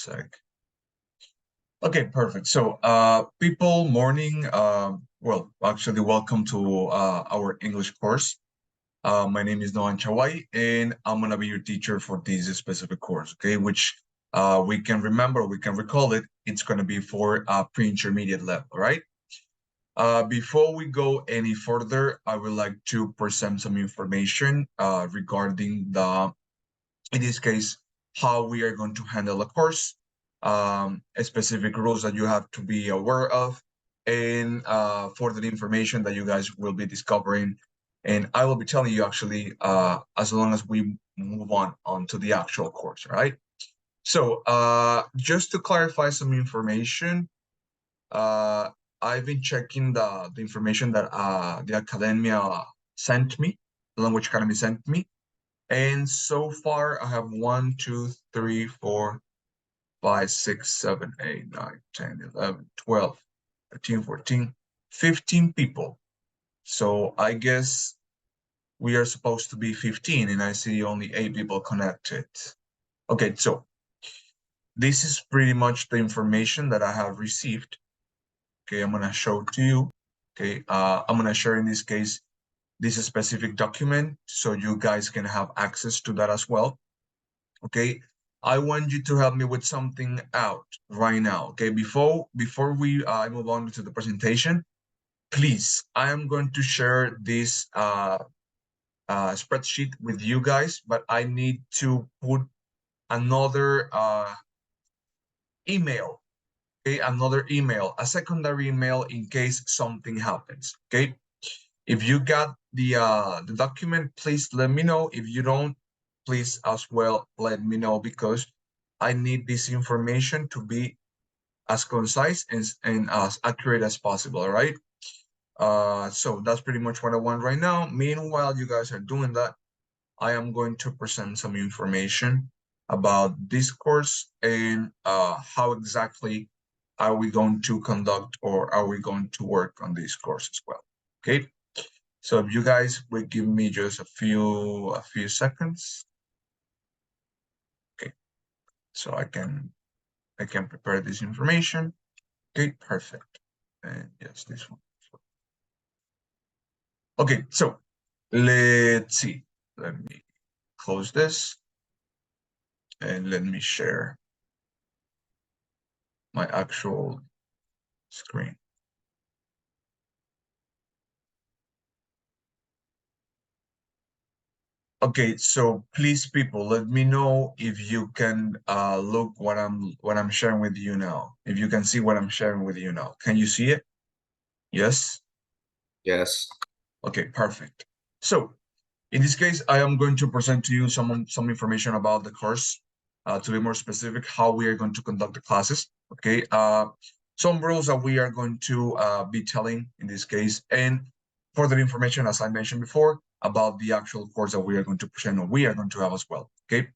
sec. Okay, perfect. So, people, morning. Well, actually, welcome to our English course. My name is Noan Chawai, and I'm gonna be your teacher for this specific course. Okay, which we can remember, we can recall it. It's gonna be for pre-intermediate level, right? Before we go any further, I would like to present some information regarding in this case, how we are going to handle a course, specific rules that you have to be aware of, and further information that you guys will be discovering. And I will be telling you actually as long as we move on to the actual course, right? So just to clarify some information, I've been checking the information that the academia sent me, the Language Academy sent me. And so far, I have 1, 2, 3, 4, 5, 6, 7, 8, 9, 10, 11, 12, 13, 14, 15 people. So I guess we are supposed to be 15, and I see only 8 people connected. Okay, so this is pretty much the information that I have received. Okay, I'm gonna show it to you. Okay, I'm gonna share in this case this specific document so you guys can have access to that as well. Okay, I want you to help me with something out right now. Okay, before we move on to the presentation, please, I am going to share this spreadsheet with you guys, but I need to put another email. Okay, another email, a secondary email in case something happens. Okay, if you got the document, please let me know. If you don't, please as well let me know, because I need this information to be as concise and as accurate as possible. All right. So that's pretty much what I want right now. Meanwhile, you guys are doing that, I am going to present some information about this course and how exactly are we going to conduct, or are we going to work on this course as well. Okay. So if you guys will give me just a few seconds. Okay. So I can prepare this information. Okay, perfect. And yes, this one. Okay, so let's see. Let me close this and let me share my actual screen. Okay, so please, people, let me know if you can look what I'm sharing with you now. If you can see what I'm sharing with you now. Can you see it? Yes? Yes. Okay, perfect. So in this case, I am going to present to you some information about the course, to be more specific, how we are going to conduct the classes. Okay, some rules that we are going to be telling in this case, and further information, as I mentioned before, about the actual course that we are going to present, or we are going to have as well. Okay.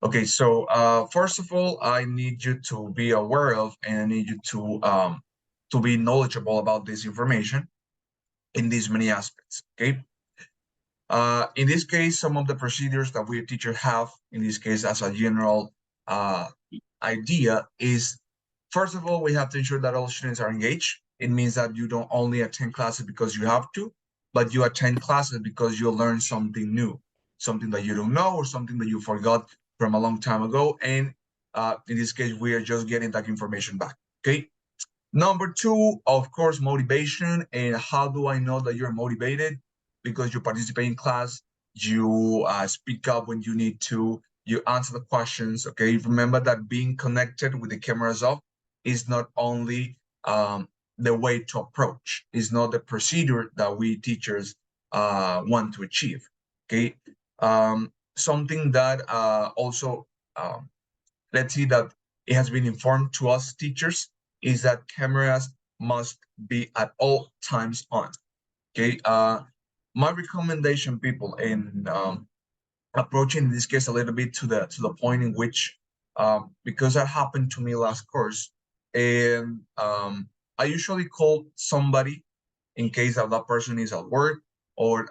Okay, so first of all, I need you to be aware of, and I need you to be knowledgeable about this information in these many aspects. Okay. In this case, some of the procedures that we teachers have, in this case, as a general idea, is first of all, we have to ensure that all students are engaged. It means that you don't only attend classes because you have to, but you attend classes because you learn something new, something that you don't know, or something that you forgot from a long time ago. And in this case, we are just getting that information back. Okay. Number two, of course, motivation. And how do I know that you're motivated? Because you participate in class, you speak up when you need to, you answer the questions. Okay, remember that being connected with the cameras off is not only the way to approach, is not the procedure that we teachers want to achieve. Okay, something that also let's see that it has been informed to us teachers is that cameras must be at all times on. Okay, my recommendation, people, in approaching this case a little bit to the point in which, because that happened to me last course, and I usually call somebody in case that person is at work, or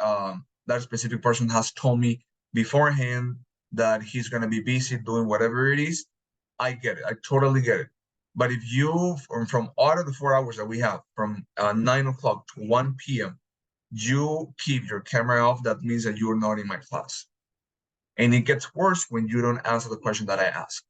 that specific person has told me beforehand that he's going to be busy doing whatever it is. I get it. I totally get it. But if you, from out of the 4 hours that we have, from 9 o'clock to 1 p.m., you keep your camera off, that means that you're not in my class. And it gets worse when you don't answer the question that I ask.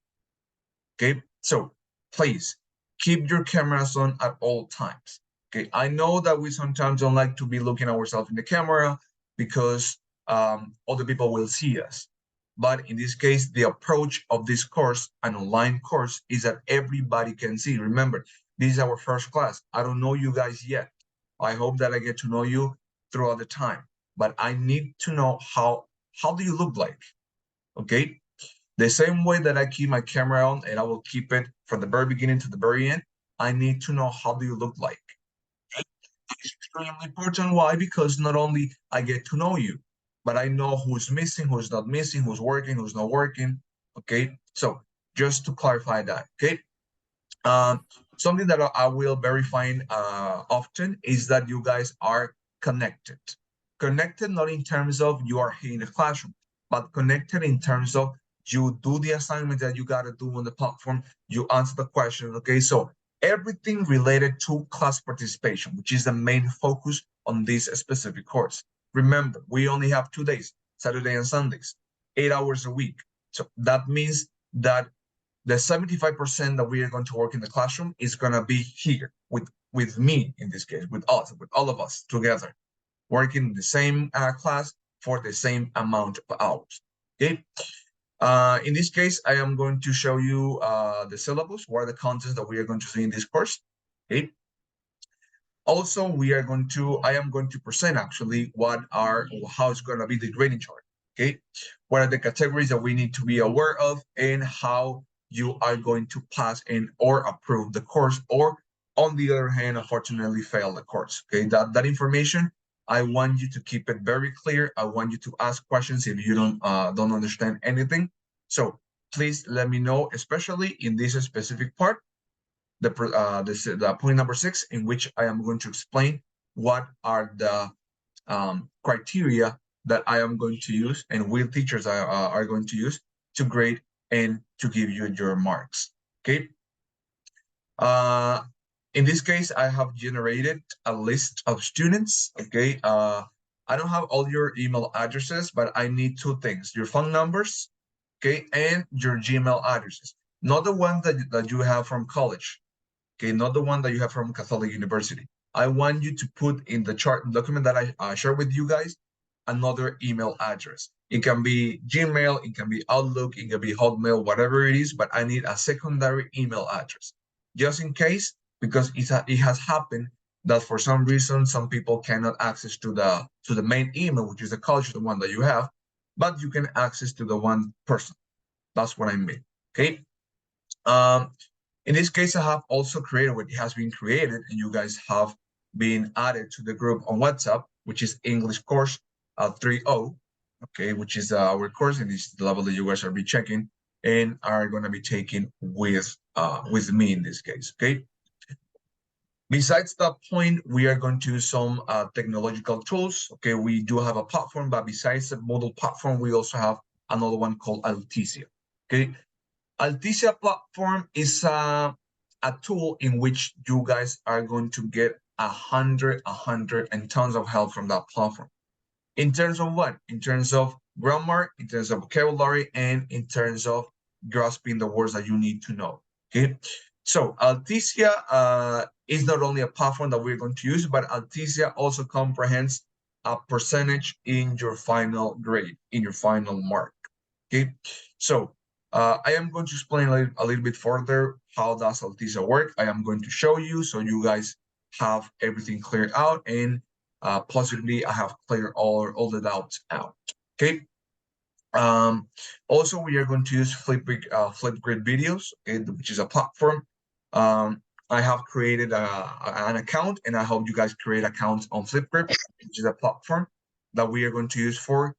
Okay, so please keep your cameras on at all times. Okay, I know that we sometimes don't like to be looking ourselves in the camera because other people will see us. But in this case, the approach of this course, an online course, is that everybody can see. Remember, this is our first class. I don't know you guys yet. I hope that I get to know you throughout the time. But I need to know how do you look like? Okay, the same way that I keep my camera on and I will keep it from the very beginning to the very end, I need to know how do you look like. It's extremely important. Why? Because not only I get to know you, but I know who's missing, who's not missing, who's working, who's not working. Okay, so just to clarify that. Okay, something that I will verify often is that you guys are connected. Connected not in terms of you are here in the classroom, but connected in terms of you do the assignment that you got to do on the platform, you answer the question. Okay, so everything related to class participation, which is the main focus on this specific course. Remember, we only have 2 days, Saturday and Sundays, 8 hours a week. So that means that the 75% that we are going to work in the classroom is going to be here with me, in this case, with us, with all of us together, working in the same class for the same amount of hours. Okay. In this case, I am going to show you the syllabus, what are the contents that we are going to see in this course. Okay. Also, I am going to present actually how it's going to be the grading chart. Okay. What are the categories that we need to be aware of and how you are going to pass in or approve the course, or on the other hand, unfortunately fail the course. Okay. That information, I want you to keep it very clear. I want you to ask questions if you don't understand anything. So please let me know, especially in this specific part, the point number 6, in which I am going to explain what are the criteria that I am going to use and will teachers are going to use to grade and to give you your marks. Okay. In this case, I have generated a list of students. Okay. I don't have all your email addresses, but I need 2 things: your phone numbers, okay, and your Gmail addresses. Not the ones that you have from college, okay, not the one that you have from Catholic University. I want you to put in the chart document that I share with you guys another email address. It can be Gmail, it can be Outlook, it can be Hotmail, whatever it is, but I need a secondary email address just in case, because it has happened that for some reason some people cannot access to the main email, which is the college, the one that you have, but you can access to the one person. That's what I mean. Okay. In this case, I have also created what has been created, and you guys have been added to the group on WhatsApp, which is English course 3.0, okay, which is our course, and this is the level that you guys are be checking and are going to be taking with me in this case. Okay. Besides that point, we are going to use some technological tools. Okay, we do have a platform, but besides the Moodle platform, we also have another one called Alticia. Okay, Alticia platform is a tool in which you guys are going to get 100 and tons of help from that platform. In terms of what? In terms of grammar, in terms of vocabulary, and in terms of grasping the words that you need to know. Okay, so Alticia is not only a platform that we're going to use, but Alticia also comprehends a percentage in your final grade, in your final mark. Okay, so I am going to explain a little bit further how does Alticia work. I am going to show you so you guys have everything cleared out, and possibly I have cleared all the doubts out. Okay. Also, we are going to use Flipgrid videos, which is a platform. I have created an account, and I hope you guys create accounts on Flipgrid, which is a platform that we are going to use for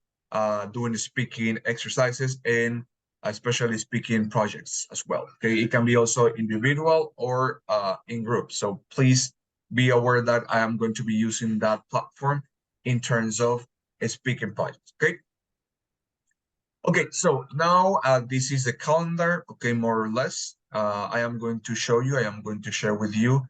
doing the speaking exercises and especially speaking projects as well. Okay, it can be also individual or in groups. So please be aware that I am going to be using that platform in terms of speaking projects. Okay. Okay, so now this is the calendar, okay, more or less. I am going to show you, I am going to share with you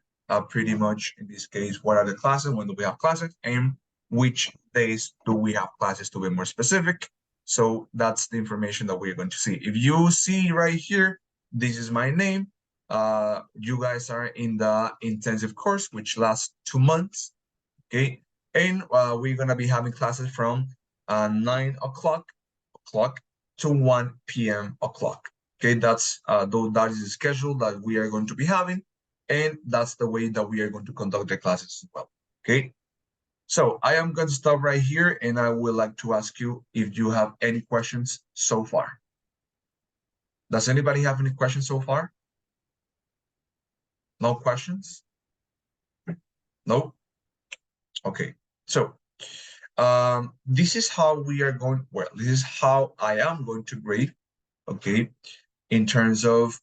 pretty much in this case, what are the classes, when do we have classes, and which days do we have classes to be more specific. So that's the information that we're going to see. If you see right here, this is my name. You guys are in the intensive course, which lasts 2 months, okay? And we're gonna be having classes from 9 o'clock to 1 p.m. o'clock. Okay, that's that is the schedule that we are going to be having, and that's the way that we are going to conduct the classes as well. Okay, so I am going to stop right here, and I would like to ask you if you have any questions so far. Does anybody have any questions so far? No questions? No? Okay, so this is how we are going, well, this is how I am going to grade, okay, in terms of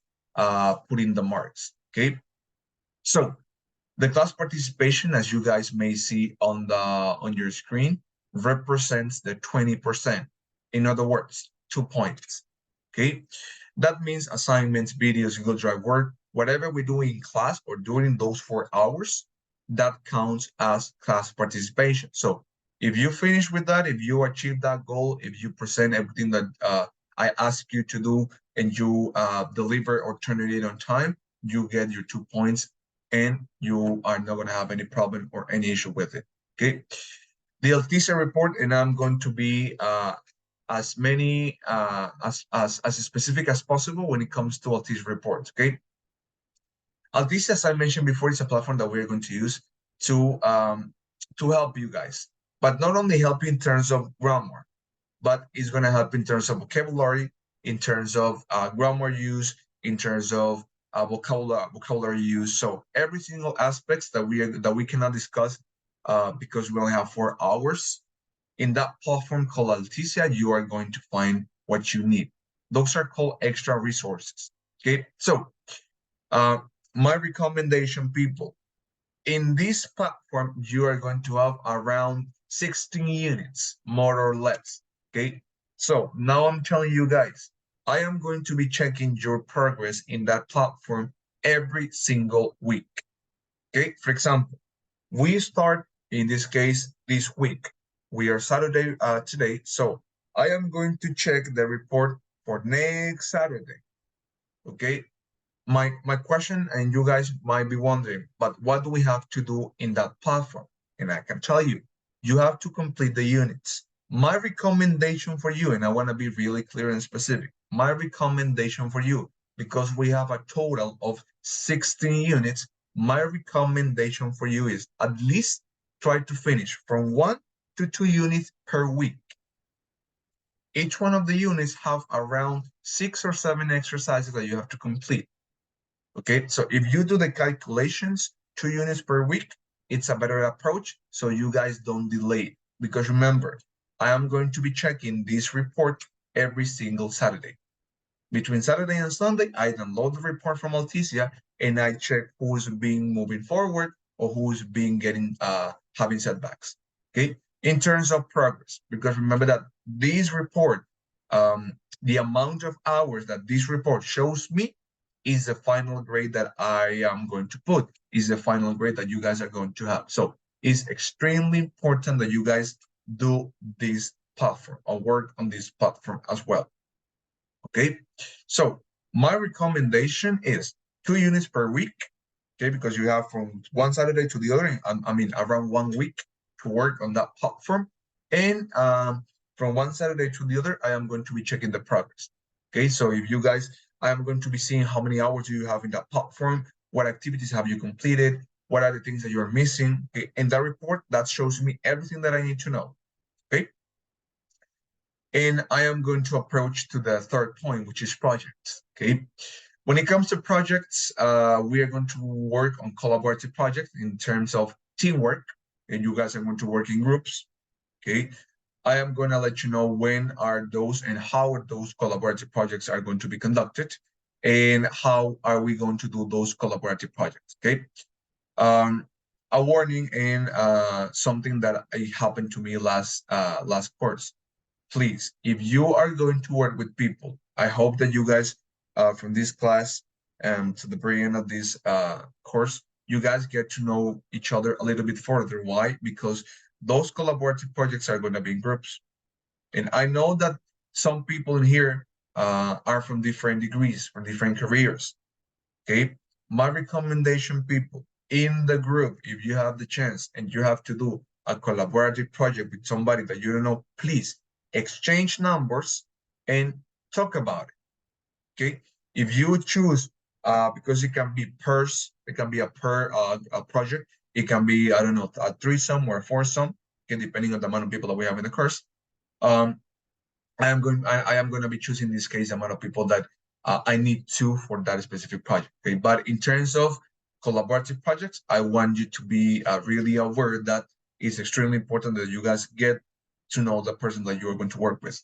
putting the marks, okay? So the class participation, as you guys may see on your screen, represents the 20%. In other words, 2 points, okay? That means assignments, videos, Google Drive work, whatever we do in class or during those 4 hours, that counts as class participation. So if you finish with that, if you achieve that goal, if you present everything that I ask you to do and you deliver or turn it in on time, you get your 2 points and you are not going to have any problem or any issue with it. Okay. The Altice report, and I'm going to be as many as specific as possible when it comes to Altice reports. Okay. Altice, as I mentioned before, is a platform that we're going to use to help you guys, but not only help you in terms of grammar, but it's going to help in terms of vocabulary, in terms of grammar use, in terms of vocabulary use. So every single aspects that we cannot discuss because we only have 4 hours in that platform called Alticia, you are going to find what you need. Those are called extra resources. Okay, so uh, my recommendation, people, in this platform, you are going to have around 16 units, more or less, okay? So now I'm telling you guys, I am going to be checking your progress in that platform every single week, okay? For example, we start, in this case, this week. We are Saturday today, so I am going to check the report for next Saturday, okay? My question, and you guys might be wondering, but what do we have to do in that platform? And I can tell you, you have to complete the units. My recommendation for you, and I want to be really clear and specific, my recommendation for you, because we have a total of 16 units, my recommendation for you is at least try to finish from 1 to 2 units per week. Each one of the units have around 6 or 7 exercises that you have to complete. Okay, so if you do the calculations, 2 units per week, it's a better approach so you guys don't delay. Because remember, I am going to be checking this report every single Saturday. Between Saturday and Sunday, I download the report from Alticia and I check who's been moving forward or who's been having setbacks. Okay, in terms of progress, because remember that this report, the amount of hours that this report shows me is the final grade that I am going to put, is the final grade that you guys are going to have. So it's extremely important that you guys do this platform or work on this platform as well. Okay, so my recommendation is 2 units per week, okay, because you have from one Saturday to the other, I mean, around 1 week to work on that platform. And from one Saturday to the other, I am going to be checking the progress. Okay, so if you guys, I am going to be seeing how many hours do you have in that platform, what activities have you completed, what are the things that you are missing. Okay, in that report, that shows me everything that I need to know. Okay. And I am going to approach to the third point, which is projects, okay? When it comes to projects, we are going to work on collaborative projects in terms of teamwork, and you guys are going to work in groups, okay? I am going to let you know when are those and how those collaborative projects are going to be conducted and how are we going to do those collaborative projects, okay? A warning and something that happened to me last course. please, if you are going to work with people, I hope that you guys from this class and to the very end of this course, you guys get to know each other a little bit further. Why? Because those collaborative projects are going to be in groups. And I know that some people in here are from different degrees, from different careers. Okay. My recommendation, people, in the group, if you have the chance and you have to do a collaborative project with somebody that you don't know, please exchange numbers and talk about it. Okay. If you choose, because it can be pairs, it can be a project, it can be, I don't know, a threesome or a foursome, okay, depending on the amount of people that we have in the course. I am going to be choosing in this case the amount of people that I need to for that specific project. Okay, but in terms of collaborative projects, I want you to be really aware that it's extremely important that you guys get to know the person that you are going to work with.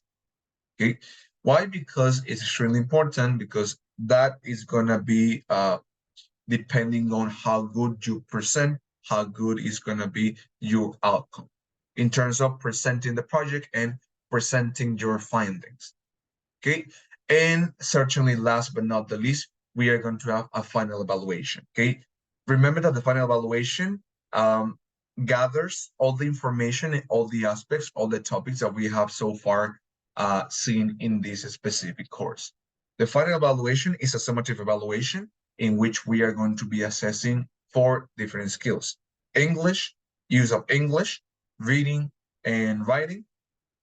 Okay, why? Because it's extremely important, because that is going to be depending on how good you present, how good is going to be your outcome in terms of presenting the project and presenting your findings. Okay, and certainly last but not the least, we are going to have a final evaluation. Okay, remember that the final evaluation gathers all the information and all the aspects, all the topics that we have so far seen in this specific course. The final evaluation is a summative evaluation in which we are going to be assessing 4 different skills: English, use of English, reading and writing,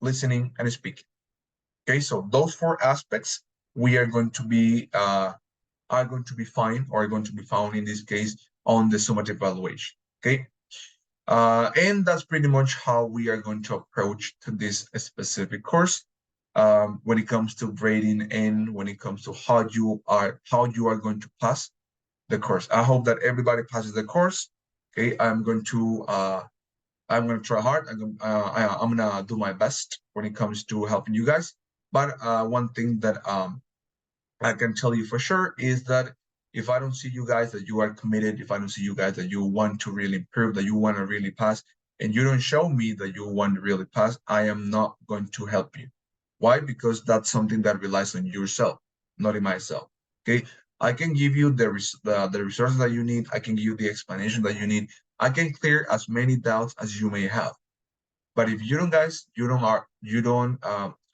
listening and speaking. Okay, so those 4 aspects we are going to be found in this case on the summative evaluation. Okay, and that's pretty much how we are going to approach to this specific course when it comes to grading and when it comes to how you are going to pass the course. I hope that everybody passes the course. Okay, I'm going to try hard. I'm gonna do my best when it comes to helping you guys. But one thing that I can tell you for sure is that if I don't see you guys that you are committed, if I don't see you guys that you want to really improve, that you want to really pass, and you don't show me that you want to really pass, I am not going to help you. Why? Because that's something that relies on yourself, not in myself. Okay, I can give you the resources that you need. I can give you the explanation that you need. I can clear as many doubts as you may have. But if you don't, guys, you don't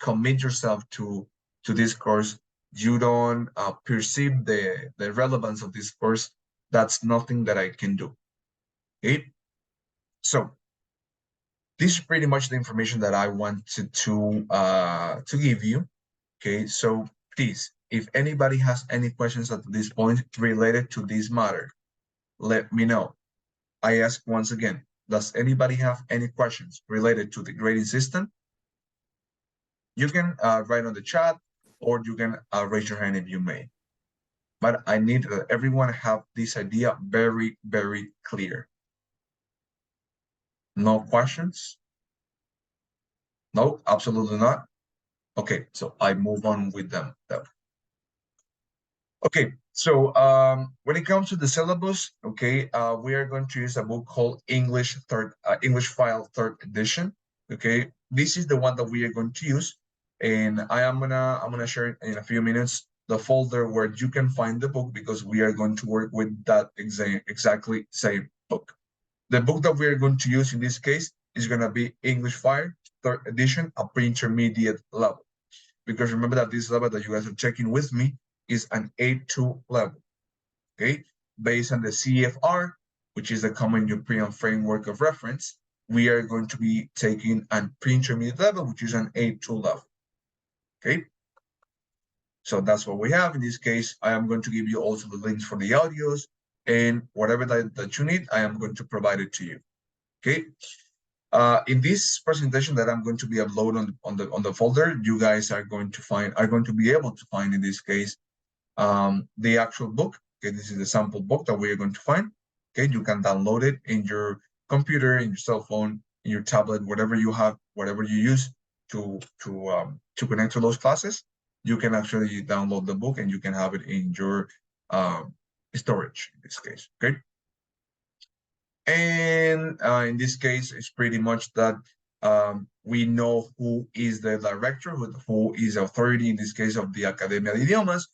commit yourself to this course, you don't perceive the relevance of this course, that's nothing that I can do. Okay, so this is pretty much the information that I wanted to give you. Okay, so please, if anybody has any questions at this point related to this matter, let me know. I ask once again, does anybody have any questions related to the grading system? You can write on the chat, or you can raise your hand if you may. But I need everyone have this idea very, very clear. No questions? No, absolutely not. Okay, so I move on with them. Okay, so when it comes to the syllabus, okay, we are going to use a book called English File Third Edition. Okay, this is the one that we are going to use, and I'm gonna share in a few minutes the folder where you can find the book, because we are going to work with that exactly same book. The book that we are going to use in this case is going to be English File Third Edition, a pre-intermediate level. Because remember that this level that you guys are checking with me is an A2 level, okay? Based on the CFR, which is the Common European Framework of Reference, we are going to be taking a pre-intermediate level, which is an A2 level, okay? So that's what we have. In this case, I am going to give you also the links for the audios, and whatever that you need, I am going to provide it to you, okay? In this presentation that I'm going to be uploading on the folder, you guys are going to be able to find in this case the actual book. Okay, this is the sample book that we are going to find. Okay, you can download it in your computer, in your cell phone, in your tablet, whatever you have, whatever you use to connect to those classes. You can actually download the book and you can have it in your storage in this case. Okay. And in this case, it's pretty much that we know who is the director, who is authority in this case of the Academia de Idiomas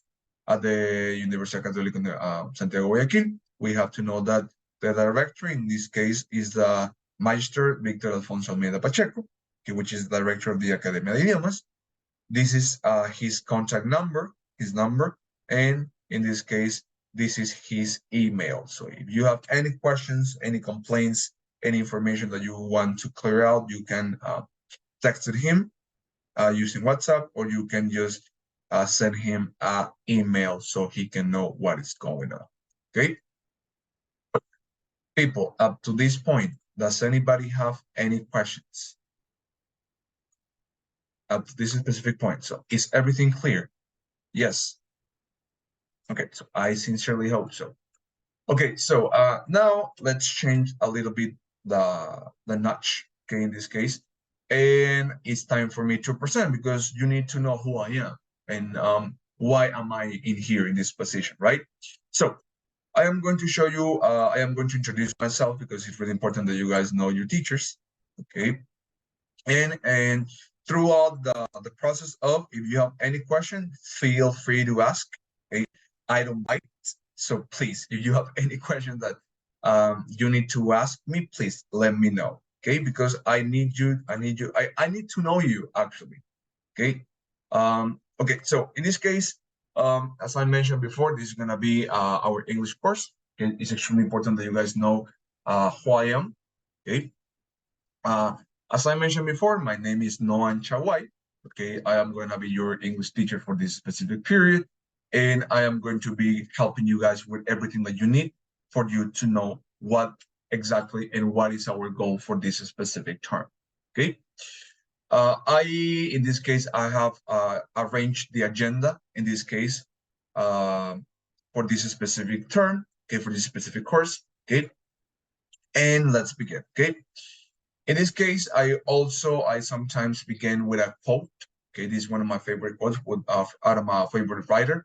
at the Universidad Católica de Santiago Guayaquil. We have to know that the director in this case is the Magister Victor Alfonso Almeida Pacheco, which is the director of the Academia de Idiomas. This is his contact number, and in this case, this is his email. So if you have any questions, any complaints, any information that you want to clear out, you can text him using WhatsApp, or you can just send him an email so he can know what is going on. Okay? People, up to this point, does anybody have any questions? Up to this specific point. So is everything clear? Yes. Okay, so I sincerely hope so. Okay, so now let's change a little bit the notch, okay, in this case. And it's time for me to present, because you need to know who I am and why am I in here in this position, right? So I am going to show you, I am going to introduce myself, because it's really important that you guys know your teachers, okay? And throughout the process of, if you have any question, feel free to ask, okay? I don't bite, so please, if you have any question that you need to ask me, please let me know, okay? Because I need to know you, actually, okay? Okay, so in this case, as I mentioned before, this is gonna be our English course. Okay? It's extremely important that you guys know who I am, okay? As I mentioned before, my name is Noan Chawai. Okay, I am going to be your English teacher for this specific period, and I am going to be helping you guys with everything that you need for you to know what exactly and what is our goal for this specific term. Okay, in this case, I have arranged the agenda in this case for this specific term. Okay, for this specific course. Okay, and let's begin. Okay. In this case, I sometimes begin with a quote. Okay, this is one of my favorite quotes out of my favorite writer,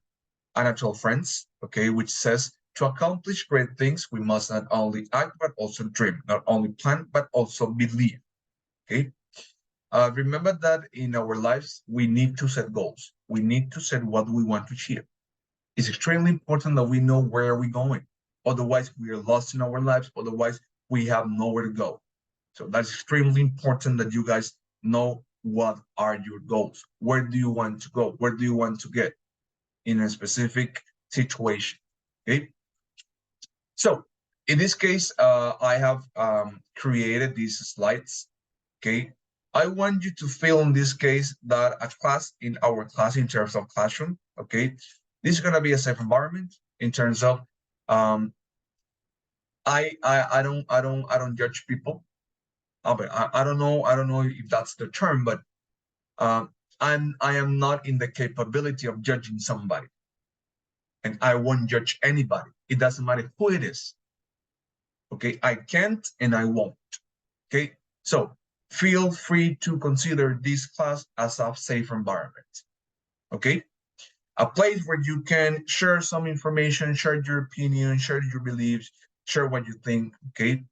Anatole France. Okay, which says, "To accomplish great things, we must not only act but also dream, not only plan but also believe." Okay, remember that in our lives we need to set goals. We need to set what we want to achieve. It's extremely important that we know where we're going. Otherwise, we are lost in our lives. Otherwise, we have nowhere to go. So that's extremely important that you guys know what are your goals. Where do you want to go? Where do you want to get in a specific situation? Okay. So in this case, I have created these slides. Okay. I want you to feel in this case that in our class in terms of classroom, okay, this is gonna be a safe environment in terms of I don't judge people. But I don't know if that's the term, but I am not in the capability of judging somebody, and I won't judge anybody. It doesn't matter who it is. Okay, I can't and I won't. Okay, so feel free to consider this class as a safe environment. Okay, a place where you can share some information, share your opinion, share your beliefs, share what you think. Okay,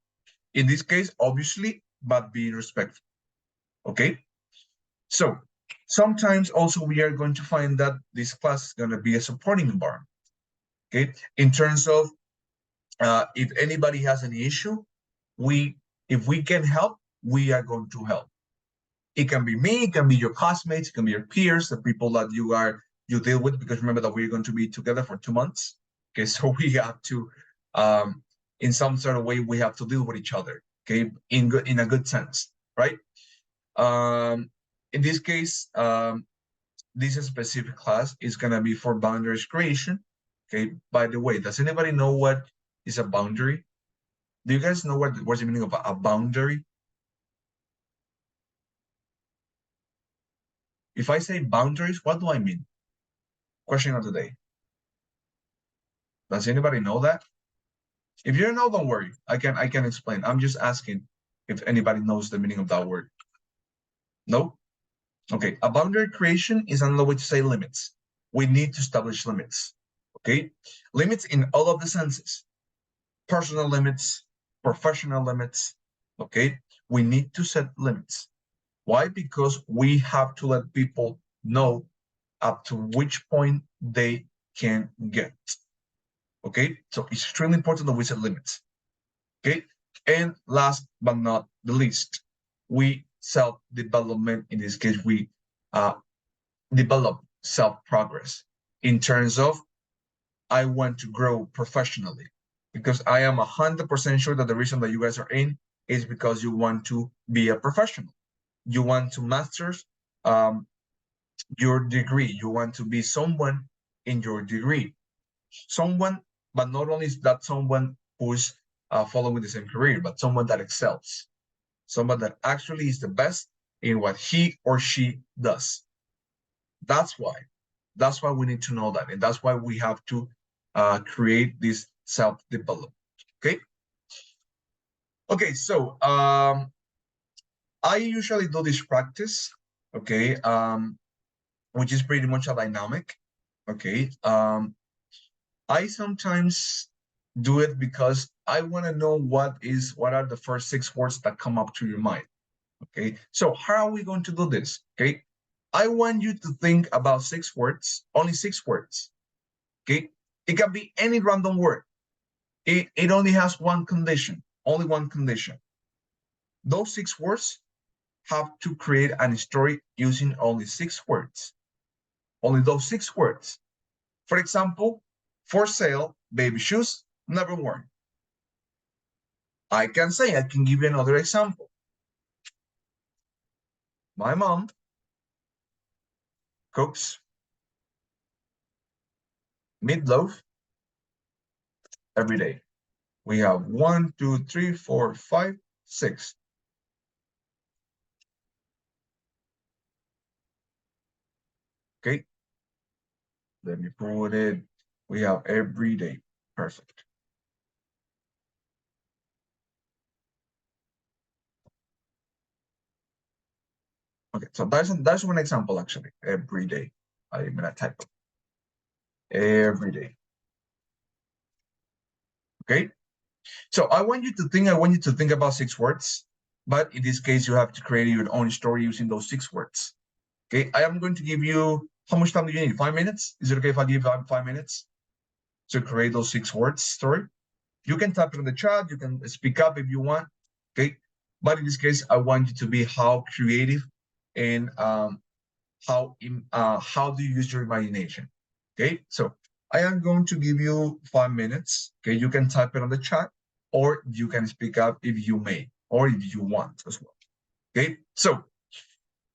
in this case, obviously, but being respectful. Okay. So sometimes also we are going to find that this class is going to be a supporting environment. Okay, in terms of if anybody has any issue, if we can help, we are going to help. It can be me, it can be your classmates, it can be your peers, the people that you deal with, because remember that we're going to be together for 2 months. Okay, so we have to in some sort of way we have to deal with each other. Okay, in a good sense, right? In this case, this specific class is going to be for boundaries creation. Okay, by the way, does anybody know what is a boundary? Do you guys know what's the meaning of a boundary? If I say boundaries, what do I mean? Question of the day. Does anybody know that? If you don't know, don't worry. I can explain. I'm just asking if anybody knows the meaning of that word. No? Okay, a boundary creation is another way to say limits. We need to establish limits. Okay, limits in all of the senses: personal limits, professional limits. Okay, we need to set limits. Why? Because we have to let people know up to which point they can get. Okay, so it's extremely important that we set limits. Okay, and last but not the least, we self-development. In this case, we develop self-progress in terms of I want to grow professionally, because I am 100% sure that the reason that you guys are in is because you want to be a professional. You want to master your degree. You want to be someone in your degree. Someone, but not only is that someone who's following the same career, but someone that excels. Someone that actually is the best in what he or she does. That's why we need to know that, and that's why we have to create this self-development. Okay, so I usually do this practice, okay, which is pretty much a dynamic. Okay, I sometimes do it because I want to know what are the first 6 words that come up to your mind. Okay, so how are we going to do this? Okay, I want you to think about 6 words, only 6 words. Okay, it can be any random word. It only has one condition, only one condition. Those 6 words have to create a story using only 6 words. Only those 6 words. For example, for sale, baby shoes, never worn. I can give you another example. My mom cooks meatloaf every day. We have 1, 2, 3, 4, 5, 6. Okay, let me put it. We have every day. Perfect. Okay, so that's one example actually. Every day. I'm gonna type it. Every day. Okay. So I want you to think about 6 words, but in this case, you have to create your own story using those 6 words. Okay, I am going to give you, how much time do you need? 5 minutes? Is it okay if I give 5 minutes to create those 6 words story? You can type it in the chat, you can speak up if you want, okay? But in this case, I want you to be how creative and how do you use your imagination, okay? So I am going to give you 5 minutes, okay? You can type it on the chat, or you can speak up if you may, or if you want as well, okay? So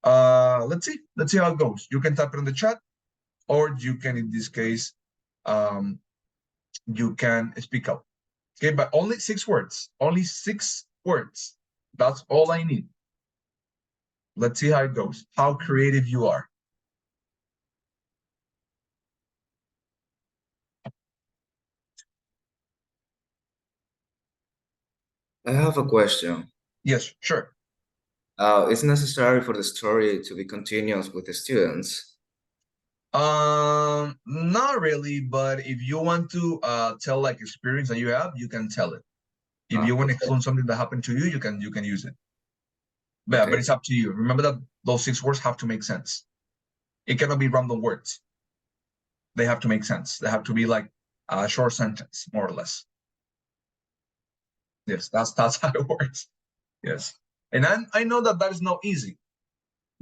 let's see how it goes. You can type it in the chat, or you can, in this case, you can speak up, okay? But only 6 words, only 6 words. That's all I need. Let's see how it goes, how creative you are. I have a question. Yes, sure. It's necessary for the story to be continuous with the students. Not really, but if you want to tell like experience that you have, you can tell it. If you want to include something that happened to you, you can use it. But, okay. But it's up to you. Remember that those 6 words have to make sense. It cannot be random words. They have to make sense. They have to be like a short sentence, more or less. Yes, that's how it works. Yes, and I know that is not easy,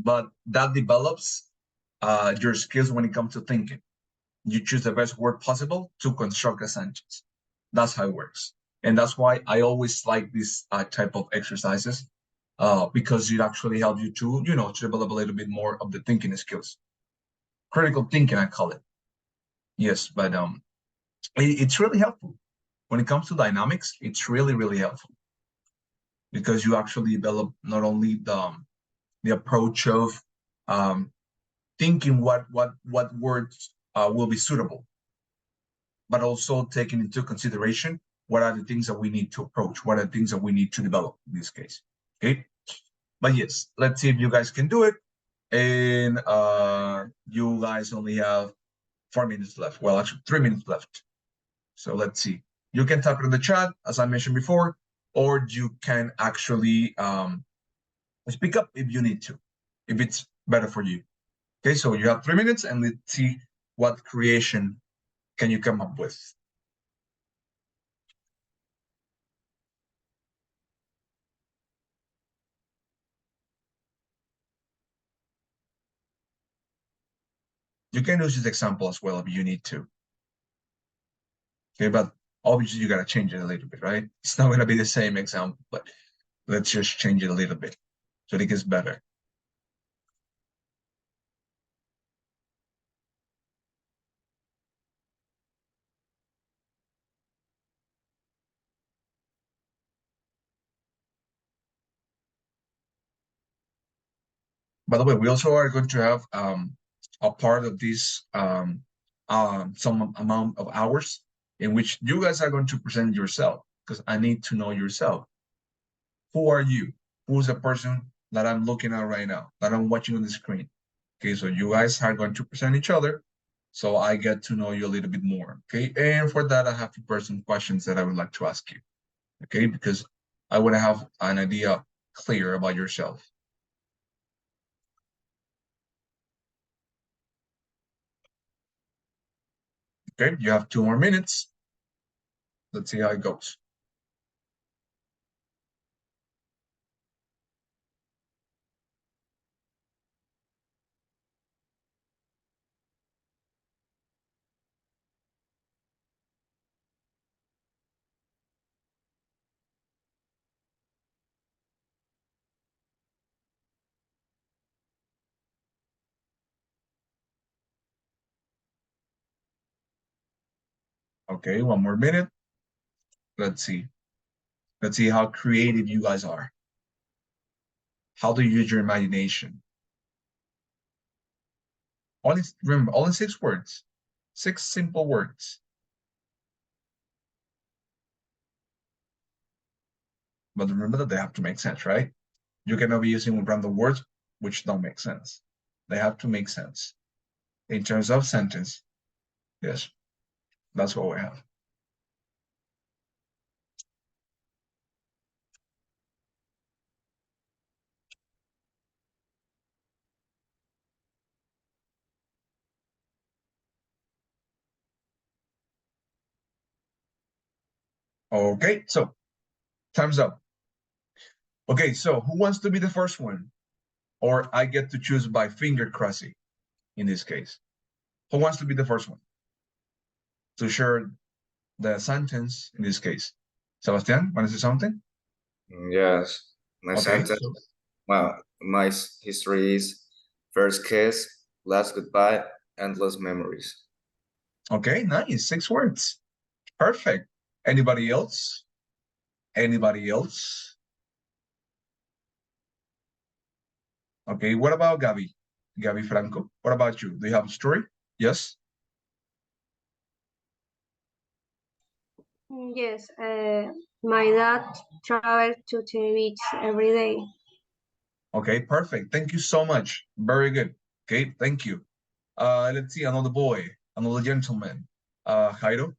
but that develops your skills when it comes to thinking. You choose the best word possible to construct a sentence. That's how it works. And that's why I always like this type of exercises, because it actually helps you to, to develop a little bit more of the thinking skills. Critical thinking, I call it. Yes, but it's really helpful. When it comes to dynamics, it's really, really helpful, because you actually develop not only the approach of thinking what words will be suitable, but also taking into consideration what are the things that we need to approach, what are the things that we need to develop in this case. Okay, but yes, let's see if you guys can do it. And you guys only have 4 minutes left. Well, actually 3 minutes left. So let's see. You can type it in the chat, as I mentioned before, or you can actually Speak up if you need to, if it's better for you. Okay, so you have 3 minutes and let's see what creation can you come up with. You can use this example as well if you need to. Okay, but obviously you gotta change it a little bit, right? It's not gonna be the same example, but let's just change it a little bit so it gets better. By the way, we also are going to have a part of this some amount of hours in which you guys are going to present yourself, because I need to know yourself. Who are you? Who's the person that I'm looking at right now, that I'm watching on the screen? Okay, so you guys are going to present each other, so I get to know you a little bit more. Okay, and for that, I have to prepare some questions that I would like to ask you. Okay, because I want to have an idea clear about yourself. Okay, you have 2 more minutes. Let's see how it goes. Okay, 1 more minute. Let's see. Let's see how creative you guys are. How do you use your imagination? Only remember, only 6 words. 6 simple words. But remember that they have to make sense, right? You cannot be using random words which don't make sense. They have to make sense. In terms of sentence, yes, that's what we have. Okay, so time's up. Okay, so who wants to be the first one? Or I get to choose by finger crossing in this case. Who wants to be the first one to share the sentence in this case? Sebastian, want to say something? Yes, my Okay, sentence. so Well, my history is first kiss, last goodbye, endless memories. okay, nice. 6 words. Perfect. Anybody else? Anybody else? Okay, what about Gabi? Gabi Franco, what about you? Do you have a story? Yes? Yes, my dad travels to the beach every day. Okay, perfect. Thank you so much. Very good. Okay, thank you. Let's see, another boy, another gentleman. Jairo,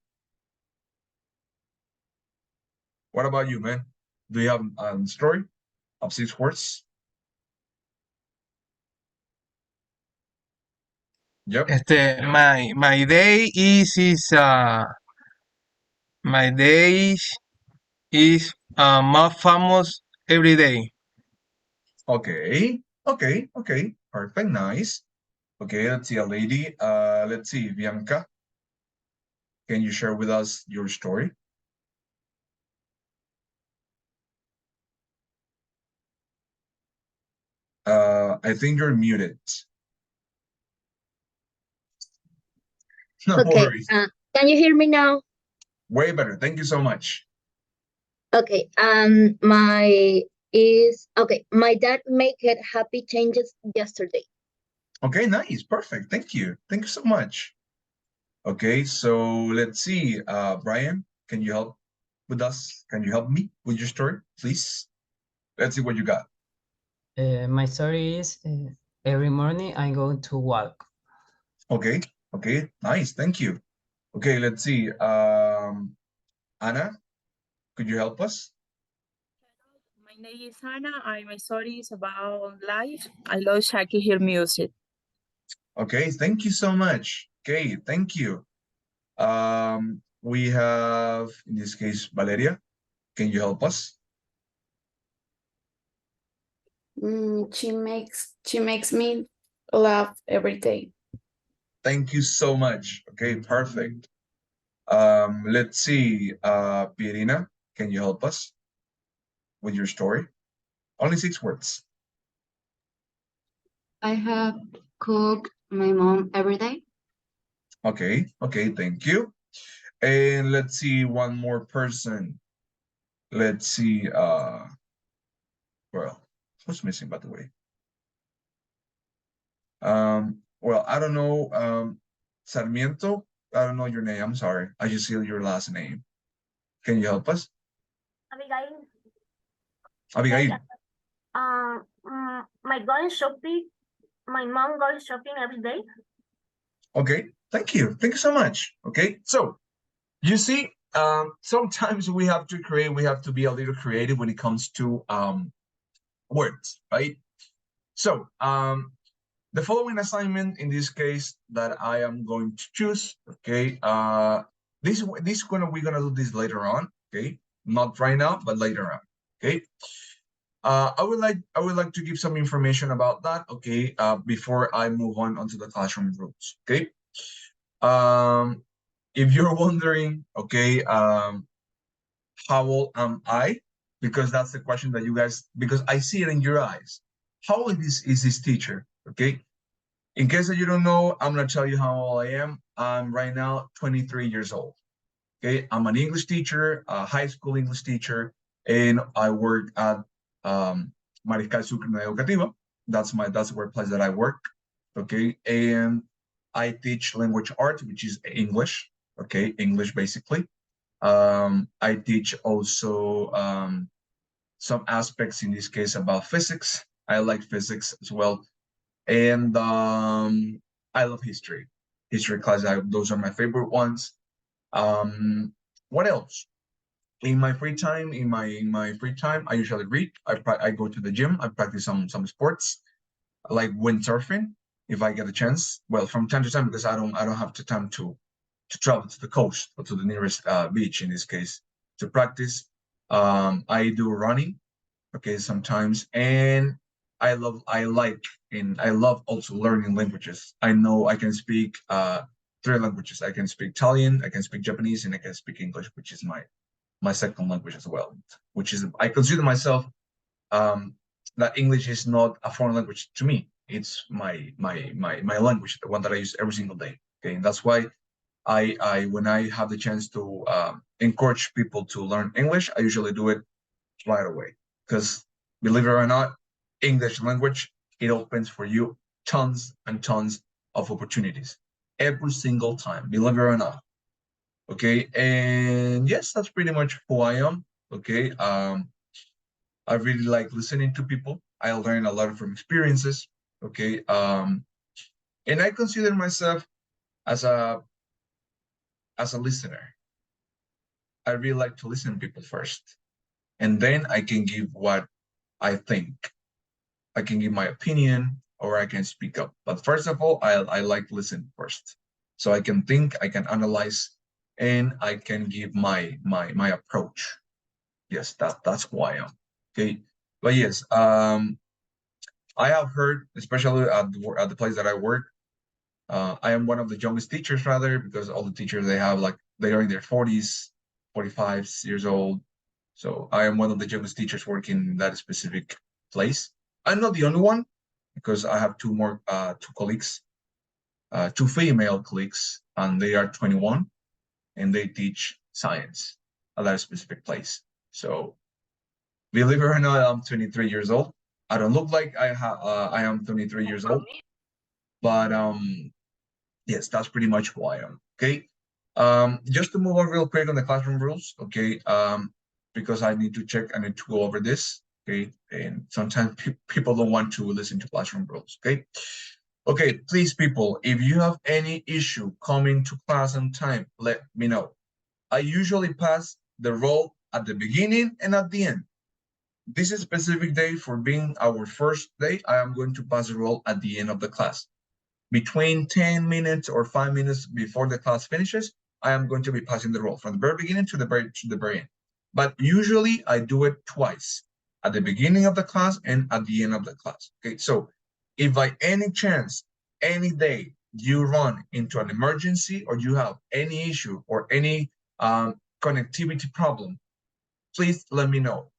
what about you, man? Do you have a story of 6 words? Yep. My day my day is more famous every day. Okay. Okay. Okay. Perfect. Nice. Okay, let's see, a lady. Let's see, Bianca. Can you share with us your story? I think you're muted. No Okay, worries. can you hear me now? Way better. Thank you so much. Okay, my dad made it happy changes yesterday. Okay, nice. Perfect. Thank you. Thank you so much. Okay, so let's see. Brian, can you help with us? Can you help me with your story, please? Let's see what you got. My story is every morning I go to walk. Okay, okay, nice. Thank you. Okay, let's see. Anna, could you help us? My name is Hannah, and my story is about life. I love Shaki hear music. Okay, thank you so much. Okay, thank you. We have, in this case, Valeria. Can you help us? She makes me laugh every day. Thank you so much. Okay, perfect. Let's see, Pirina, can you help us with your story? Only 6 words. I have cooked my mom every day. Okay, okay, thank you. And let's see one more person. Let's see, well, who's missing, by the way? Well, I don't know, Sarmiento, I don't know your name, I'm sorry. I just see your last name. Can you help us? Abigail. Abigail. My going shopping. My mom goes shopping every day. Okay, thank you. Thank you so much. Okay, so you see, sometimes we have to be a little creative when it comes to words, right? So the following assignment in this case that I am going to choose, okay, we're gonna do this later on, okay, not right now, but later on, okay. I would like to give some information about that, okay, before I move on onto the classroom rules, okay. If you're wondering, okay, how old am I? Because that's the question that you guys, because I see it in your eyes. How old is this teacher? Okay. In case that you don't know, I'm gonna tell you how old I am. I'm right now 23 years old. Okay, I'm an English teacher, a high school English teacher, and I work at Mariscal Sucre Educativa. That's the workplace that I work. Okay, and I teach language arts, which is English. Okay, English basically. I teach also some aspects in this case about physics. I like physics as well, and I love history. History class, those are my favorite ones. What else? In my free time, I usually read. I go to the gym. I practice some sports, like windsurfing, if I get a chance. Well, from time to time, because I don't have the time to travel to the coast or to the nearest beach in this case to practice. I do running, okay, sometimes, and I love also learning languages. I know I can speak 3 languages. I can speak Italian, I can speak Japanese, and I can speak English, which is my second language as well. Which is, I consider myself that English is not a foreign language to me. It's my language, the one that I use every single day. Okay, and that's why I when I have the chance to encourage people to learn English, I usually do it right away. Because believe it or not, English language, it opens for you tons and tons of opportunities every single time, believe it or not. Okay, and yes, that's pretty much who I am. Okay, I really like listening to people. I learn a lot from experiences. Okay, and I consider myself as a listener. I really like to listen to people first, and then I can give what I think. I can give my opinion, or I can speak up. But first of all, I like to listen first, so I can think, I can analyze, and I can give my approach. Yes, that's who I am. Okay, but yes, I have heard, especially at the place that I work, I am one of the youngest teachers, rather, because all the teachers they are in their 40s, 45 years old. So I am one of the youngest teachers working in that specific place. I'm not the only one, because I have two colleagues, 2 female colleagues, and they are 21, and they teach science at that specific place. So believe it or not, I'm 23 years old. I don't look like I am 23 years old, but yes, that's pretty much who I am. Okay, just to move on real quick on the classroom rules. Okay, because I need to go over this. Okay, and sometimes people don't want to listen to classroom rules. Okay, okay, please, people, if you have any issue coming to class on time, let me know. I usually pass the roll at the beginning and at the end. this specific day, for being our first day, I am going to pass the roll at the end of the class. Between 10 minutes or 5 minutes before the class finishes, I am going to be passing the roll from the very beginning to the very end. But usually I do it twice, at the beginning of the class and at the end of the class. Okay, so if by any chance, any day, you run into an emergency or you have any issue or any connectivity problem, please let me know.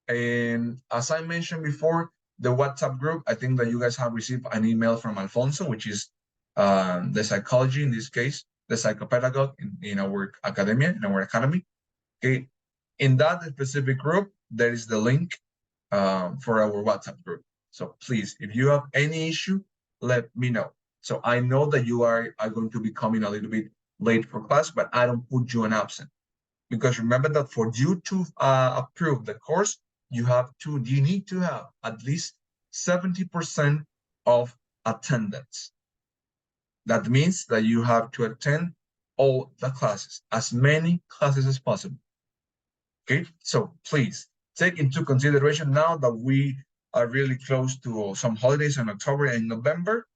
And as I mentioned before, the WhatsApp group, I think that you guys have received an email from Alfonso, which is the psychology, in this case, the psychopedagogue in our academia, in our academy. Okay, in that specific group, there is the link for our WhatsApp group. So please, if you have any issue, let me know. So I know that you are going to be coming a little bit late for class, but I don't put you on absent. Because remember that for you to approve the course, you need to have at least 70% of attendance. That means that you have to attend all the classes, as many classes as possible. Okay, so please take into consideration, now that we are really close to some holidays in October and November,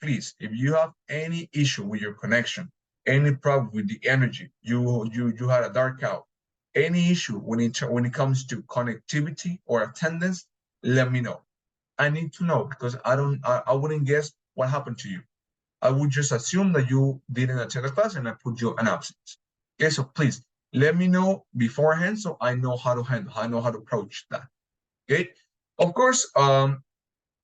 please, if you have any issue with your connection, any problem with the energy, you had a dark out, any issue when it comes to connectivity or attendance, let me know. I need to know, because I wouldn't guess what happened to you. I would just assume that you didn't attend the class and I put you on absence. Okay, so please let me know beforehand so I know how to handle, I know how to approach that. Okay, of course,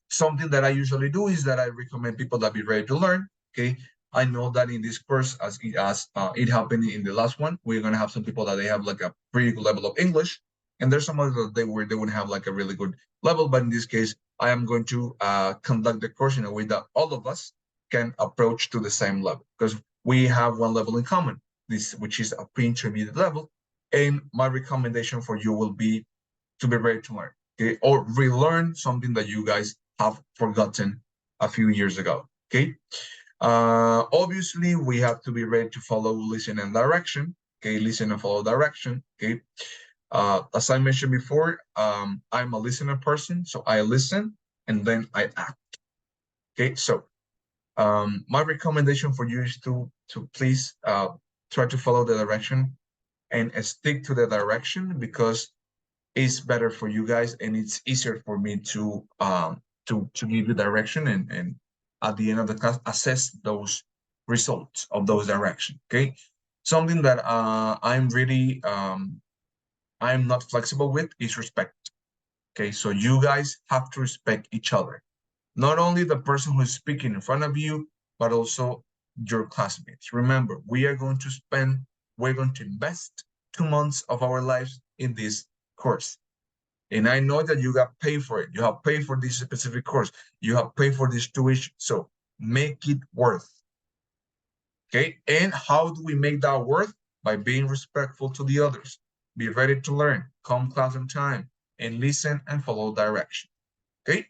something that I usually do is that I recommend people that be ready to learn. Okay, I know that in this course, as it happened in the last one, we're gonna have some people that they have like a pretty good level of English, and there's some others that they wouldn't have like a really good level. But in this case, I am going to conduct the course in a way that all of us can approach to the same level, because we have one level in common, which is a pre-intermediate level. And my recommendation for you will be to be ready to learn, okay, or relearn something that you guys have forgotten a few years ago. Okay, obviously we have to be ready to follow, listen, and direction. Okay, listen and follow direction. Okay, as I mentioned before, I'm a listener person, so I listen and then I act. Okay, so my recommendation for you is to please try to follow the direction and stick to the direction, because it's better for you guys and it's easier for me to give you direction and at the end of the class assess those results of those directions. Okay, something that I'm really I'm not flexible with is respect. Okay, so you guys have to respect each other, not only the person who is speaking in front of you, but also your classmates. Remember, we're going to invest 2 months of our lives in this course. And I know that you got paid for it. You have paid for this specific course. You have paid for this tuition. So make it worth. Okay, and how do we make that worth? By being respectful to the others. Be ready to learn, come class on time, and listen and follow direction. Okay,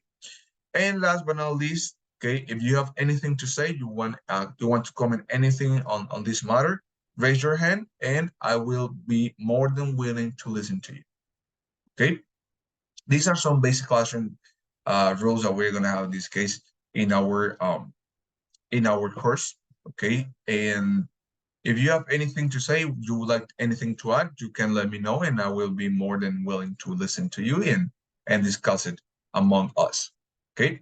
and last but not least, okay, if you have anything to say, you want to comment anything on this matter, raise your hand and I will be more than willing to listen to you. Okay, these are some basic classroom rules that we're gonna have in this case in our course. Okay, and if you have anything to say, you would like anything to add, you can let me know and I will be more than willing to listen to you and discuss it among us. Okay,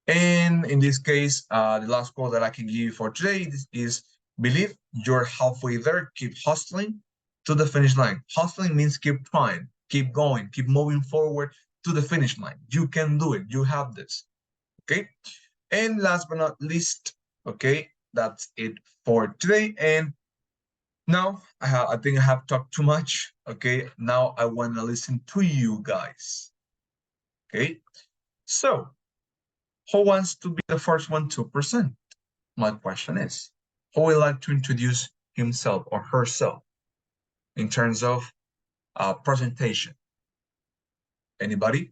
and in this case, the last quote that I can give you for today is believe you're halfway there, keep hustling to the finish line. Hustling means keep trying, keep going, keep moving forward to the finish line. You can do it, you have this. Okay, and last but not least, okay, that's it for today. And now I think I have talked too much. Okay, now I want to listen to you guys. Okay, so who wants to be the first one to present? My question is, who would like to introduce himself or herself in terms of presentation? Anybody?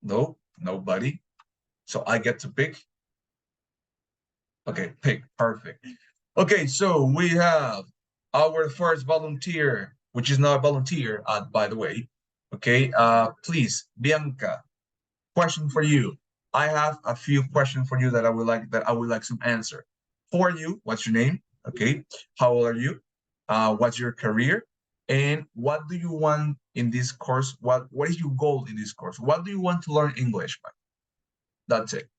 No, nobody. So I get to pick. Okay, pick, perfect. Okay, so we have our first volunteer which is not a volunteer, by the way. Okay, please, Bianca, question for you. I have a few questions for you that I would like some answer. For you, what's your name? Okay, how old are you? What's your career? And what do you want in this course? What is your goal in this course? What do you want to learn English by? That's it.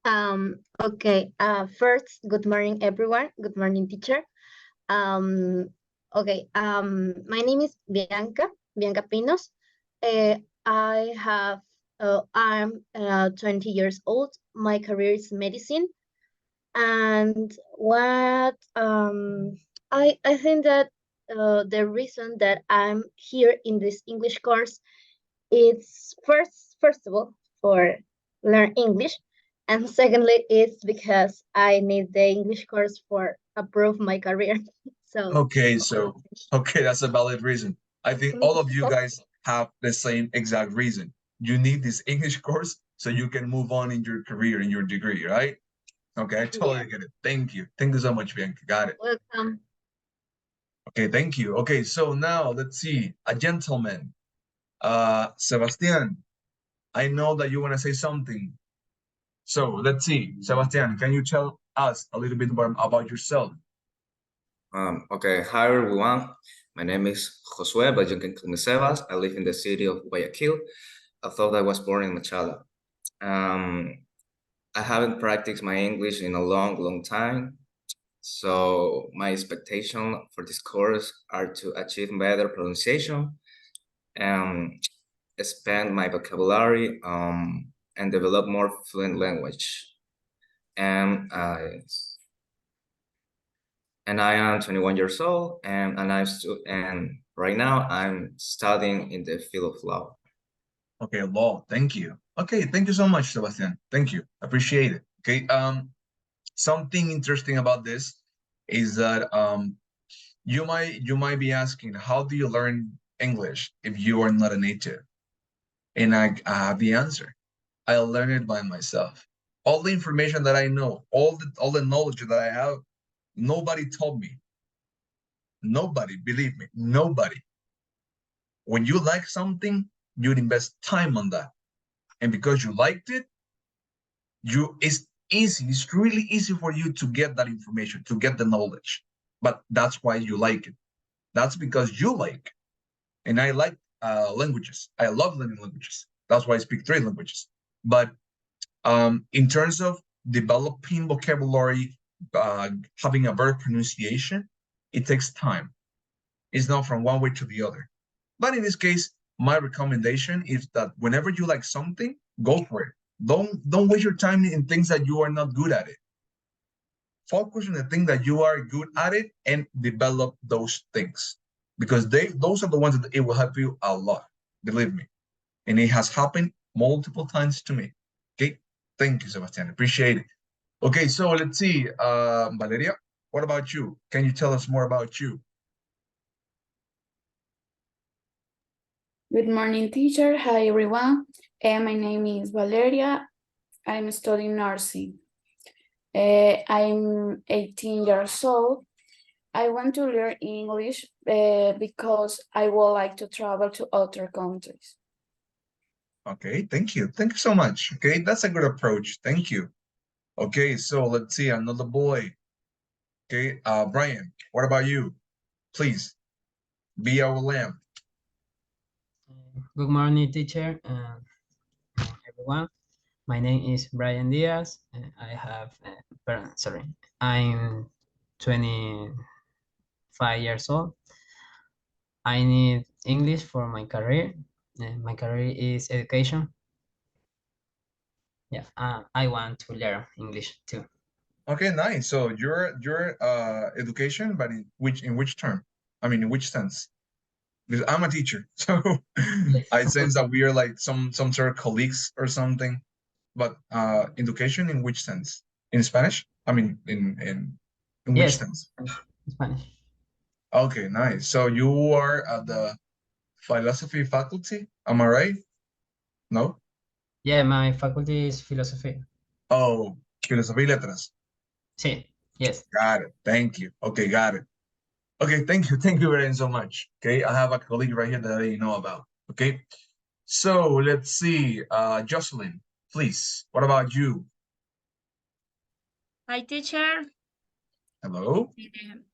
Okay. First, good morning, everyone. Good morning, teacher. Okay. My name is Bianca Pinos. I'm 20 years old. My career is medicine. And what I think that the reason that I'm here in this English course is first of all for learn English, and secondly it's because I need the English course for approve my career. Okay, that's a valid reason. I think all of you guys have the same exact reason. You need this English course so you can move on in your career, in your degree, right? Okay, I totally get it. Thank you. Thank you so much, Bianca. Got it. Welcome. Okay, thank you. Okay, so now let's see. A gentleman. Sebastian, I know that you want to say something. So let's see. Sebastian, can you tell us a little bit more about yourself? Okay, hi everyone. My name is Josue, but you can call me Sebas. I live in the city of Guayaquil. I thought I was born in Machala. I haven't practiced my English in a long time. So my expectation for this course are to achieve better pronunciation, expand my vocabulary, and develop more fluent language. And I am 21 years old, and right now I'm studying in the field of law. Okay, law. Thank you. Okay, thank you so much, Sebastian. Thank you. Appreciate it. Okay. Something interesting about this is that you might be asking, how do you learn English if you are not a native? And I have the answer. I learned it by myself. All the information that I know, all the knowledge that I have, nobody told me. Nobody, believe me, nobody. When you like something, you'd invest time on that. And because you liked it, it's easy. It's really easy for you to get that information, to get the knowledge. But that's why you like it. That's because you like. And I like languages. I love learning languages. That's why I speak 3 languages. But in terms of developing vocabulary, having a better pronunciation, it takes time. It's not from one way to the other. But in this case, my recommendation is that whenever you like something, go for it. Don't waste your time in things that you are not good at it. Focus on the thing that you are good at it and develop those things, because those are the ones that it will help you a lot. Believe me. And it has happened multiple times to me. Okay. Thank you, Sebastian. Appreciate it. Okay, so let's see. Valeria, what about you? Can you tell us more about you? Good morning, teacher. Hi, everyone. My name is Valeria. I'm studying nursing. I'm 18 years old. I want to learn English because I would like to travel to other countries. Okay, thank you. Thank you so much. Okay, that's a good approach. Thank you. Okay, so let's see, another boy. Okay, Brian, what about you? Please, be our lamp. Good morning, teacher, everyone. My name is Brian Diaz. I'm 25 years old. I need English for my career. My career is education. Yeah, I want to learn English too. Okay, nice. So your education, but in which term? I mean, in which sense? Because I'm a teacher, so I sense that we are like some sort of colleagues or something. But education in which sense? In Spanish? I mean, in which Yes, sense? Spanish. Okay, nice. So you are at the philosophy faculty, am I right? No? Yeah, my faculty is philosophy. Oh, filosofía y letras. Sí, yes. Got it. Thank you. Okay, got it. Okay, thank you very so much. Okay, I have a colleague right here that I know about. Okay, so let's see. Jocelyn, please. What about you? Hi, teacher. Hello.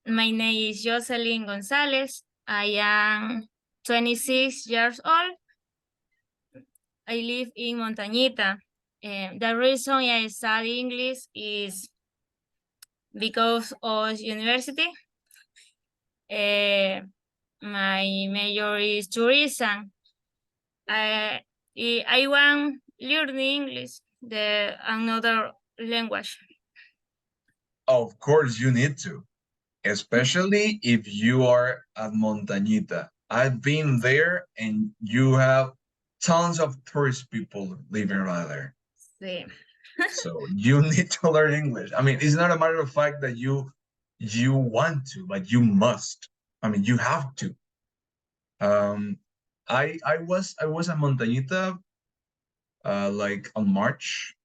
My name is Jocelyn Gonzalez. I am 26 years old. I live in Montañita. The reason I study English is because of university. My major is tourism. I want learning English, the another language. Of course, you need to, especially if you are at Montañita. I've been there, and you have tons of tourist people living right there. Sí. So you need to learn English. I mean, it's not a matter of fact that you want to, but you must. I mean, you have to. I was at Montañita like on March.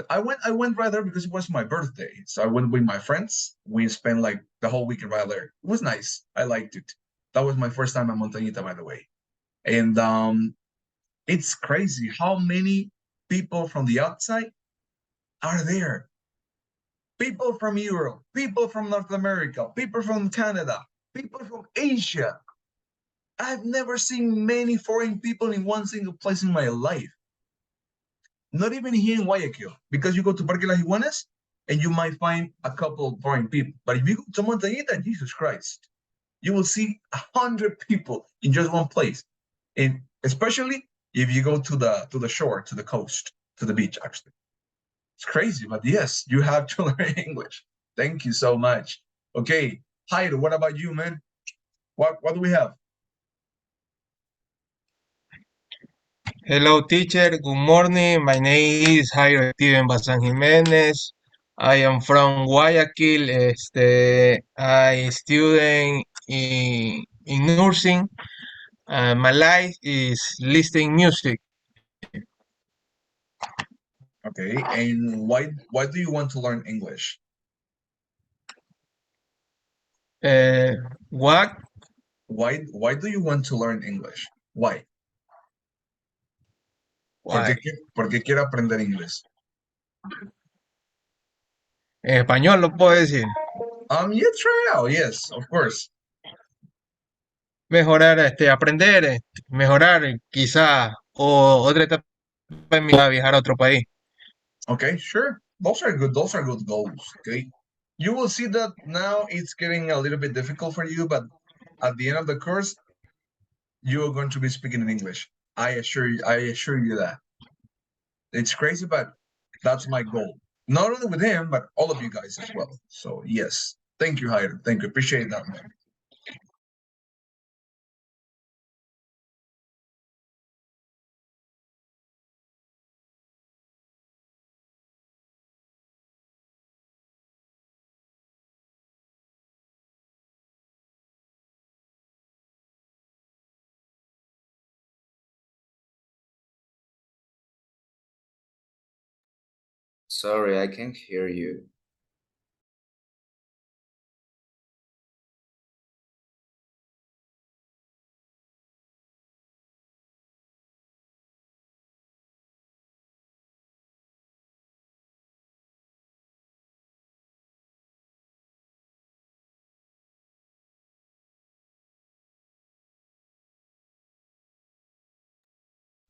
I went right there because it was my birthday. So I went with my friends. We spent like the whole weekend right there. It was nice. I liked it. That was my first time at Montañita, by the way. And it's crazy how many people from the outside are there. People from Europe, people from North America, people from Canada, people from Asia. I've never seen many foreign people in one single place in my life. Not even here in Guayaquil, because you go to Parque Las Iguanas and you might find a couple of foreign people. But if you go to Montañita, Jesus Christ, you will see 100 people in just one place. And especially if you go to the shore, to the coast, to the beach, actually. It's crazy, but yes, you have to learn English. Thank you so much. Okay, Jairo, what about you, man? What do we have? Hello, teacher. Good morning. My name is Jairo Steven Bazan Jimenez. I am from Guayaquil. I student in nursing. My life is listening music. Okay, and why do you want to learn English? What? Why do you want to learn English? Why? Why? ¿Por qué quiere aprender inglés? En español lo puedo decir. Yeah, try it out. Yes, of course. Mejorar, aprender, mejorar, quizá, o otra etapa en mi vida, viajar a otro país. Okay, sure. Those are good goals. Okay. You will see that now it's getting a little bit difficult for you, but at the end of the course, you are going to be speaking in English. I assure you that. It's crazy, but that's my goal. Not only with him, but all of you guys as well. So yes. Thank you, Jairo. Thank you. Appreciate that, man. Sorry, I can't hear you.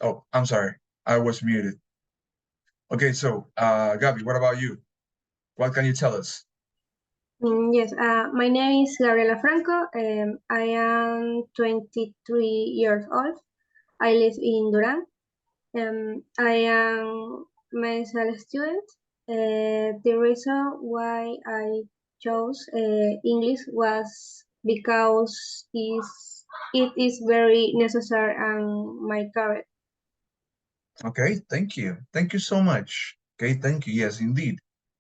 Oh, I'm sorry. I was muted. Okay, so Gabby, what about you? What can you tell us? Yes, my name is Gabriela Franco. I am 23 years old. I live in Duran. I am medical student. The reason why I chose English was because it is very necessary in my career. Okay, thank you. Thank you so much. Okay, thank you. Yes, indeed.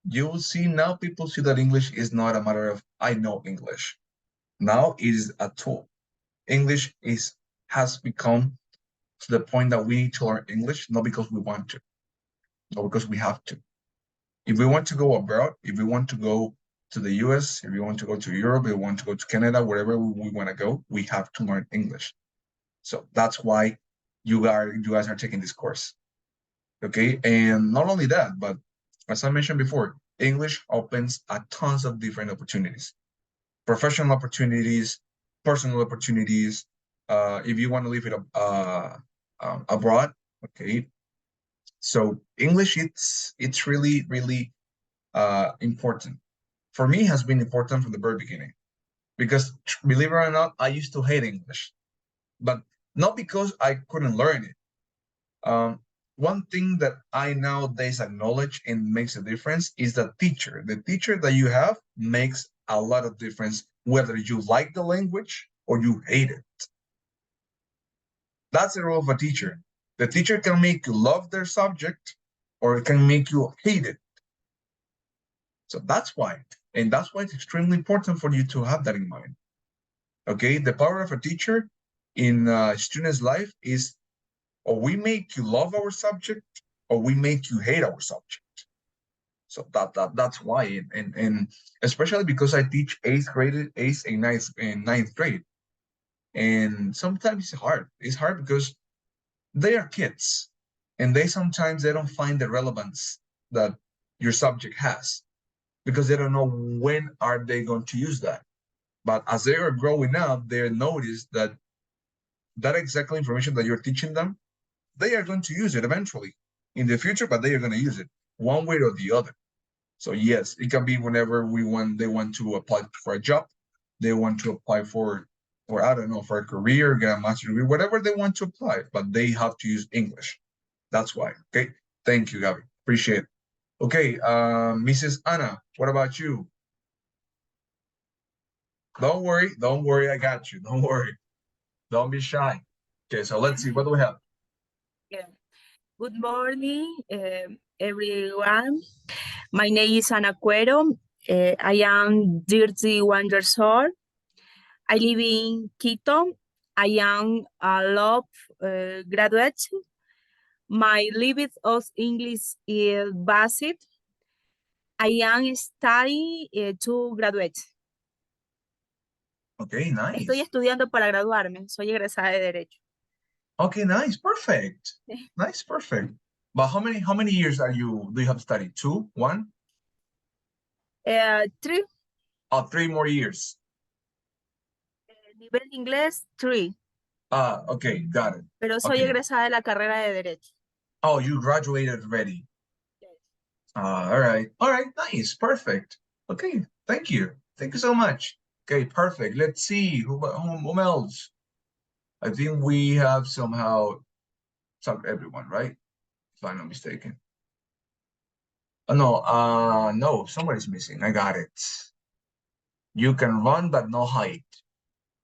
You will see now people see that English is not a matter of I know English. Now it is a tool. English has become to the point that we need to learn English, not because we want to, but because we have to. If we want to go abroad, if we want to go to the US, if you want to go to Europe, if you want to go to Canada, wherever we want to go, we have to learn English. So that's why you guys are taking this course. Okay, and not only that, but as I mentioned before, English opens a tons of different opportunities, professional opportunities, personal opportunities. If you want to live it abroad, okay. So English, it's really, really important. For me, it has been important from the very beginning, because believe it or not, I used to hate English, but not because I couldn't learn it. One thing that I nowadays acknowledge and makes a difference is the teacher. The teacher that you have makes a lot of difference, whether you like the language or you hate it. That's the role of a teacher. The teacher can make you love their subject, or it can make you hate it. So that's why, and that's why it's extremely important for you to have that in mind. Okay, the power of a teacher in a student's life is, or we make you love our subject, or we make you hate our subject. So that's why, and especially because I teach eighth and ninth grade, and sometimes it's hard. It's hard because they are kids, and sometimes they don't find the relevance that your subject has, because they don't know when are they going to use that. But as they are growing up, they notice that exact information that you're teaching them, they are going to use it eventually in the future, but they are going to use it one way or the other. So yes, it can be whenever they want to apply for a job, they want to apply for, or I don't know, for a career, get a master's degree, whatever they want to apply, but they have to use English. That's why. Okay. Thank you, Gabby. Appreciate it. Okay, Mrs. Anna, what about you? Don't worry, I got you. Don't worry. Don't be shy. Okay, so let's see, what do we have? Yeah. Good morning, everyone. My name is Ana Cuero. I am 31 years old. I live in Quito. I am a law graduate. My level of English is basic. I am studying to graduate. Okay, nice. Estoy estudiando para graduarme. Soy egresada de Derecho. Okay, nice, perfect. Nice, perfect. But how many years do you have studied? 2, 1? 3. Oh, 3 more years. Nivel de inglés, 3. Okay, got it. Pero soy egresada de la carrera de Derecho. Oh, you graduated already. Yes. All right, nice, perfect. Okay, thank you so much. Okay, perfect. Let's see who else. I think we have somehow everyone, right? If I'm not mistaken. No, somebody's missing. I got it. You can run, but no height.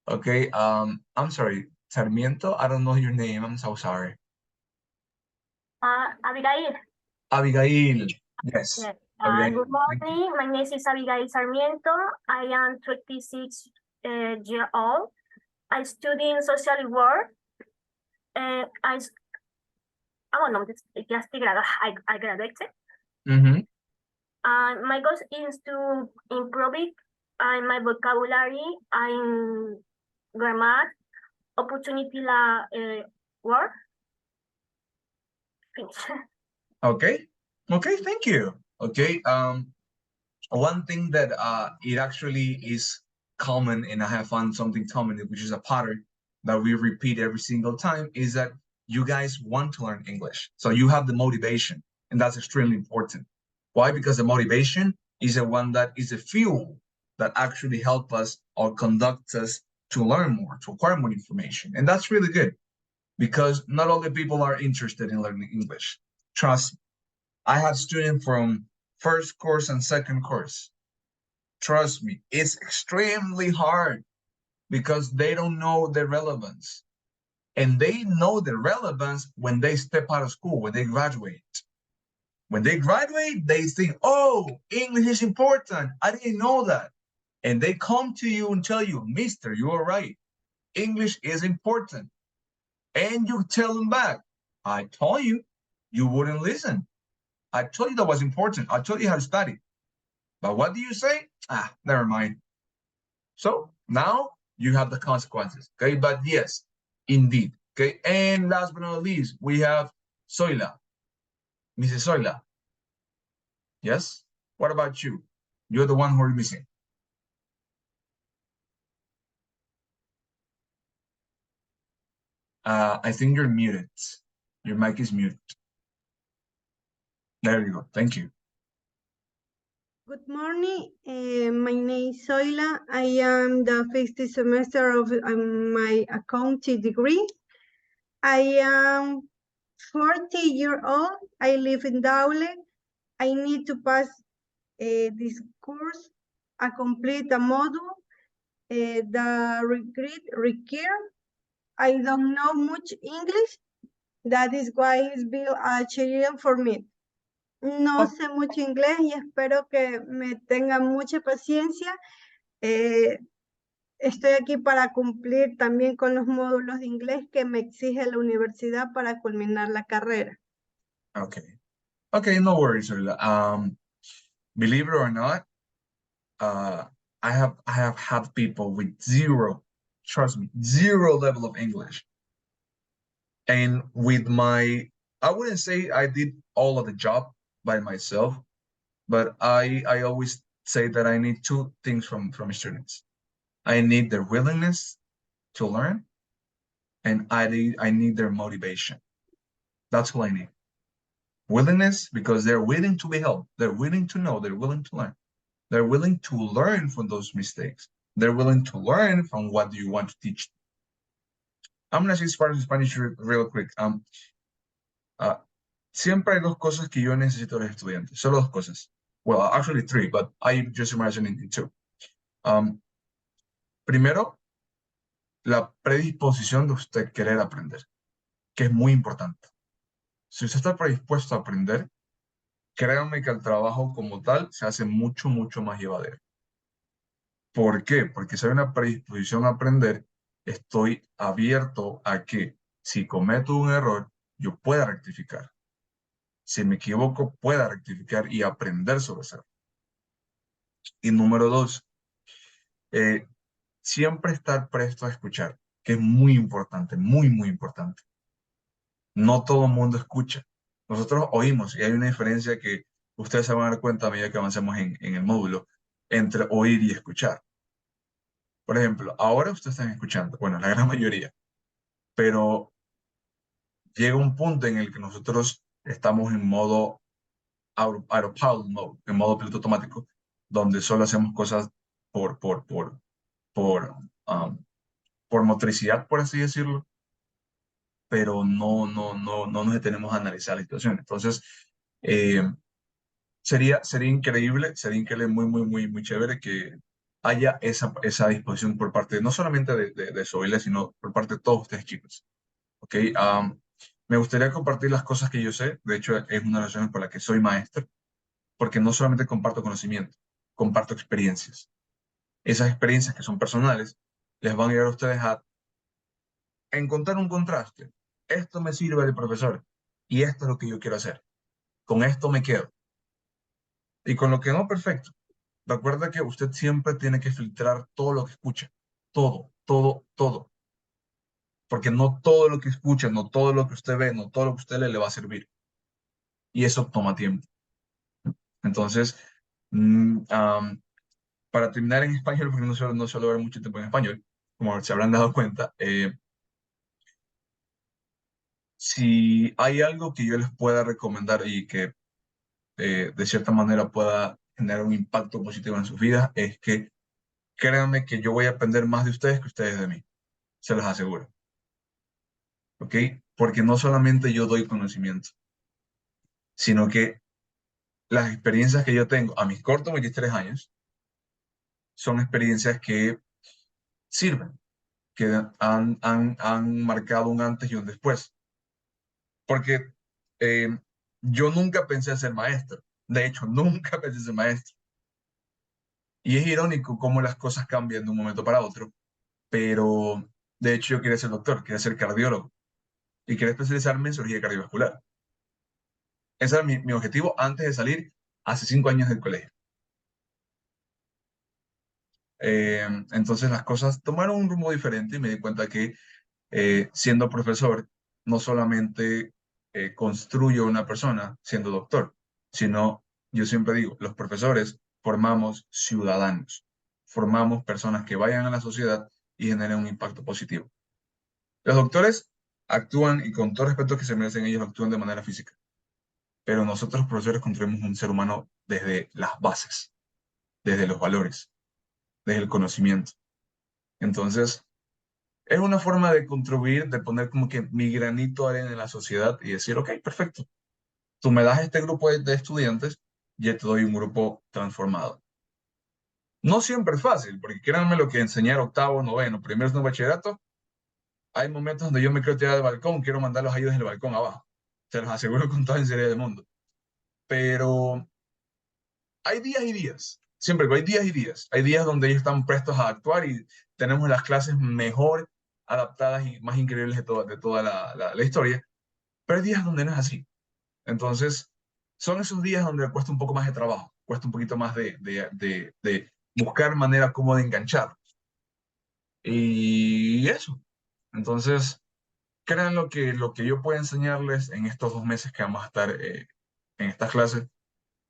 Okay, I'm sorry, Sarmiento, I don't know your name. I'm so sorry. Abigail. Abigail, yes. Yes. Abigail, Good morning. My name is Abigail Sarmiento. I am 26 years old. I study in social work. I graduated. Mm-hmm. My goal is to improve it my vocabulary and grammar, opportunity work. Finish. Okay, thank you. Okay, one thing that it actually is common, and I have found something common, which is a pattern that we repeat every single time, is that you guys want to learn English. So you have the motivation, and that's extremely important. Why? Because the motivation is the one that is the fuel that actually help us or conducts us to learn more, to acquire more information. And that's really good, because not all the people are interested in learning English. Trust me. I have students from first course and second course. Trust me, it's extremely hard because they don't know the relevance. And they know the relevance when they step out of school, when they graduate. When they graduate, they think, oh, English is important. I didn't know that. And they come to you and tell you, mister, you are right. English is important. And you tell them back, I told you, you wouldn't listen. I told you that was important. I told you how to study. But what do you say? Ah, never mind. So now you have the consequences, okay? But yes, indeed, okay? And last but not least, we have Zoila, Mrs. Zoila. Yes? What about you? You're the one who are missing. I think you're muted. Your mic is muted. There you go. Thank you. Good morning. My name is Zoila. I am the fifth semester of my accounting degree. I am 40 years old. I live in Daule. I need to pass this course, complete a module. The require. I don't know much English. That is why it's been a challenge for me. No sé mucho inglés y espero que me tengan mucha paciencia. Estoy aquí para cumplir también con los módulos de inglés que me exige la universidad para culminar la carrera. Okay. Okay, no worries, Zoila. Believe it or not, I have had people with zero, trust me, zero level of English. And with I wouldn't say I did all of the job by myself, but I always say that I need two things from students. I need their willingness to learn, and I need their motivation. That's all I need. Willingness, because they're willing to be helped. They're willing to know. They're willing to learn. They're willing to learn from those mistakes. They're willing to learn from what you want to teach them. I'm going to say Spanish real quick. Siempre hay dos cosas que yo necesito de los estudiantes. Solo dos cosas. Well, actually three, but I just imagining two. Primero, la predisposición de usted querer aprender, que es muy importante. Si usted está predispuesto a aprender, créanme que el trabajo como tal se hace mucho, mucho más llevadero. ¿Por qué? Porque si hay una predisposición a aprender, estoy abierto a que si cometo un error, yo pueda rectificar. Si me equivoco, pueda rectificar y aprender sobre eso. Y número dos, siempre estar presto a escuchar, que es muy importante, muy, muy importante. No todo el mundo escucha. Nosotros oímos y hay una diferencia que ustedes se van a dar cuenta a medida que avancemos en el módulo entre oír y escuchar. Por ejemplo, ahora ustedes están escuchando, bueno, la gran mayoría, pero llega un punto en el que nosotros estamos en modo autopilot mode, en modo piloto automático, donde solo hacemos cosas por motricidad, por así decirlo, pero no nos detenemos a analizar la situación. Entonces, sería increíble, muy, muy, muy, muy chévere que haya esa disposición por parte, no solamente de Zoila, sino por parte de todos ustedes, chicos. ¿Ok? Me gustaría compartir las cosas que yo sé. De hecho, es una de las razones por las que soy maestro, porque no solamente comparto conocimiento, comparto experiencias. Esas experiencias que son personales les van a ayudar a ustedes a encontrar un contraste. Esto me sirve del profesor y esto es lo que yo quiero hacer. Con esto me quedo. Y con lo que no, perfecto. Recuerda que usted siempre tiene que filtrar todo lo que escucha. Todo, todo, todo. Porque no todo lo que escucha, no todo lo que usted ve, no todo lo que usted lee le va a servir. Y eso toma tiempo. Entonces, para terminar en español, porque no suelo ver mucho tiempo en español, como se habrán dado cuenta, si hay algo que yo les pueda recomendar y que de cierta manera pueda generar un impacto positivo en sus vidas, es que créanme que yo voy a aprender más de ustedes que ustedes de mí, se los aseguro. ¿Ok? Porque no solamente yo doy conocimiento, sino que las experiencias que yo tengo a mis cortos 23 años son experiencias que sirven, que han marcado un antes y un después. Porque yo nunca pensé ser maestro. De hecho, nunca pensé ser maestro. Y es irónico cómo las cosas cambian de un momento para otro. Pero, de hecho, yo quería ser doctor, quería ser cardiólogo. Y quería especializarme en cirugía cardiovascular. Ese era mi objetivo antes de salir hace 5 años del colegio. Entonces las cosas tomaron un rumbo diferente y me di cuenta que siendo profesor no solamente construyo una persona siendo doctor, sino yo siempre digo, los profesores formamos ciudadanos, formamos personas que vayan a la sociedad y generen un impacto positivo. Los doctores actúan, y con todo respeto que se merecen ellos, actúan de manera física, pero nosotros los profesores construimos un ser humano desde las bases, desde los valores, desde el conocimiento. Entonces, es una forma de contribuir, de poner como que mi granito de arena en la sociedad y decir, ok, perfecto, tú me das este grupo de estudiantes, ya te doy un grupo transformado. No siempre es fácil, porque créanme lo que enseñar octavo, noveno, primeros de bachillerato, hay momentos donde yo me quiero tirar del balcón, quiero mandarlos a ellos desde el balcón abajo. Se los aseguro con toda sinceridad del mundo. Pero hay días y días, siempre hay días y días. Hay días donde ellos están prestos a actuar y tenemos las clases mejor adaptadas y más increíbles de toda la historia, pero hay días donde no es así. Entonces, son esos días donde cuesta un poco más de trabajo, cuesta un poquito más de buscar manera como de enganchar. Y eso. Entonces, crean lo que yo puedo enseñarles en estos 2 meses que vamos a estar en estas clases,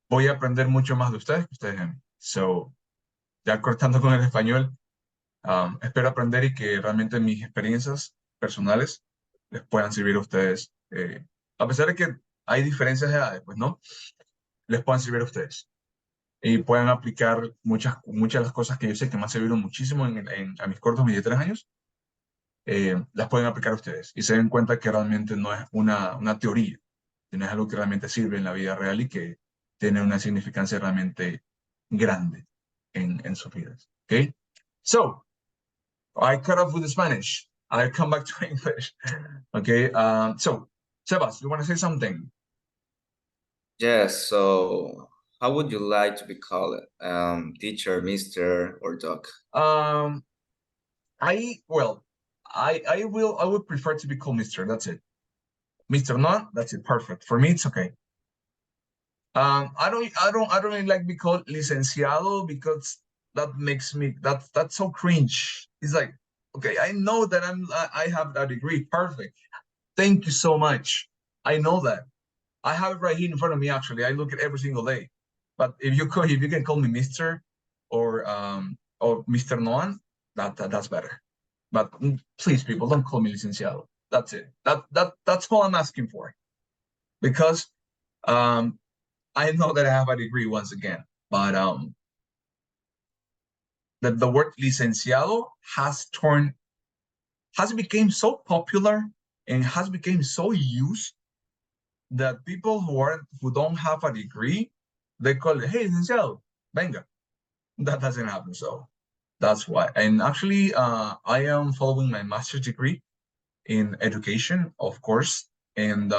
voy a aprender mucho más de ustedes que ustedes de mí. So, ya cortando con el español, espero aprender y que realmente mis experiencias personales les puedan servir a ustedes. A pesar de que hay diferencias de edades, pues no, les puedan servir a ustedes. Y puedan aplicar muchas de las cosas que yo sé que me han servido muchísimo a mis cortos 23 años, las pueden aplicar a ustedes. Y se den cuenta que realmente no es una teoría, sino es algo que realmente sirve en la vida real y que tiene una significancia realmente grande en sus vidas. Okay? So, I cut off with the Spanish. I'll come back to English. Okay. So, Sebas, you want to say something? Yes, so how would you like to be called? Teacher, Mr. or Doc? I would prefer to be called Mr. That's it. Mr. Non, that's it. Perfect. For me, it's okay. I don't really like be called licenciado because that makes me that's so cringe. It's like, okay, I know that I have that degree. Perfect. Thank you so much. I know that. I have it right here in front of me. Actually, I look at every single day. But if you can call me Mr. or Mr. Noan, that's better. But please, people, don't call me licenciado. That's it. That's all I'm asking for. Because I know that I have a degree once again, but the word licenciado has become so popular and has become so used that people who don't have a degree, they call it, hey, licenciado, venga. That doesn't happen, so that's why. And actually, I am following my master's degree in education, of course, and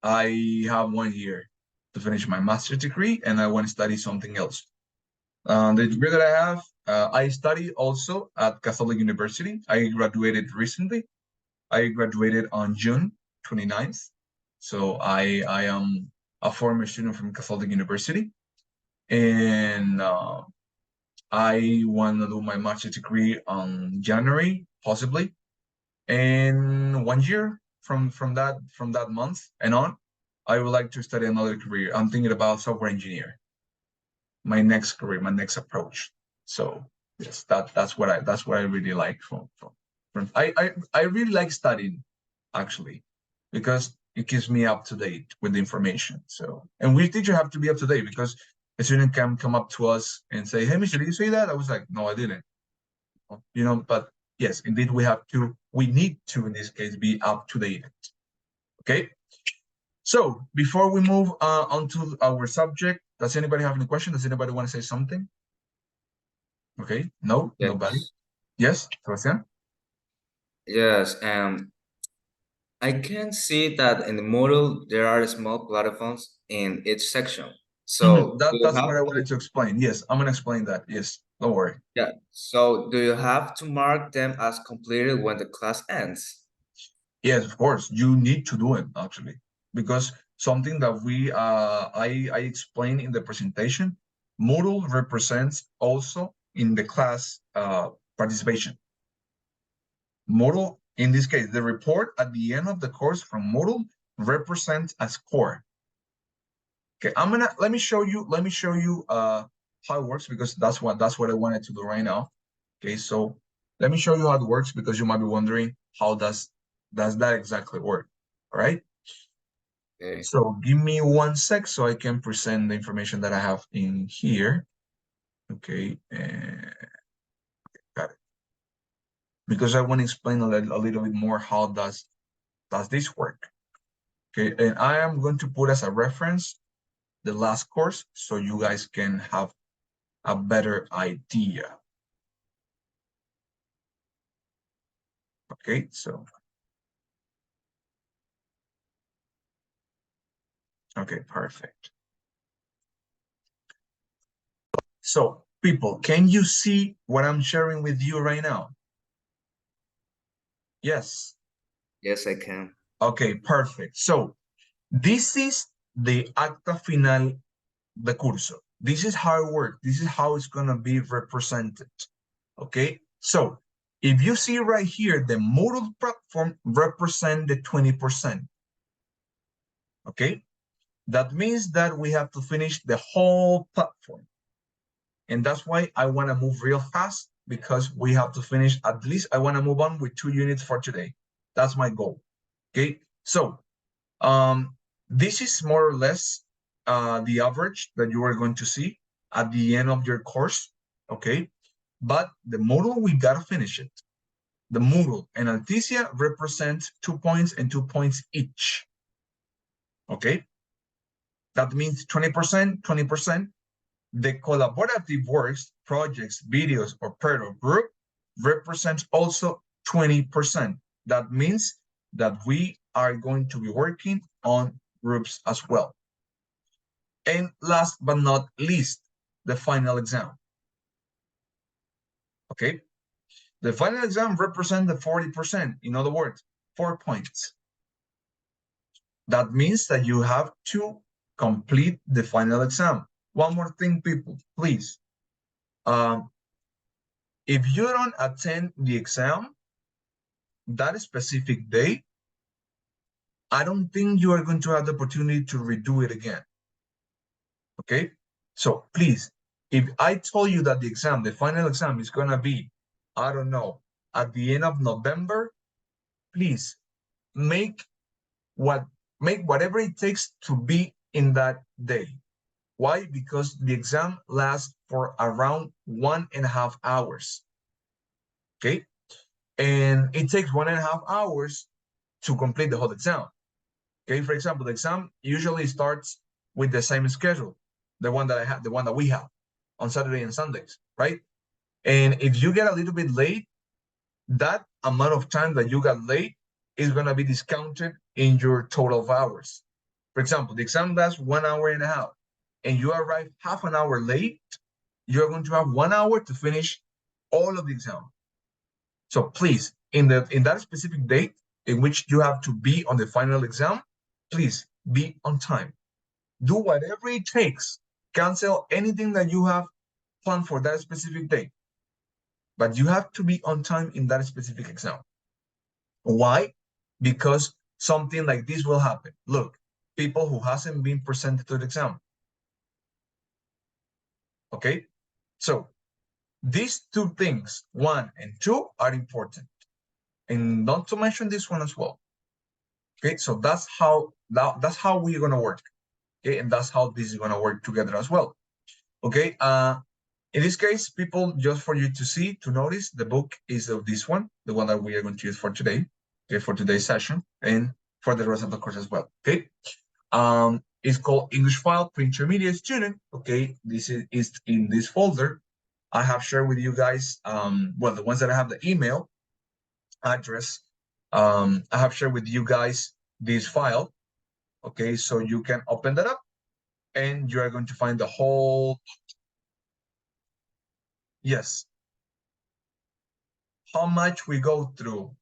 I have 1 year to finish my master's degree, and I want to study something else. The degree that I have, I study also at Catholic University. I graduated recently. I graduated on June 29th. So I am a former student from Catholic University. And I want to do my master's degree on January, possibly. And 1 year from that month and on, I would like to study another career. I'm thinking about software engineer. My next career, my next approach. So yes, that's what I really like from I really like studying, actually, because it keeps me up to date with the information. So, and we teacher have to be up to date, because a student can come up to us and say, hey, Mr., did you say that? I was like, no, I didn't. But yes, indeed, we need to, in this case, be up to date. Okay. So before we move on to our subject, does anybody have any question? Does anybody want to say something? Okay, no, Yes. Nobody. Yes, Sebastian? Yes, I can see that in the model there are small platforms in each section. So that's what I wanted to explain. Yes, I'm gonna explain that. Yes, don't worry. Yeah. So do you have to mark them as completed when the class ends? Yes, of course. You need to do it, actually, because something that I explained in the presentation, Moodle represents also in the class participation. Moodle, in this case, the report at the end of the course from Moodle represents a score. Okay, let me show you how it works, because that's what I wanted to do right now. Okay, so let me show you how it works, because you might be wondering how does that exactly work. All right. Okay. So give me 1 sec so I can present the information that I have in here. Okay, got it. Because I want to explain a little bit more how does this work. Okay, and I am going to put as a reference the last course so you guys can have a better idea. Okay, so okay, perfect. So people, can you see what I'm sharing with you right now? Yes. Yes, I can. Okay, perfect. So this is the acta final de curso. This is how it works. This is how it's going to be represented. Okay, so if you see right here, the Moodle platform represent the 20%. Okay, that means that we have to finish the whole platform. And that's why I want to move real fast, because we have to finish at least, I want to move on with 2 units for today. That's my goal. Okay, so this is more or less the average that you are going to see at the end of your course. Okay, but the Moodle, we got to finish it. The Moodle and Alticia represent 2 points and 2 points each. Okay, that means 20%, 20%. The collaborative works, projects, videos, or part of group represents also 20%. That means that we are going to be working on groups as well. And last but not least, the final exam. Okay, the final exam represents the 40%. In other words, 4 points. That means that you have to complete the final exam. One more thing, people, please. If you don't attend the exam that specific day, I don't think you are going to have the opportunity to redo it again. Okay, so please, if I told you that the final exam is going to be, I don't know, at the end of November, please make whatever it takes to be in that day. Why? Because the exam lasts for around 1.5 hours. Okay, and it takes 1.5 hours to complete the whole exam. Okay, for example, the exam usually starts with the same schedule, the one that we have on Saturday and Sundays, right? And if you get a little bit late, that amount of time that you got late is going to be discounted in your total of hours. For example, the exam lasts 1.5 hours, and you arrive half an hour late, you're going to have 1 hour to finish all of the exam. So please, in that specific date in which you have to be on the final exam, please be on time. Do whatever it takes. Cancel anything that you have planned for that specific date. But you have to be on time in that specific exam. Why? Because something like this will happen. Look, people who hasn't been presented to the exam. Okay? So these 2 things, 1 and 2, are important. And not to mention this one as well. Okay, so that's how we're gonna work. Okay, and that's how this is gonna work together as well. Okay, in this case, people, just for you to see, to notice, the book is of this one, the one that we are going to use for today, okay, for today's session, and for the rest of the course as well. Okay, it's called English File Pre-Intermediate Student. Okay, this is in this folder. I have shared with you guys, well, the ones that I have the email address. I have shared with you guys this file. Okay, so you can open that up and you are going to find the whole. Yes. How much we go through?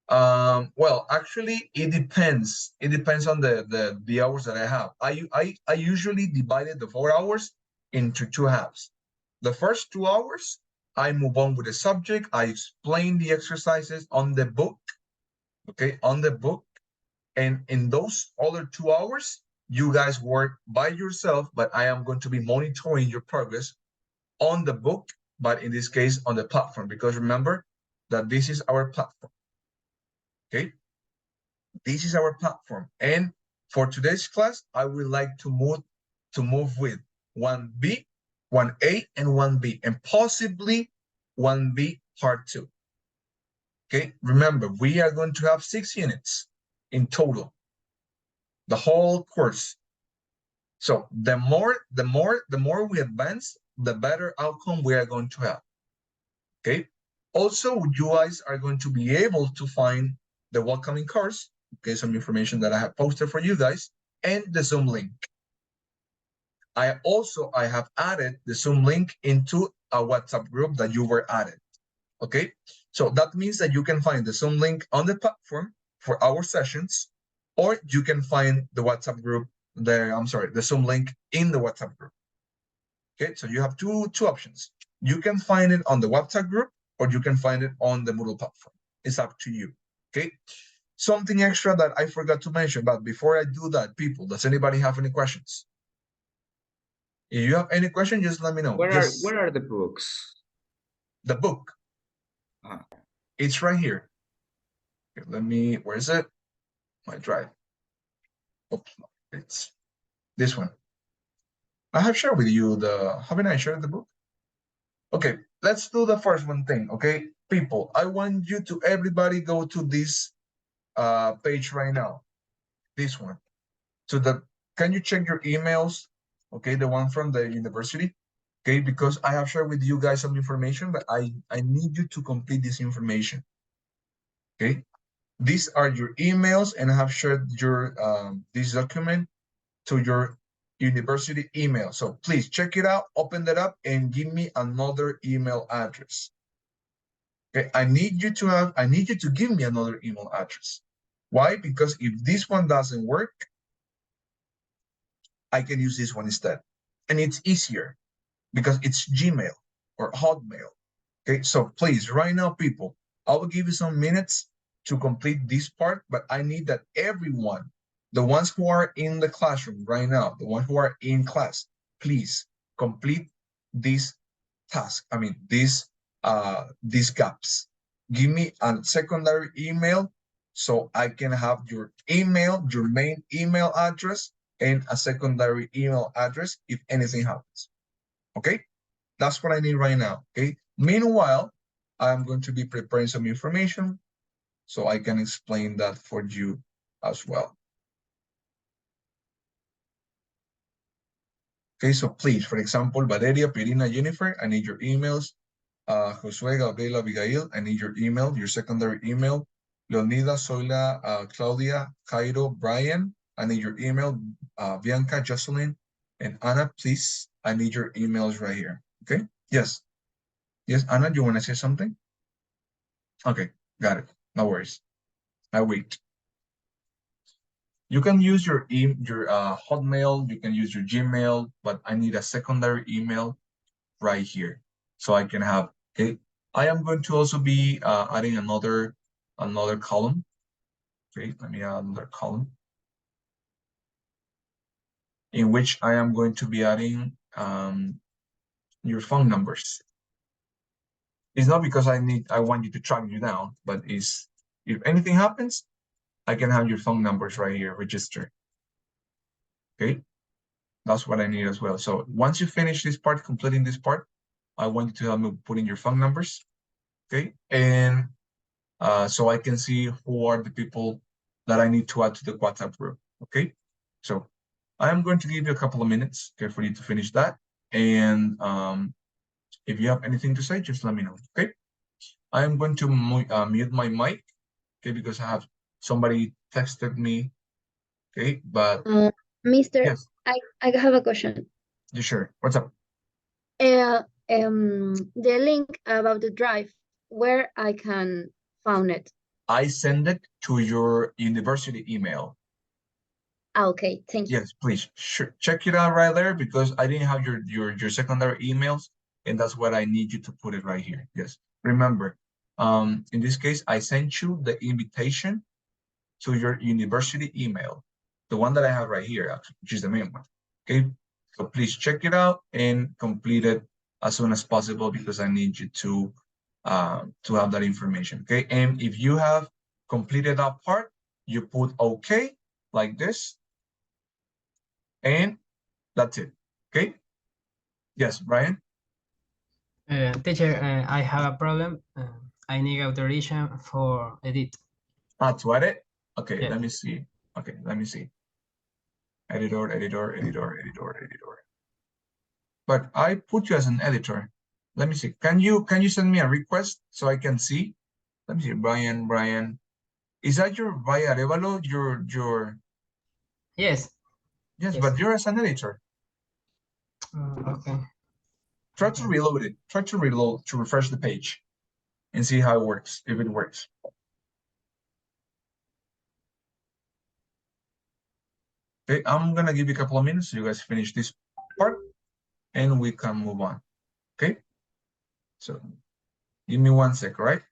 Well, actually, it depends. It depends on the hours that I have. I usually divided the 4 hours into 2 halves. The first 2 hours, I move on with the subject. I explain the exercises on the book, okay, on the book. And in those other 2 hours, you guys work by yourself, but I am going to be monitoring your progress on the book, but in this case, on the platform, because remember that this is our platform, okay? This is our platform. And for today's class, I would like to move with 1B, 1A, and 1B, and possibly 1B part 2. Okay, remember, we are going to have 6 units in total, the whole course. So the more we advance, the better outcome we are going to have. Okay. Also, you guys are going to be able to find the welcoming course, okay, some information that I have posted for you guys, and the Zoom link. I have added the Zoom link into a WhatsApp group that you were added. Okay, so that means that you can find the Zoom link on the platform for our sessions, or you can find the WhatsApp group, the Zoom link in the WhatsApp group. Okay, so you have two options. You can find it on the WhatsApp group, or you can find it on the Moodle platform. It's up to you. Okay, something extra that I forgot to mention, but before I do that, people, does anybody have any questions? If you have any question, just let me know. Where are the books? The book. It's right here. Okay, where is it? My drive. Oops, no, it's this one. I have shared with you haven't I shared the book? Okay, let's do the first one thing, okay? People, I want you to everybody go to this page right now. This one. Can you check your emails? Okay, the one from the university. Okay, because I have shared with you guys some information, but I need you to complete this information. Okay, these are your emails, and I have shared your this document to your university email. So please check it out, open that up, and give me another email address. Okay, I need you to give me another email address. Why? Because if this one doesn't work, I can use this one instead. And it's easier because it's Gmail or Hotmail. Okay, so please, right now, people, I will give you some minutes to complete this part, but I need that everyone, the ones who are in the classroom right now, the ones who are in class, please complete this task. I mean, these gaps. Give me a secondary email so I can have your email, your main email address, and a secondary email address if anything happens. Okay, that's what I need right now. Okay, meanwhile, I'm going to be preparing some information so I can explain that for you as well. Okay, so please, for example, Valeria, Pirina, Jennifer, I need your emails. Josue, Gabriela, Abigail, I need your email, your secondary email. Leonida, Zoila, Claudia, Cairo, Brian, I need your email. Bianca, Jocelyn, and Anna, please, I need your emails right here. Okay, yes. Yes, Anna, you want to say something? Okay, got it. No worries. I wait. You can use your Hotmail, you can use your Gmail, but I need a secondary email right here so I can have. Okay, I am going to also be adding another column. Okay, let me add another column in which I am going to be adding your phone numbers. It's not because I want you to track you down, but if anything happens, I can have your phone numbers right here registered. Okay, that's what I need as well. So once you finish this part, completing this part, I want you to help me put in your phone numbers. Okay, and so I can see who are the people that I need to add to the WhatsApp group. Okay, so I am going to give you a couple of minutes, okay, for you to finish that. And if you have anything to say, just let me know. Okay, I am going to mute my mic, okay, because I have somebody texted me. Okay, but Mr. Yes. I have a question. You sure? What's up? The link about the drive, where I can find it. I send it to your university email. Okay, thank you. Yes, please check it out right there because I didn't have your secondary emails, and that's what I need you to put it right here. Yes. Remember, in this case, I sent you the invitation to your university email, the one that I have right here, actually, which is the main one. Okay. So please check it out and complete it as soon as possible because I need you to have that information. Okay. And if you have completed that part, you put OK like this, and that's it. Okay. Yes, Brian. Teacher, I have a problem. I need authorization for edit. To edit? Okay, Yes. let me see. Okay, let me see. Editor, editor, editor, editor, editor. But I put you as an editor. Let me see. Can you send me a request so I can see? Let me see. Brian. Is that your via Arevalo? Your Yes. Yes, but you're as an editor. Okay. Try to reload it. Try to reload to refresh the page and see how it works, if it works. Okay, I'm gonna give you a couple of minutes so you guys finish this part and we can move on. Okay, so give me 1 sec, all right?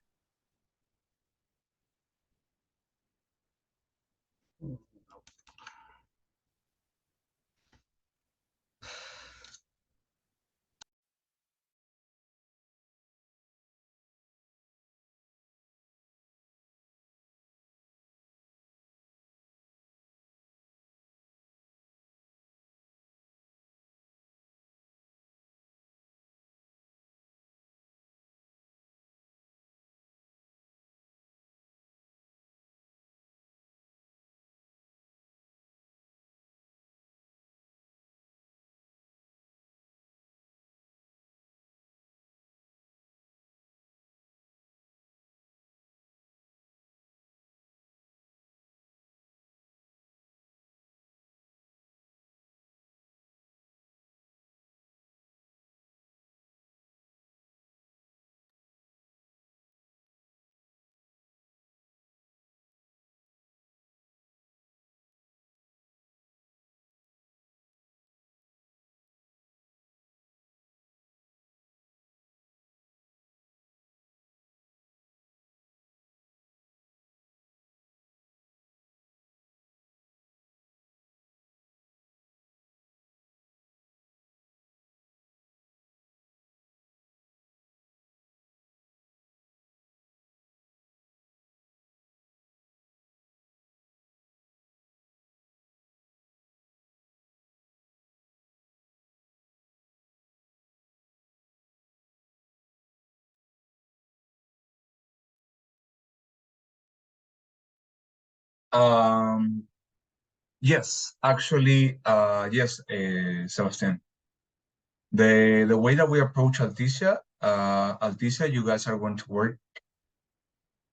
Yes, actually, yes, Sebastian. The way that we approach Alticia, you guys are going to work,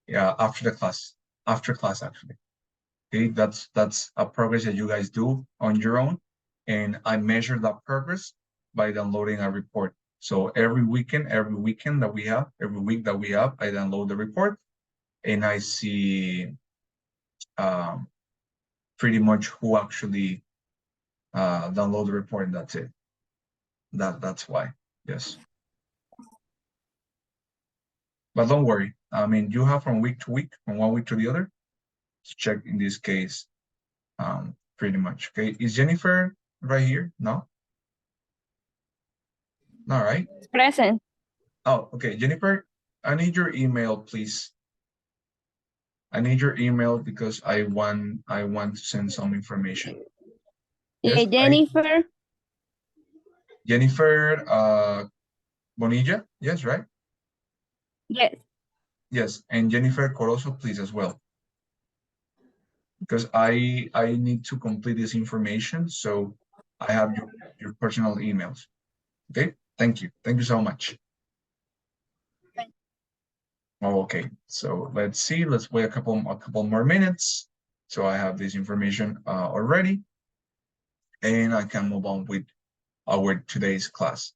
yeah, after the class, actually. Okay, that's a progress that you guys do on your own, and I measure that progress by downloading a report. So every week that we have, I download the report, and I see pretty much who actually download the report, and that's it. That's why, yes. But don't worry. I mean, you have from week to week, from 1 week to the other, to check in this case, pretty much. Okay, is Jennifer right here? No? All right. Present. Oh, okay. Jennifer, I need your email, please. I need your email because I want to send some information. Yeah, Yes, Jennifer. Jennifer Bonilla, yes, right? Yes. Yes, and Jennifer Corozo, please, as well. Because I need to complete this information, so I have your personal emails. Okay, thank you. Thank you so much. Okay, so let's see. Let's wait a couple more minutes. So I have this information already, and I can move on with our today's class.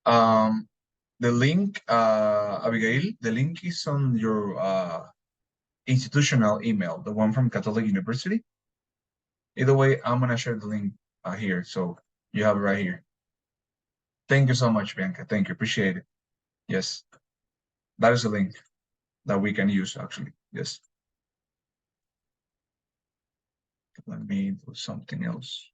The link, Abigail, the link is on your institutional email, the one from Catholic University. Either way, I'm gonna share the link here, so you have it right here. Thank you so much, Bianca. Thank you, appreciate it. Yes, that is a link that we can use actually. Yes. Let me do something else.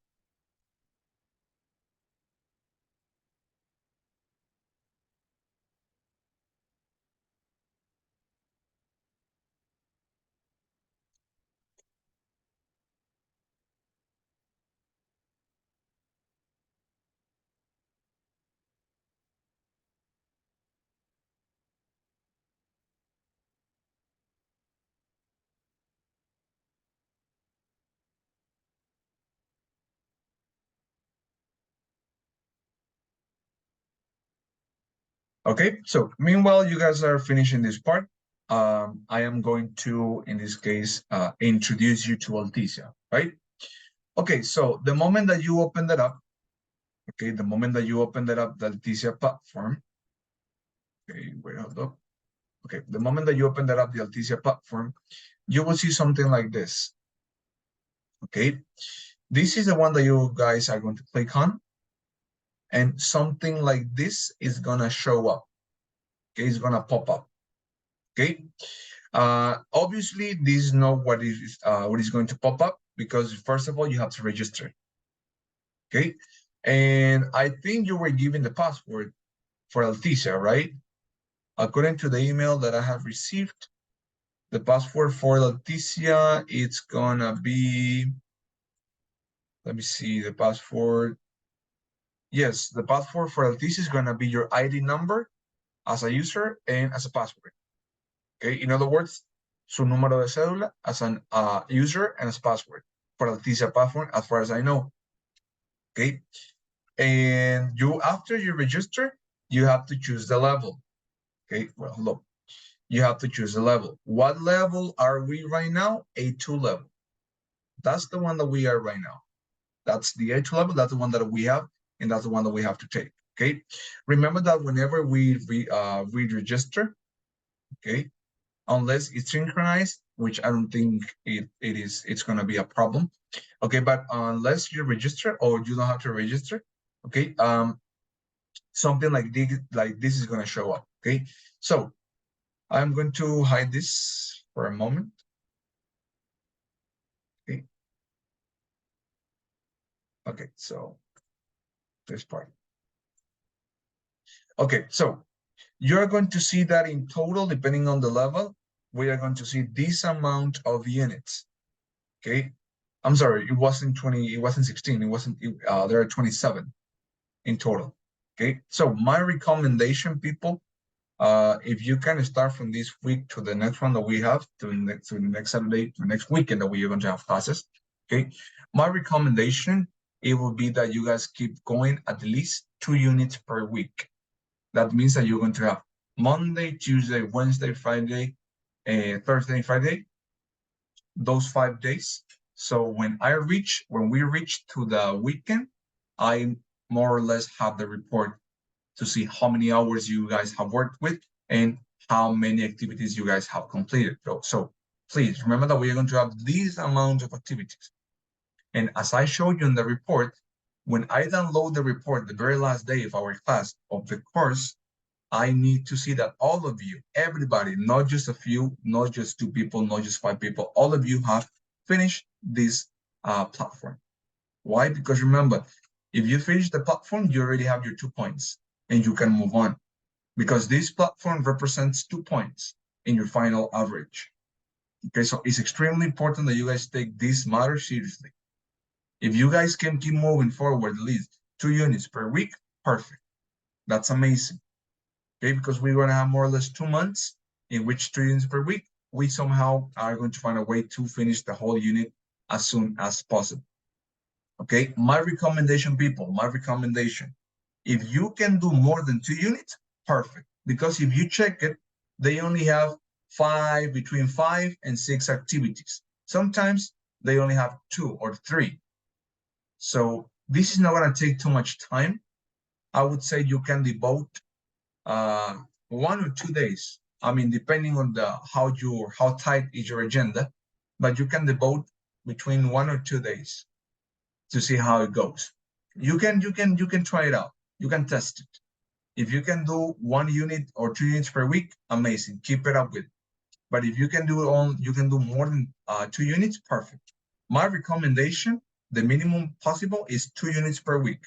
Okay, so meanwhile, you guys are finishing this part. I am going to, in this case, introduce you to Alticia, right? Okay, so the moment that you open that up, okay, the moment that you open that up, the Alticia platform, okay, wait, hold up. Okay, the moment that you open that up, the Alticia platform, you will see something like this. Okay, this is the one that you guys are going to click on, and something like this is gonna show up. Okay, it's gonna pop up. Okay, obviously this is not what is going to pop up, because first of all you have to register. Okay, and I think you were given the password for Alticia, right? According to the email that I have received, the password for Alticia, it's gonna be, let me see the password. Yes, the password for Alticia is gonna be your ID number as a user and as a password. Okay, in other words, su número de cédula as an user and as password for Alticia platform, as far as I know. Okay, and you, after you register, you have to choose the level. Okay, well, look, you have to choose the level. What level are we right now? A2 level. That's the one that we are right now. That's the A2 level. That's the one that we have, and that's the one that we have to take. Okay, remember that whenever we register, okay, unless it's synchronized, which I don't think it's going to be a problem. Okay, but unless you register or you don't have to register, okay, something like this is going to show up. Okay, so I'm going to hide this for a moment. Okay, okay, so this part. Okay, so you're going to see that in total, depending on the level, we are going to see this amount of units. Okay, I'm sorry, it wasn't 20, it wasn't 16, it wasn't, there are 27 in total. Okay, so my recommendation, people, if you can start from this week to the next one that we have, to the next Saturday, to the next weekend that we are going to have classes, okay, my recommendation, it will be that you guys keep going at least 2 units per week. That means that you're going to have Monday, Tuesday, Wednesday, Friday, Thursday, Friday, those 5 days. So when we reach to the weekend, I more or less have the report to see how many hours you guys have worked with and how many activities you guys have completed. So please remember that we are going to have these amount of activities. And as I showed you in the report, when I download the report the very last day of our class of the course, I need to see that all of you, everybody, not just a few, not just 2 people, not just 5 people, all of you have finished this platform. Why? Because remember, if you finish the platform, you already have your 2 points and you can move on, because this platform represents 2 points in your final average. Okay, so it's extremely important that you guys take this matter seriously. If you guys can keep moving forward at least 2 units per week, perfect. That's amazing. Okay, because we're going to have more or less 2 months in which 2 units per week, we somehow are going to find a way to finish the whole unit as soon as possible. Okay, my recommendation, people, my recommendation, if you can do more than 2 units, perfect. Because if you check it, they only have between 5 and 6 activities. Sometimes they only have 2 or 3. So this is not going to take too much time. I would say you can devote 1 or 2 days. I mean, depending on how tight is your agenda, but you can devote between 1 or 2 days to see how it goes. You can try it out. You can test it. If you can do 1 unit or 2 units per week, amazing. Keep it up with it. But if you can do more than 2 units, perfect. My recommendation, the minimum possible, is 2 units per week.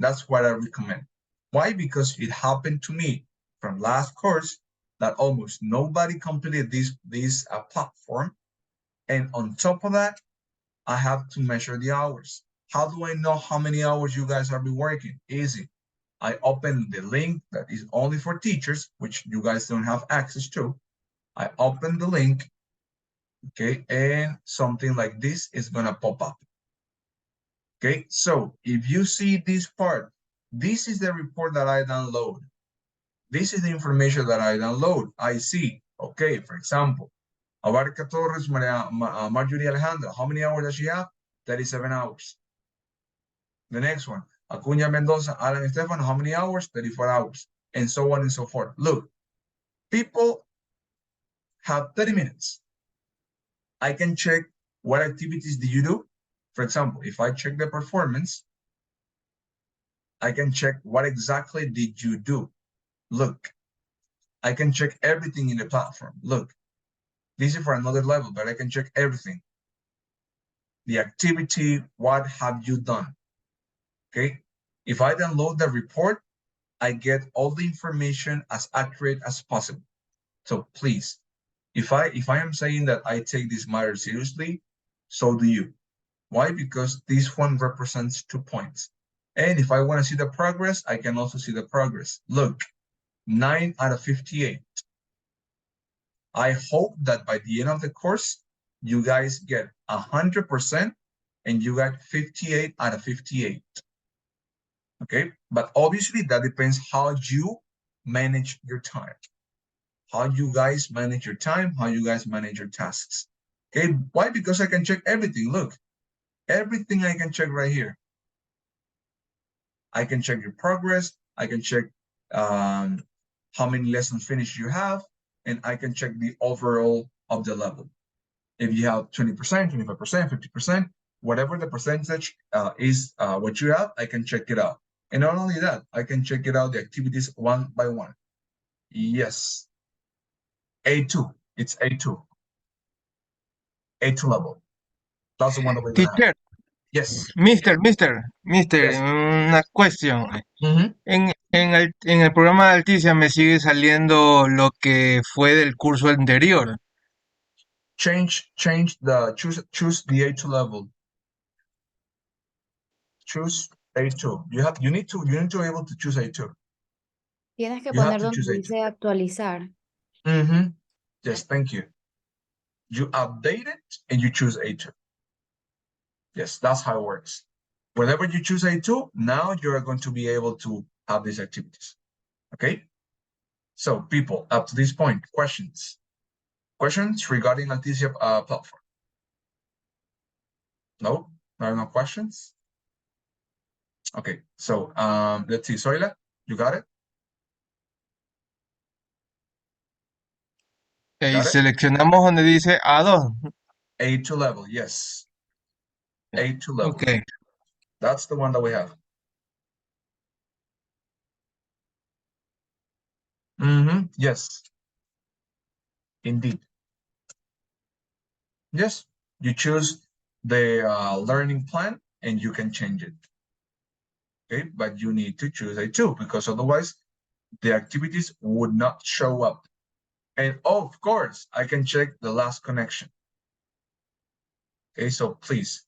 That's what I recommend. Why? Because it happened to me from last course that almost nobody completed this platform, and on top of that, I have to measure the hours. How do I know how many hours you guys are working? Easy. I open the link that is only for teachers, which you guys don't have access to. I open the link, okay, and something like this is gonna pop up. Okay, so if you see this part, this is the report that I download. This is the information that I download. I see, okay, for example, Abarca Torres, Marjorie Alejandra, how many hours does she have? 37 hours. The next one, Acuña Mendoza, Alan Stefan, how many hours? 34 hours, and so on and so forth. Look, people have 30 minutes. I can check what activities do you do. For example, if I check the performance, I can check what exactly did you do. Look, I can check everything in the platform. Look, this is for another level, but I can check everything. The activity, what have you done? Okay, if I download the report, I get all the information as accurate as possible. So please, if I am saying that I take this matter seriously, so do you. Why? Because this one represents 2 points. And if I want to see the progress, I can also see the progress. Look, 9 out of 58. I hope that by the end of the course, you guys get 100% and you got 58 out of 58. Okay, but obviously that depends how you manage your time. How you guys manage your time, how you guys manage your tasks. Okay, why? Because I can check everything. Look, everything I can check right here. I can check your progress. I can check how many lessons finished you have, and I can check the overall of the level. If you have 20%, 25%, 50%, whatever the percentage is what you have, I can check it out. And not only that, I can check it out the activities one by one. Yes. A2. It's A2. A2 level. That's the one that we're gonna have. Teacher, Yes. Mister, Yes. una cuestión. Mhm. En el programa de Alticia me sigue saliendo lo que fue del curso anterior. Choose the A2 level. Choose A2. You need to be able to choose A2. Tienes que You have poner to donde choose A2. dice actualizar. Yes, thank you. You update it and you choose A2. Yes, that's how it works. Whenever you choose A2, now you're going to be able to have these activities. Okay? So people, up to this point, questions? Questions regarding Alticia platform? No? There are no questions? Okay, so let's see. Zoila, you got it? Y seleccionamos donde dice A2. A2 level, yes. A2 level. Okay. That's the one that we have. Yes. Indeed. Yes. You choose the learning plan and you can change it. Okay, but you need to choose A2 because otherwise the activities would not show up. And of course, I can check the last connection. Okay, so please,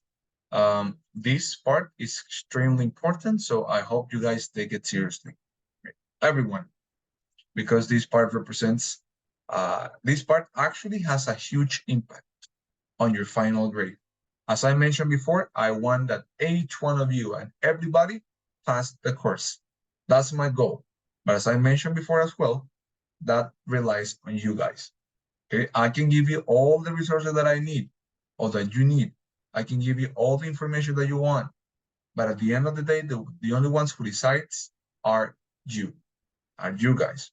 this part is extremely important. So I hope you guys take it seriously. Okay. Everyone, because this part represents, this part actually has a huge impact on your final grade. As I mentioned before, I want that each one of you and everybody pass the course. That's my goal. But as I mentioned before as well, that relies on you guys. Okay, I can give you all the resources that I need or that you need. I can give you all the information that you want. But at the end of the day, the only ones who decides are you guys.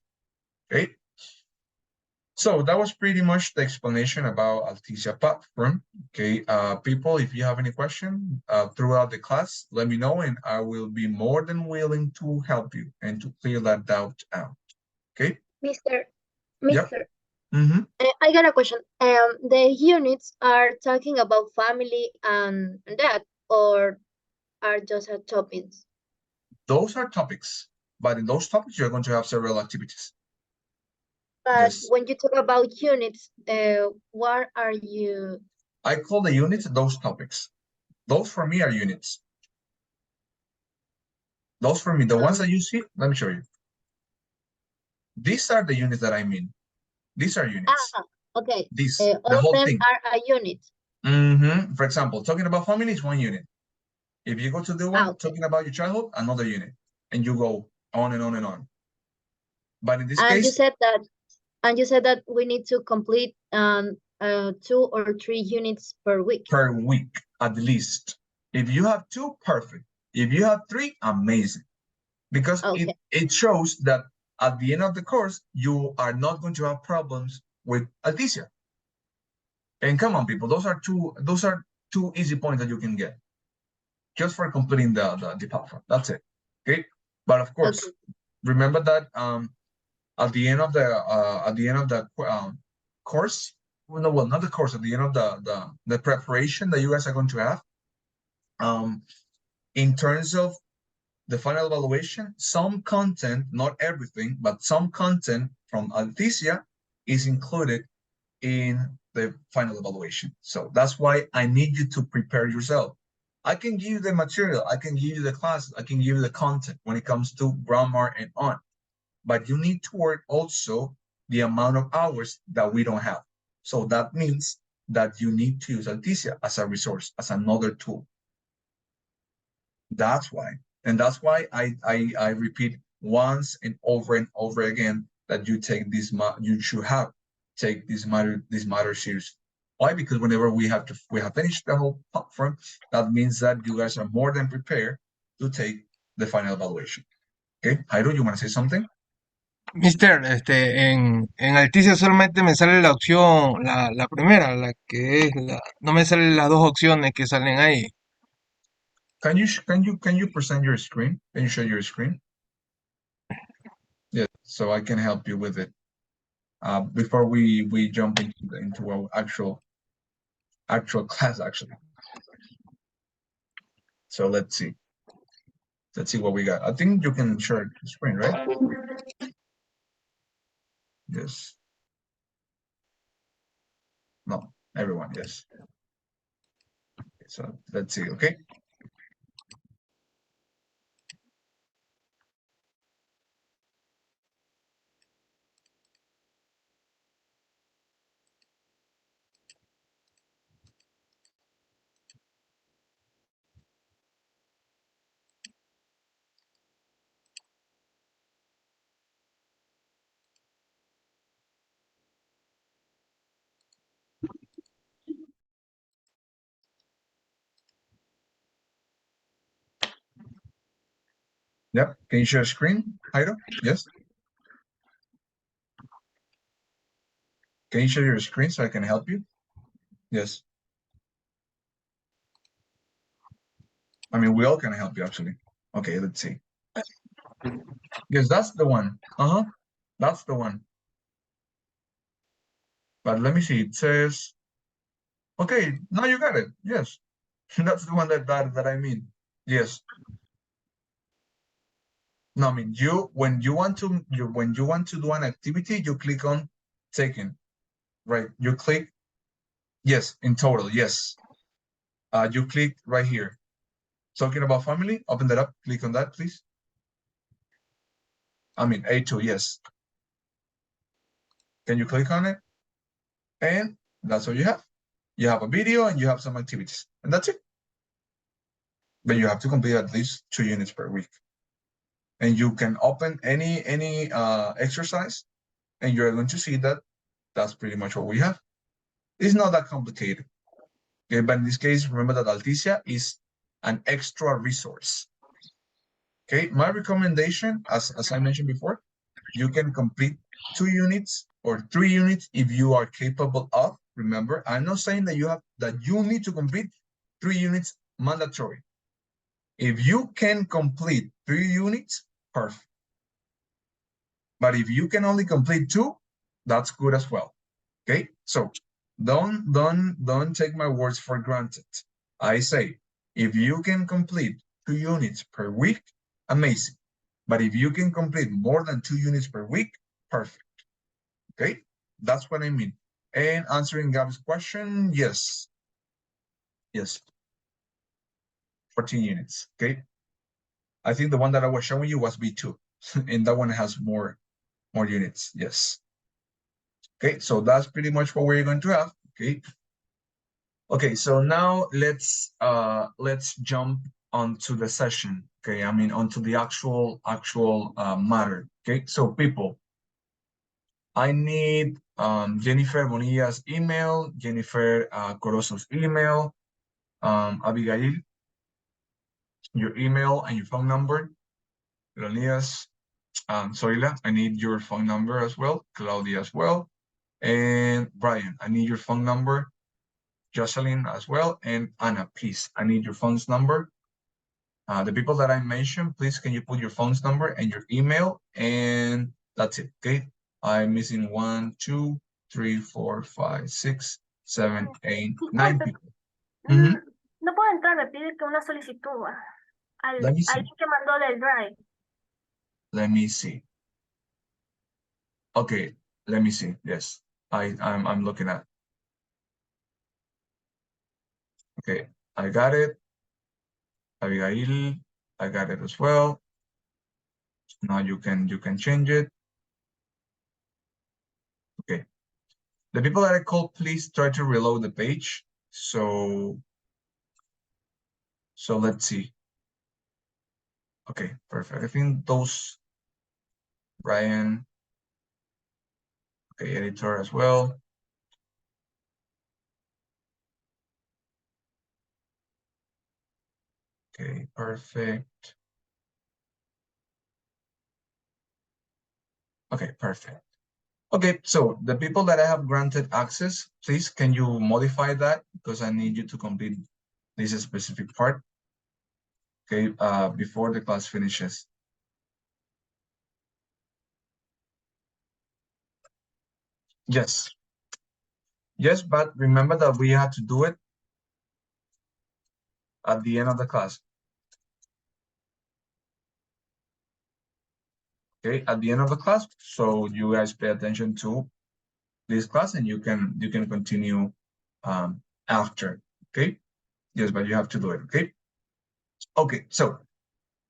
Okay. So that was pretty much the explanation about Alticia platform. Okay, people, if you have any question throughout the class, let me know, and I will be more than willing to help you and to clear that doubt out. Okay. Mr. Yep. I got a question. The units are talking about family and that, or are just topics? Those are topics, but in those topics, you're going to have several activities. But when you talk about units, what are you? I call the units those topics. Those for me are units. Those for me, the ones that you see, let me show you. These are the units that I mean. These are units. Okay. These, all the whole of them thing. are a unit. For example, talking about family is one unit. If you go to the one talking about your childhood, another unit, and you go on and on and on. But in this case, you said that we need to complete 2 or 3 units per week. Per week, at least. If you have 2, perfect. If you have 3, amazing. Because it shows that at the end of the course, you are not going to have problems with Alticia. And come on, people, those are two easy points that you can get just for completing the platform. That's it. Okay. But of course, remember that at the end of the course, well, not the course, at the end of the preparation that you guys are going to have, in terms of the final evaluation, some content, not everything, but some content from Alticia is included in the final evaluation. So that's why I need you to prepare yourself. I can give you the material, I can give you the classes, I can give you the content when it comes to grammar and on, but you need to work also the amount of hours that we don't have. So that means that you need to use Alticia as a resource, as another tool. That's why. And that's why I repeat once and over again that you take this, you should have take this matter seriously. Why? Because whenever we have finished the whole platform, that means that you guys are more than prepared to take the final evaluation. Okay, Jairo, you want to say something? Mister, en Alticia solamente me sale la opción, la primera, la que es no me salen las 2 opciones que salen ahí. Can you present your screen? Can you show your screen? Yes, so I can help you with it. Before we jump into our actual class, actually. So let's see what we got. I think you can share the screen, right? Yes. No, everyone, yes. So let's see, okay? Yep. Can you share screen, Jairo? Yes. Can you share your screen so I can help you? Yes. I mean, we all can help you, actually. Okay, let's see. Yes, that's the one. That's the one. But let me see. It says, okay, now you got it. Yes. That's the one that I mean. Yes. No, I mean when you want to do an activity, you click on taken, right? You click yes in total, yes. You click right here. Talking about family, open that up, click on that, please. I mean A2, yes. Can you click on it? And that's what you have. You have a video and you have some activities, and that's it. But you have to complete at least 2 units per week. And you can open any exercise, and you're going to see that that's pretty much what we have. It's not that complicated. Okay, but in this case, remember that Alticia is an extra resource. Okay, my recommendation, as I mentioned before, you can complete 2 units or 3 units if you are capable of. Remember, I'm not saying that you need to complete 3 units mandatory. If you can complete 3 units, perfect. But if you can only complete 2, that's good as well. Okay, so don't take my words for granted. I say, if you can complete 2 units per week, amazing. But if you can complete more than 2 units per week, perfect. Okay, that's what I mean. And answering Gab's question, yes. Yes. 14 units, okay? I think the one that I was showing you was B2, and that one has more units, yes. Okay, so that's pretty much what we're going to have, okay? Okay, so now let's jump onto the session, okay? I mean, onto the actual matter, okay? So people, I need Jennifer Bonilla's email, Jennifer Corozo's email, Abigail, your email and your phone number. Leonidas, Zoila, I need your phone number as well. Claudia as well. And Brian, I need your phone number. Jocelyn as well. And Anna, please, I need your phone's number. The people that I mentioned, please, can you put your phone's number and your email? And that's it, okay? I'm missing 1, 2, 3, 4, 5, 6, 7, 8, 9 people. No puedo entrar, me pide que una solicitud al Let me see. que mandó del Drive. Let me see. Okay, let me see. Yes, I'm looking at. Okay, I got it. Abigail, I got it as well. Now you can change it. Okay. The people that I called, please try to reload the page. So let's see. Okay, perfect. I think those, Brian. Okay, editor as well. Okay, perfect. Okay, perfect. Okay, so the people that I have granted access, please, can you modify that? Because I need you to complete this specific part, okay, before the class finishes. Yes. Yes, but remember that we have to do it at the end of the class. Okay, at the end of the class, so you guys pay attention to this class and you can continue after, okay? Yes, but you have to do it, okay? Okay, so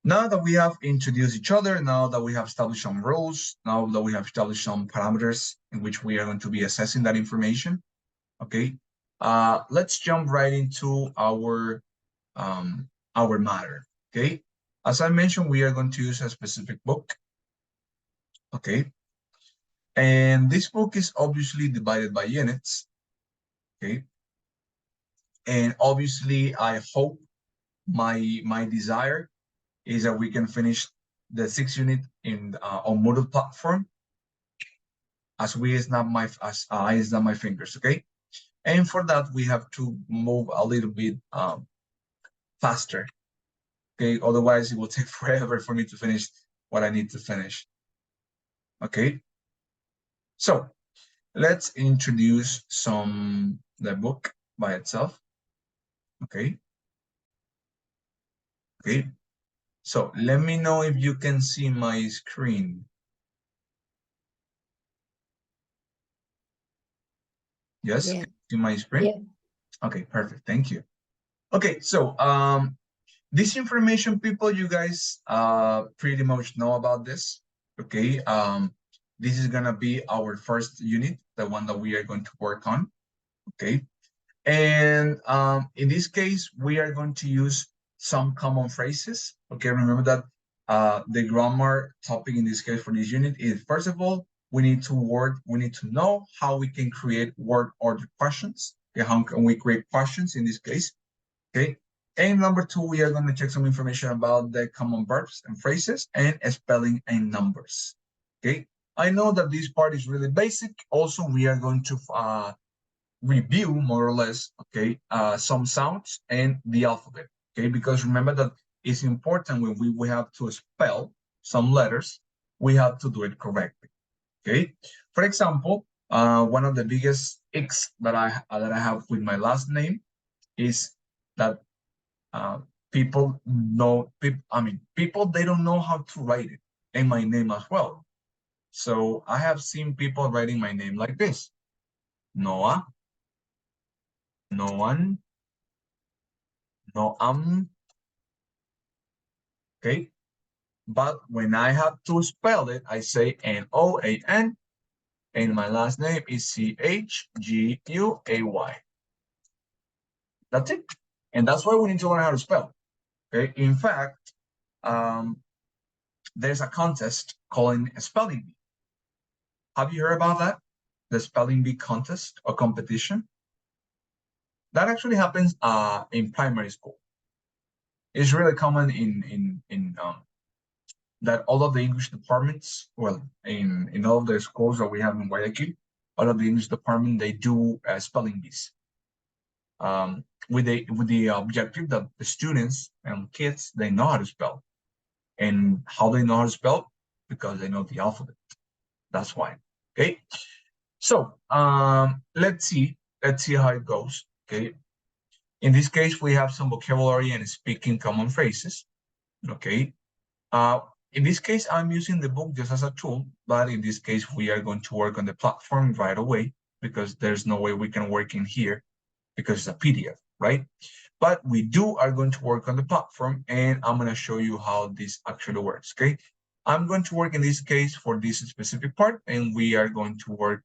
now that we have introduced each other, now that we have established some roles, now that we have established some parameters in which we are going to be assessing that information, okay? Let's jump right into our matter, okay? As I mentioned, we are going to use a specific book, okay? And this book is obviously divided by units, okay? And obviously, I hope my desire is that we can finish the 6 unit in on Moodle platform as I snap my fingers, okay? And for that, we have to move a little bit faster, okay? Otherwise, it will take forever for me to finish what I need to finish, okay? So let's introduce the book by itself, okay? Okay, so let me know if you can see my screen. Yes, Yeah. see my screen? Yeah. Okay, perfect, thank you. Okay, so this information, people, you guys pretty much know about this, okay? This is gonna be our first unit, the one that we are going to work on, okay? And in this case, we are going to use some common phrases, okay? Remember that the grammar topic in this case for this unit is, first of all, we need to know how we can create word order questions, okay? How can we create questions in this case, okay? And number 2, we are going to check some information about the common verbs and phrases and spelling and numbers. Okay, I know that this part is really basic. Also, we are going to review more or less, okay, some sounds and the alphabet. Okay, because remember that it's important when we have to spell some letters, we have to do it correctly. Okay, for example, one of the biggest icks that I have with my last name is that people they don't know how to write it, and my name as well. So I have seen people writing my name like this: Noah, Noan, Noam. Okay, but when I have to spell it, I say Noan, and my last name is Chguay. That's it, and that's why we need to learn how to spell. Okay, in fact, there's a contest called a spelling bee. Have you heard about that? The spelling bee contest or competition? That actually happens in primary school. It's really common in that all of the English departments, well, in all of the schools that we have in Guayaquil, all of the English department, they do spelling bees. With the objective that the students and kids, they know how to spell. And how they know how to spell? Because they know the alphabet. That's why. Okay. So let's see how it goes. Okay. In this case, we have some vocabulary and speaking common phrases. Okay. In this case, I'm using the book just as a tool, but in this case, we are going to work on the platform right away because there's no way we can work in here because it's a PDF, right? But we are going to work on the platform, and I'm going to show you how this actually works, okay? I'm going to work in this case for this specific part, and we are going to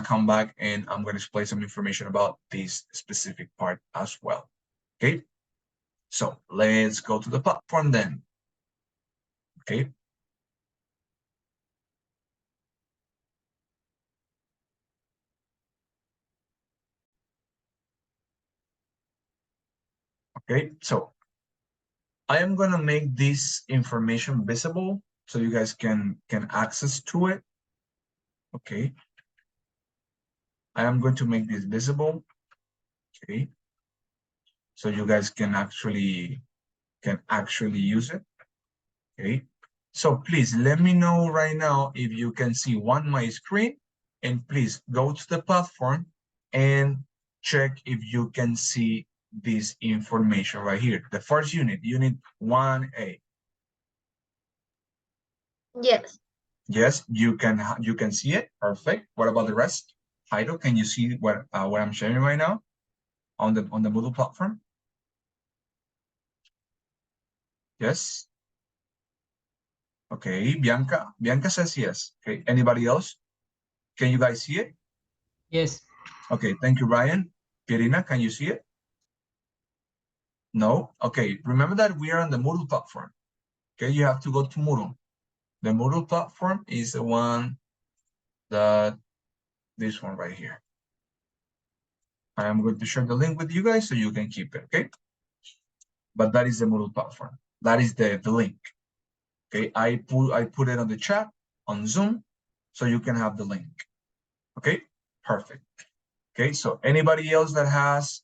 come back, and I'm going to explain some information about this specific part as well, okay? So let's go to the platform then, okay? Okay, so I am going to make this information visible so you guys can access to it. Okay. I am going to make this visible. Okay. So you guys can actually use it. Okay. So please let me know right now if you can see my screen, and please go to the platform and check if you can see this information right here. The first unit 1A. Yes. Yes, you can see it. Perfect. What about the rest? Heido, can you see what I'm sharing right now on the Moodle platform? Yes. Okay, Bianca says yes. Okay, anybody else? Can you guys see it? Yes. Okay, thank you, Ryan. Pierina, can you see it? No? Okay, remember that we are on the Moodle platform. Okay, you have to go to Moodle. The Moodle platform is the one this one right here. I am going to share the link with you guys so you can keep it, okay? But that is the Moodle platform. That is the link. Okay, I put it on the chat on Zoom so you can have the link. Okay, perfect. Okay, so anybody else that has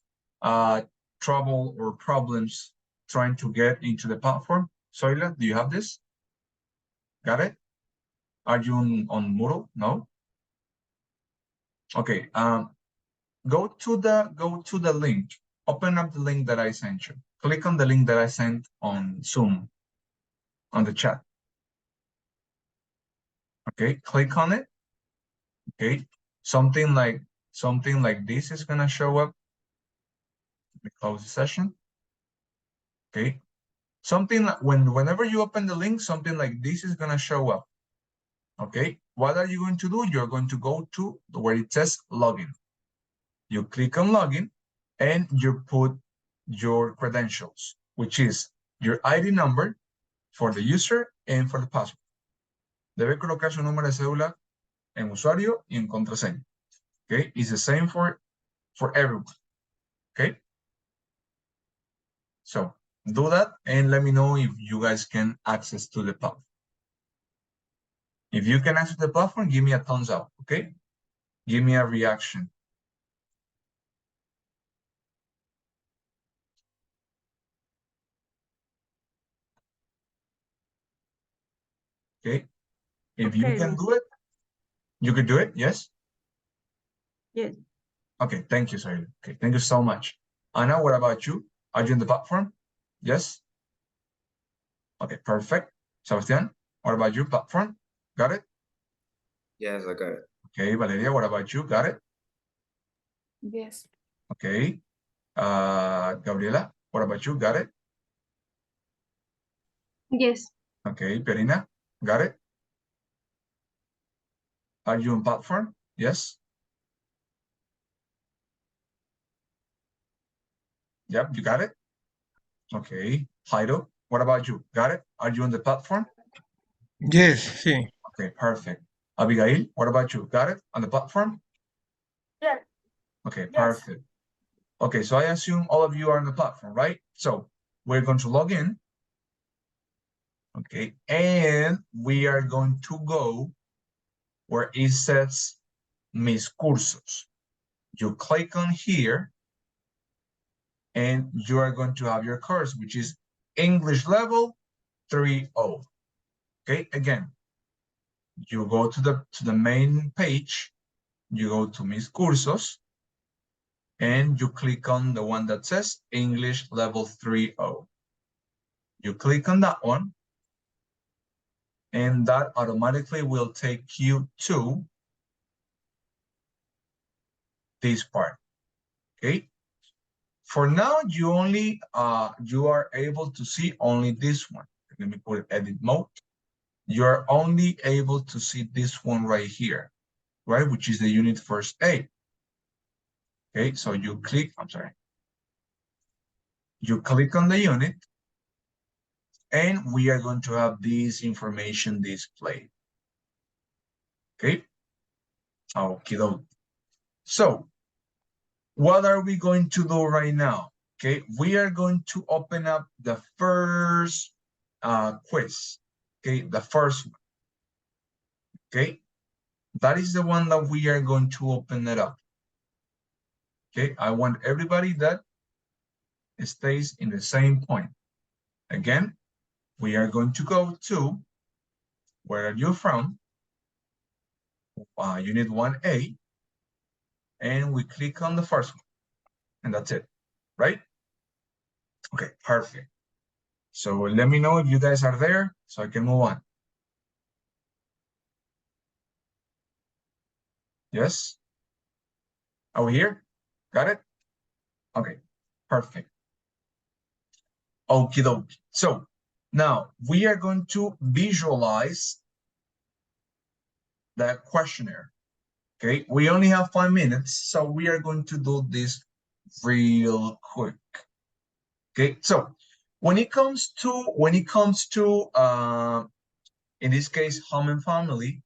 trouble or problems trying to get into the platform? Soila, do you have this? Got it? Are you on Moodle? No? Okay, go to the link. Open up the link that I sent you. Click on the link that I sent on Zoom on the chat. Okay, click on it. Okay, something like this is gonna show up. Let me close the session. Okay, something like whenever you open the link, something like this is gonna show up. Okay, what are you going to do? You're going to go to where it says login. You click on login and you put your credentials, which is your ID number for the user and for the password. Debe colocar su número de cédula en usuario y en contraseña. Okay, it's the same for everyone. Okay. So do that and let me know if you guys can access to the platform. If you can access the platform, give me a thumbs up, okay? Give me a reaction. Okay, if you can do it, you could do it, yes? Yes. Okay, thank you, sorry. Okay, thank you so much. Anna, what about you? Are you in the platform? Yes? Okay, perfect. Sebastian, what about you? Platform? Got it? Yes, I got it. Okay, Valeria, what about you? Got it? Yes. Okay. Gabriela, what about you? Got it? Yes. Okay, Perina, got it? Are you on platform? Yes? Yep, you got it? Okay. Jairo, what about you? Got it? Are you on the platform? Yes, sí. Okay, perfect. Abigail, what about you? Got it? On the platform? Yes. Okay, Yes. perfect. Okay, so I assume all of you are on the platform, right? So we're going to log in. Okay, and we are going to go where it says Mis Cursos. You click on here and you are going to have your course, which is English level 3.0. Okay, again, you go to the main page, you go to Mis Cursos, and you click on the one that says English level 3.0. You click on that one, and that automatically will take you to this part. Okay. For now, you only you are able to see only this one. Let me put it edit mode. You are only able to see this one right here, right? Which is the unit first A. Okay, so you click, I'm sorry. You click on the unit, and we are going to have this information displayed. Okay. Okay. So what are we going to do right now? Okay, we are going to open up the first quiz. Okay, the first one. Okay, that is the one that we are going to open it up. Okay, I want everybody that stays in the same point. Again, we are going to go to where are you from? Unit 1A, and we click on the first one, and that's it, right? Okay, perfect. So let me know if you guys are there so I can move on. Yes? Are we here? Got it? Okay, perfect. Okie dokie. So now we are going to visualize the questionnaire. Okay, we only have 5 minutes, so we are going to do this real quick. Okay, so when it comes to in this case home and family,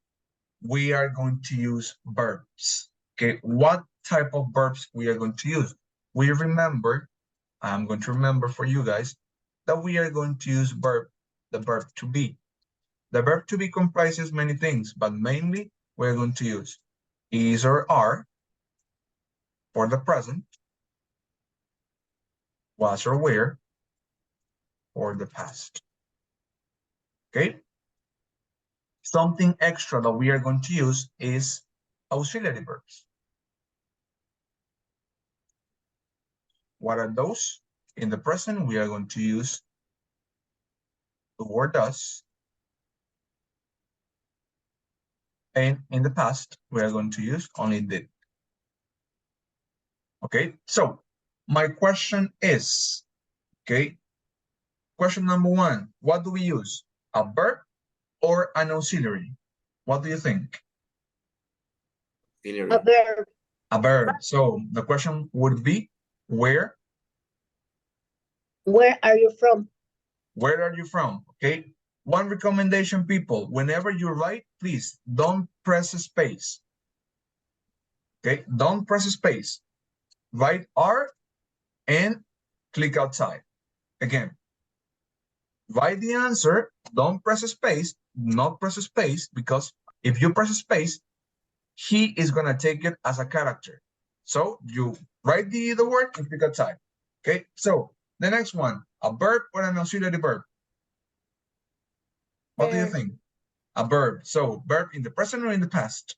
we are going to use verbs. Okay, what type of verbs we are going to use? We remember, I'm going to remember for you guys that we are going to use the verb to be. The verb to be comprises many things, but mainly we're going to use is or are for the present, was or were for the past. Okay? Something extra that we are going to use is auxiliary verbs. What are those? In the present, we are going to use the word does. And in the past, we are going to use only did. Okay, so my question is, okay, question number 1, what do we use? A verb or an auxiliary? What do you think? Auxiliary. A verb. A verb. So the question would be, where? Where are you from? Where are you from? Okay. One recommendation, people, whenever you write, please don't press space. Okay, don't press space. Write R and click outside. Again, write the answer. Don't press a space. Not press a space, because if you press a space, he is gonna take it as a character. So you write the word and pick a type. Okay, so the next one, a verb or an auxiliary verb? What do you think? A verb. So verb in the present or in the past?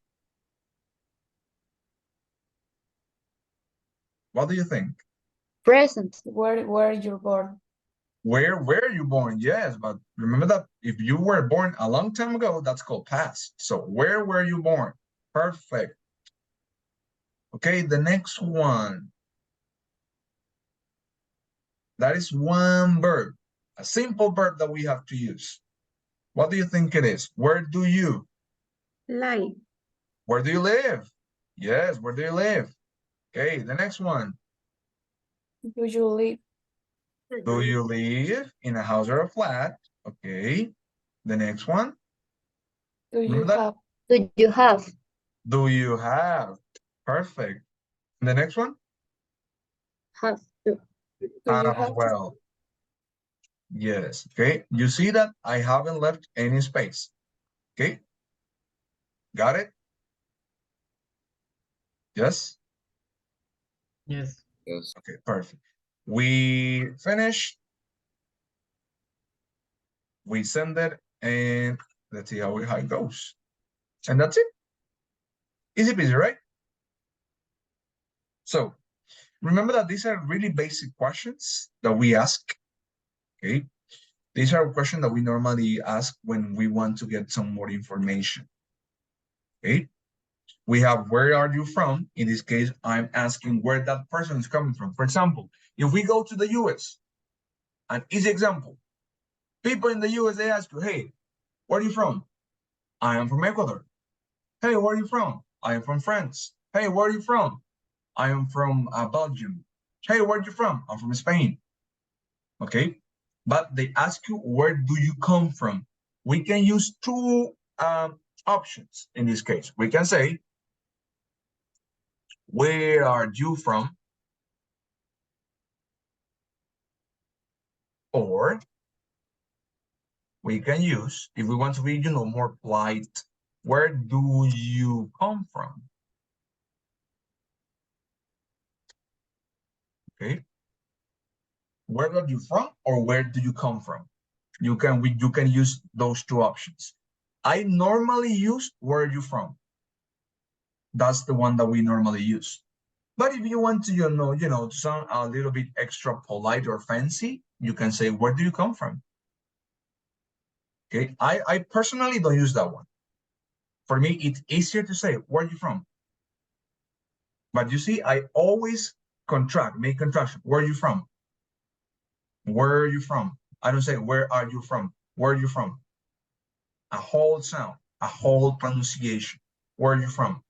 What do you think? Present. Where you're born. Where were you born? Yes, but remember that if you were born a long time ago, that's called past. So where were you born? Perfect. Okay, the next one. That is one verb, a simple verb that we have to use. What do you think it is? Where do you? Live. Where do you live? Yes, where do you live? Okay, the next one. Do you live? Do you live in a house or a flat? Okay, the next one. Do you Remember that? have? Do you have? Do you have? Perfect. And the next one? Have to. Do you As have to? well. Yes, okay. You see that I haven't left any space. Okay, got it? Yes? Yes. Yes. Okay, perfect. We finished. We send it, and let's see how it goes. And that's it. Easy peasy, right? So remember that these are really basic questions that we ask. Okay, these are questions that we normally ask when we want to get some more information. Okay, we have where are you from? In this case, I'm asking where that person is coming from. For example, if we go to the US, an easy example, people in the US, they ask you, hey, where are you from? I am from Ecuador. Hey, where are you from? I am from France. Hey, where are you from? I am from Belgium. Hey, where are you from? I'm from Spain. Okay, but they ask you, where do you come from? We can use two options in this case. We can say, where are you from? Or we can use, if we want to be, more polite, where do you come from? Okay, where are you from, or where do you come from? You can use those two options. I normally use where are you from. That's the one that we normally use. But if you want to, sound a little bit extra polite or fancy, you can say, where do you come from? Okay, I personally don't use that one. For me, it's easier to say, where are you from? But you see, I always make contraction. Where are you from? Where are you from? I don't say, where are you from? Where are you from? A whole sound, a whole pronunciation. Where are you from?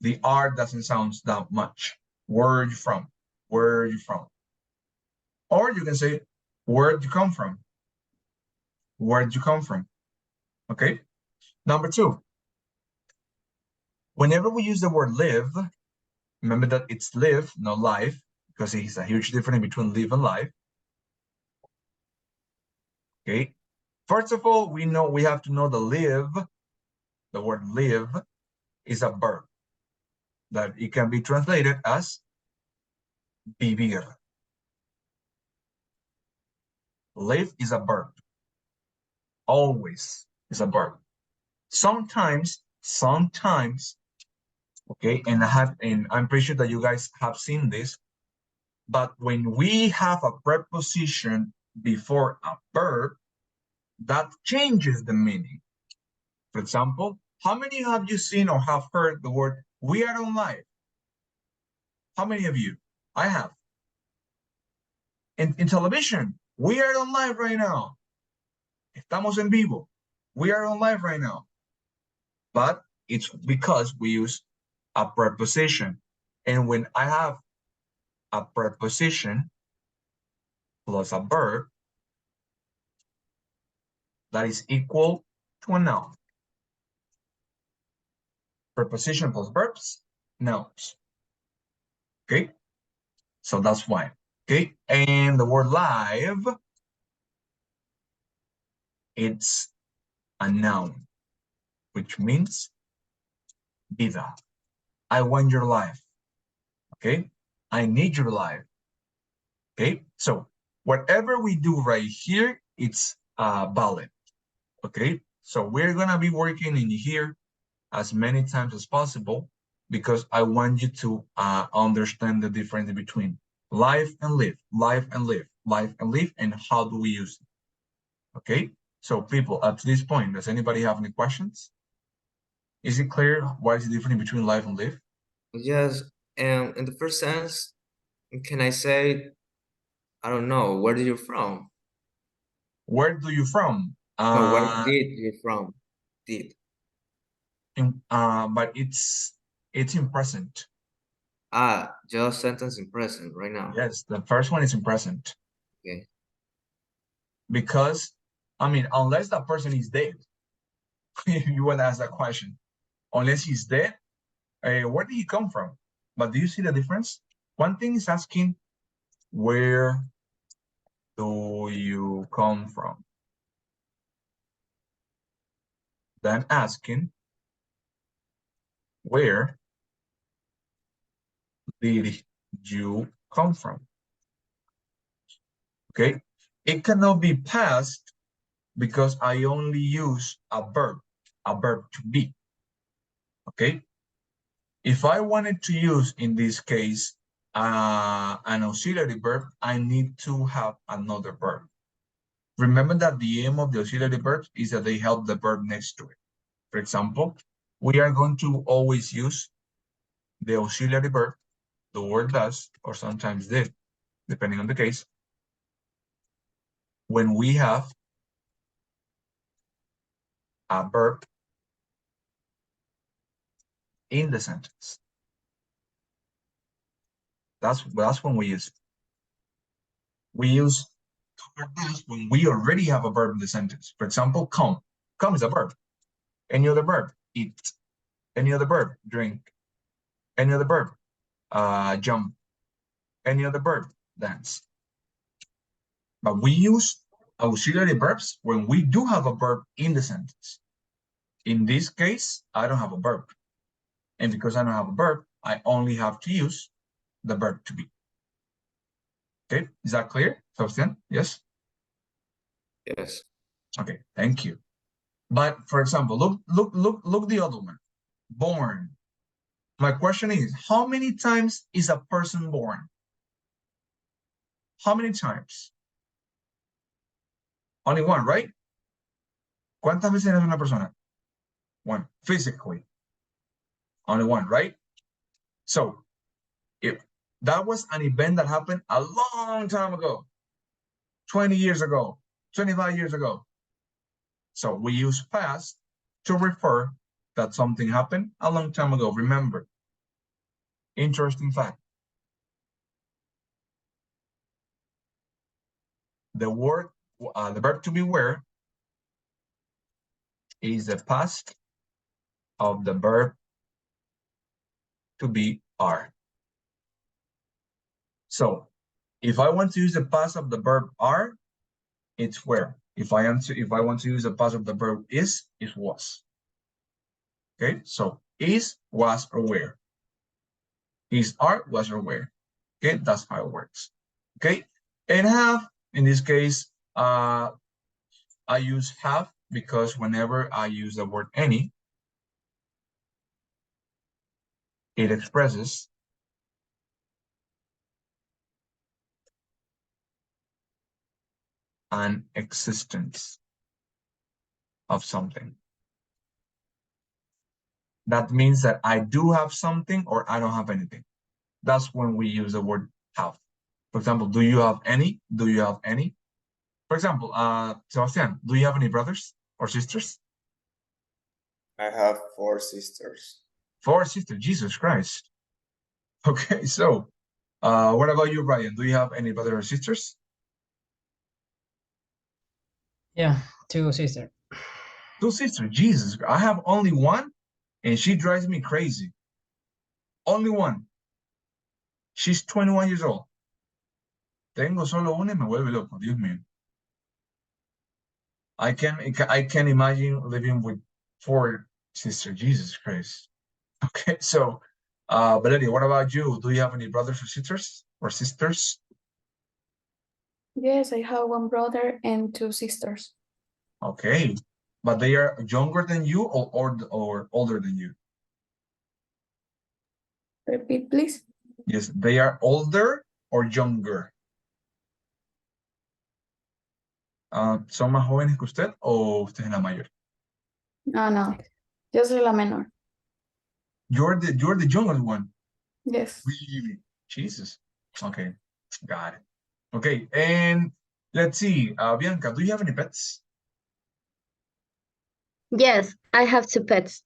The R doesn't sound that much. Where are you from? Where are you from? Or you can say, where did you come from? Where did you come from? Okay. Number two, whenever we use the word live, remember that it's live, not life, because it's a huge difference between live and life. Okay. First of all, we have to know the word live is a verb that it can be translated as vivir. Live is a verb. Always is a verb. Sometimes, okay, and I'm pretty sure that you guys have seen this, but when we have a preposition before a verb, that changes the meaning. For example, how many have you seen or have heard the word we are on live? How many of you? I have. In television, we are on live right now. Estamos en vivo. We are on live right now. But it's because we use a preposition. And when I have a preposition plus a verb, that is equal to a noun. Preposition plus verbs, nouns. Okay, so that's why. Okay, and the word live, it's a noun, which means vida. I want your life. Okay, I need your life. Okay, so whatever we do right here, it's valid. Okay, so we're gonna be working in here as many times as possible because I want you to understand the difference between live and live, live and live, live and live, and how do we use it. Okay, so people, up to this point, does anybody have any questions? Is it clear what is the difference between live and live? Yes, and in the first sense, can I say, I don't know, where are you from? Where do you from? No, where did you from? Did. But it's in present. Just sentence in present right now. Yes, the first one is in present. Okay. Because, I mean, unless that person is dead, you would ask that question. Unless he's dead, where did he come from? But do you see the difference? One thing is asking, where do you come from? Then asking, where did you come from? Okay, it cannot be past because I only use a verb to be. Okay, if I wanted to use in this case an auxiliary verb, I need to have another verb. Remember that the aim of the auxiliary verbs is that they help the verb next to it. For example, we are going to always use the auxiliary verb, the word does, or sometimes did, depending on the case, when we have a verb in the sentence. That's when we use it. We use the word does when we already have a verb in the sentence. For example, come. Come is a verb. Any other verb, eat. Any other verb, drink. Any other verb, jump. Any other verb, dance. But we use auxiliary verbs when we do have a verb in the sentence. In this case, I don't have a verb. And because I don't have a verb, I only have to use the verb to be. Okay, is that clear, Sebastian? Yes? Yes. Okay, thank you. But for example, look the other one. Born. My question is, how many times is a person born? How many times? Only one, right? ¿Cuántas veces es una persona? One, physically. Only one, right? So, if that was an event that happened a long time ago, 20 years ago, 25 years ago. So we use past to refer that something happened a long time ago. Remember, interesting fact. The verb to be were is the past of the verb to be are. So if I want to use the past of the verb are, it's where. If I want to use the past of the verb is was. Okay, so is, was, or were. Is, are, was, or were. Okay, that's how it works. Okay, and have, in this case, I use have because whenever I use the word any, it expresses an existence of something. That means that I do have something or I don't have anything. That's when we use the word have. For example, do you have any? Do you have any? For example, Sebastian, do you have any brothers or sisters? I have 4 sisters. 4 sisters, Jesus Christ. Okay, so what about you, Brian? Do you have any brothers or sisters? Yeah, 2 sisters. 2 sisters, Jesus. I have only one, and she drives me crazy. Only one. She's 21 years old. Tengo solo una y me vuelve loco, Dios mío. I can imagine living with 4 sisters. Jesus Christ. Okay, so Valeria, what about you? Do you have any brothers or sisters Yes, I have one brother and 2 sisters. Okay, but they are younger than you or older than you? Repeat, please. Yes, they are older or younger. ¿Son más jóvenes que usted o usted es la mayor? No, yo soy la menor. You're the youngest one. Yes. Really? Jesus. Okay, got it. Okay, and let's see, Bianca, do you have any pets? Yes, I have 2 pets.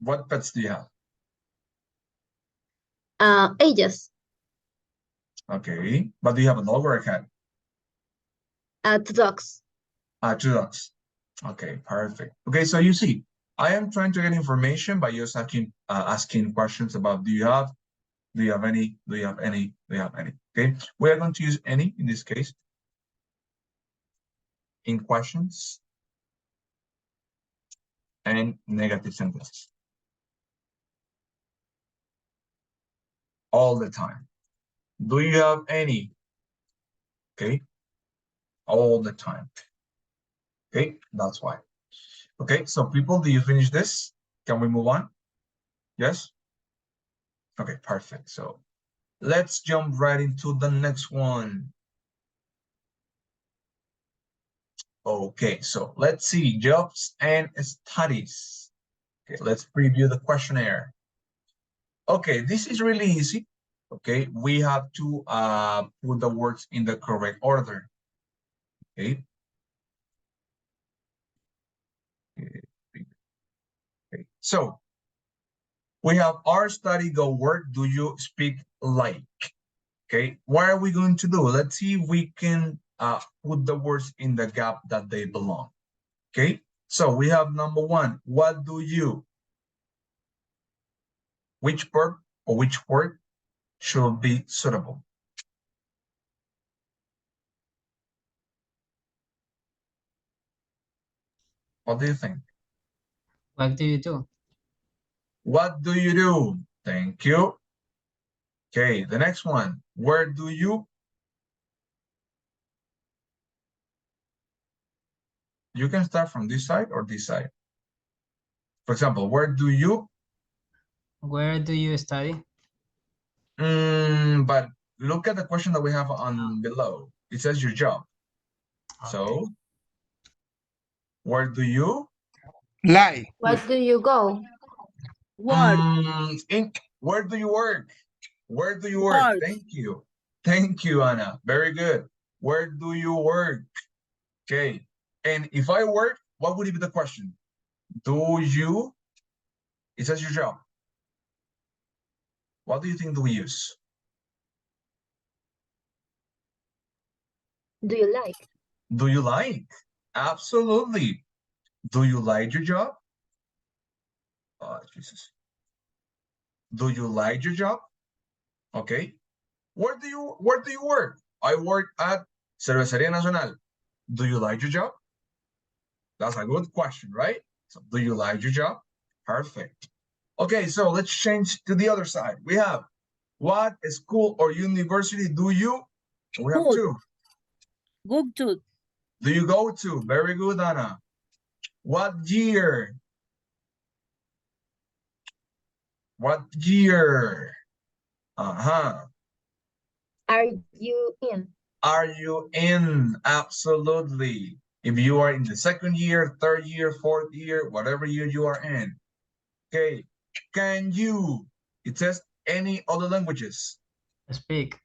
What pets do you have? Ages. Okay, but do you have a dog or a cat? 2 dogs. 2 dogs. Okay, perfect. Okay, so you see, I am trying to get information by just asking questions about do you have any? Okay, we are going to use any in this case in questions and negative sentences all the time. Do you have any? Okay, all the time. Okay, that's why. Okay, so people, do you finish this? Can we move on? Yes? Okay, perfect. So let's jump right into the next one. Okay, so let's see, jobs and studies. Okay, let's preview the questionnaire. Okay, this is really easy. Okay, we have to put the words in the correct order. Okay. Okay. So we have our study go work. Do you speak like? Okay, what are we going to do? Let's see if we can put the words in the gap that they belong. Okay, so we have number 1. What do you? Which verb or which word should be suitable? What do you think? What do you do? What do you do? Thank you. Okay, the next one. Where do you? You can start from this side or this side. For example, where do you? Where do you study? But look at the question that we have on below. It says your job. Okay. So, where do you? Lie. Where do you go? Work. Where do you work? Where do you work? Thank you. Thank you, Anna. Very good. Where do you work? Okay. And if I work, what would be the question? Do you? It says your job. What do you think do we use? Do you like? Do you like? Absolutely. Do you like your job? Oh, Jesus. Do you like your job? Okay. Where do you work? I work at Cervecería Nacional. Do you like your job? That's a good question, right? So do you like your job? Perfect. Okay, so let's change to the other side. We have what school or university do you? We have 2. Go to. Do you go to? Very good, Anna. What year? What year? Uh-huh. Are you in? Are you in? Absolutely. If you are in the 2nd year, 3rd year, 4th year, whatever year you are in. Okay. Can you? It says any other languages. Speak.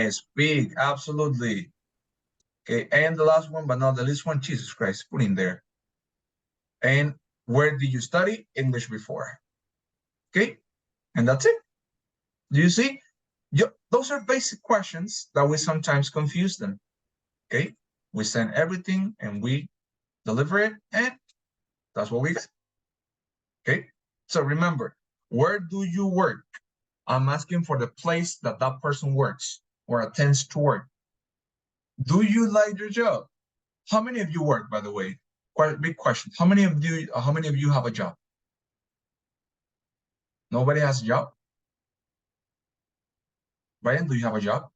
Speak. Absolutely. Okay. And the last one, but not the least one, Jesus Christ, put in there. And where did you study English before? Okay. And that's it. Do you see? Those are basic questions that we sometimes confuse them. Okay. We send everything and we deliver it, and that's what we get. Okay. So remember, where do you work? I'm asking for the place that that person works or attends to work. Do you like your job? How many of you work, by the way? Quite a big question. How many of you have a job? Nobody has a job? Brian, do you have a job?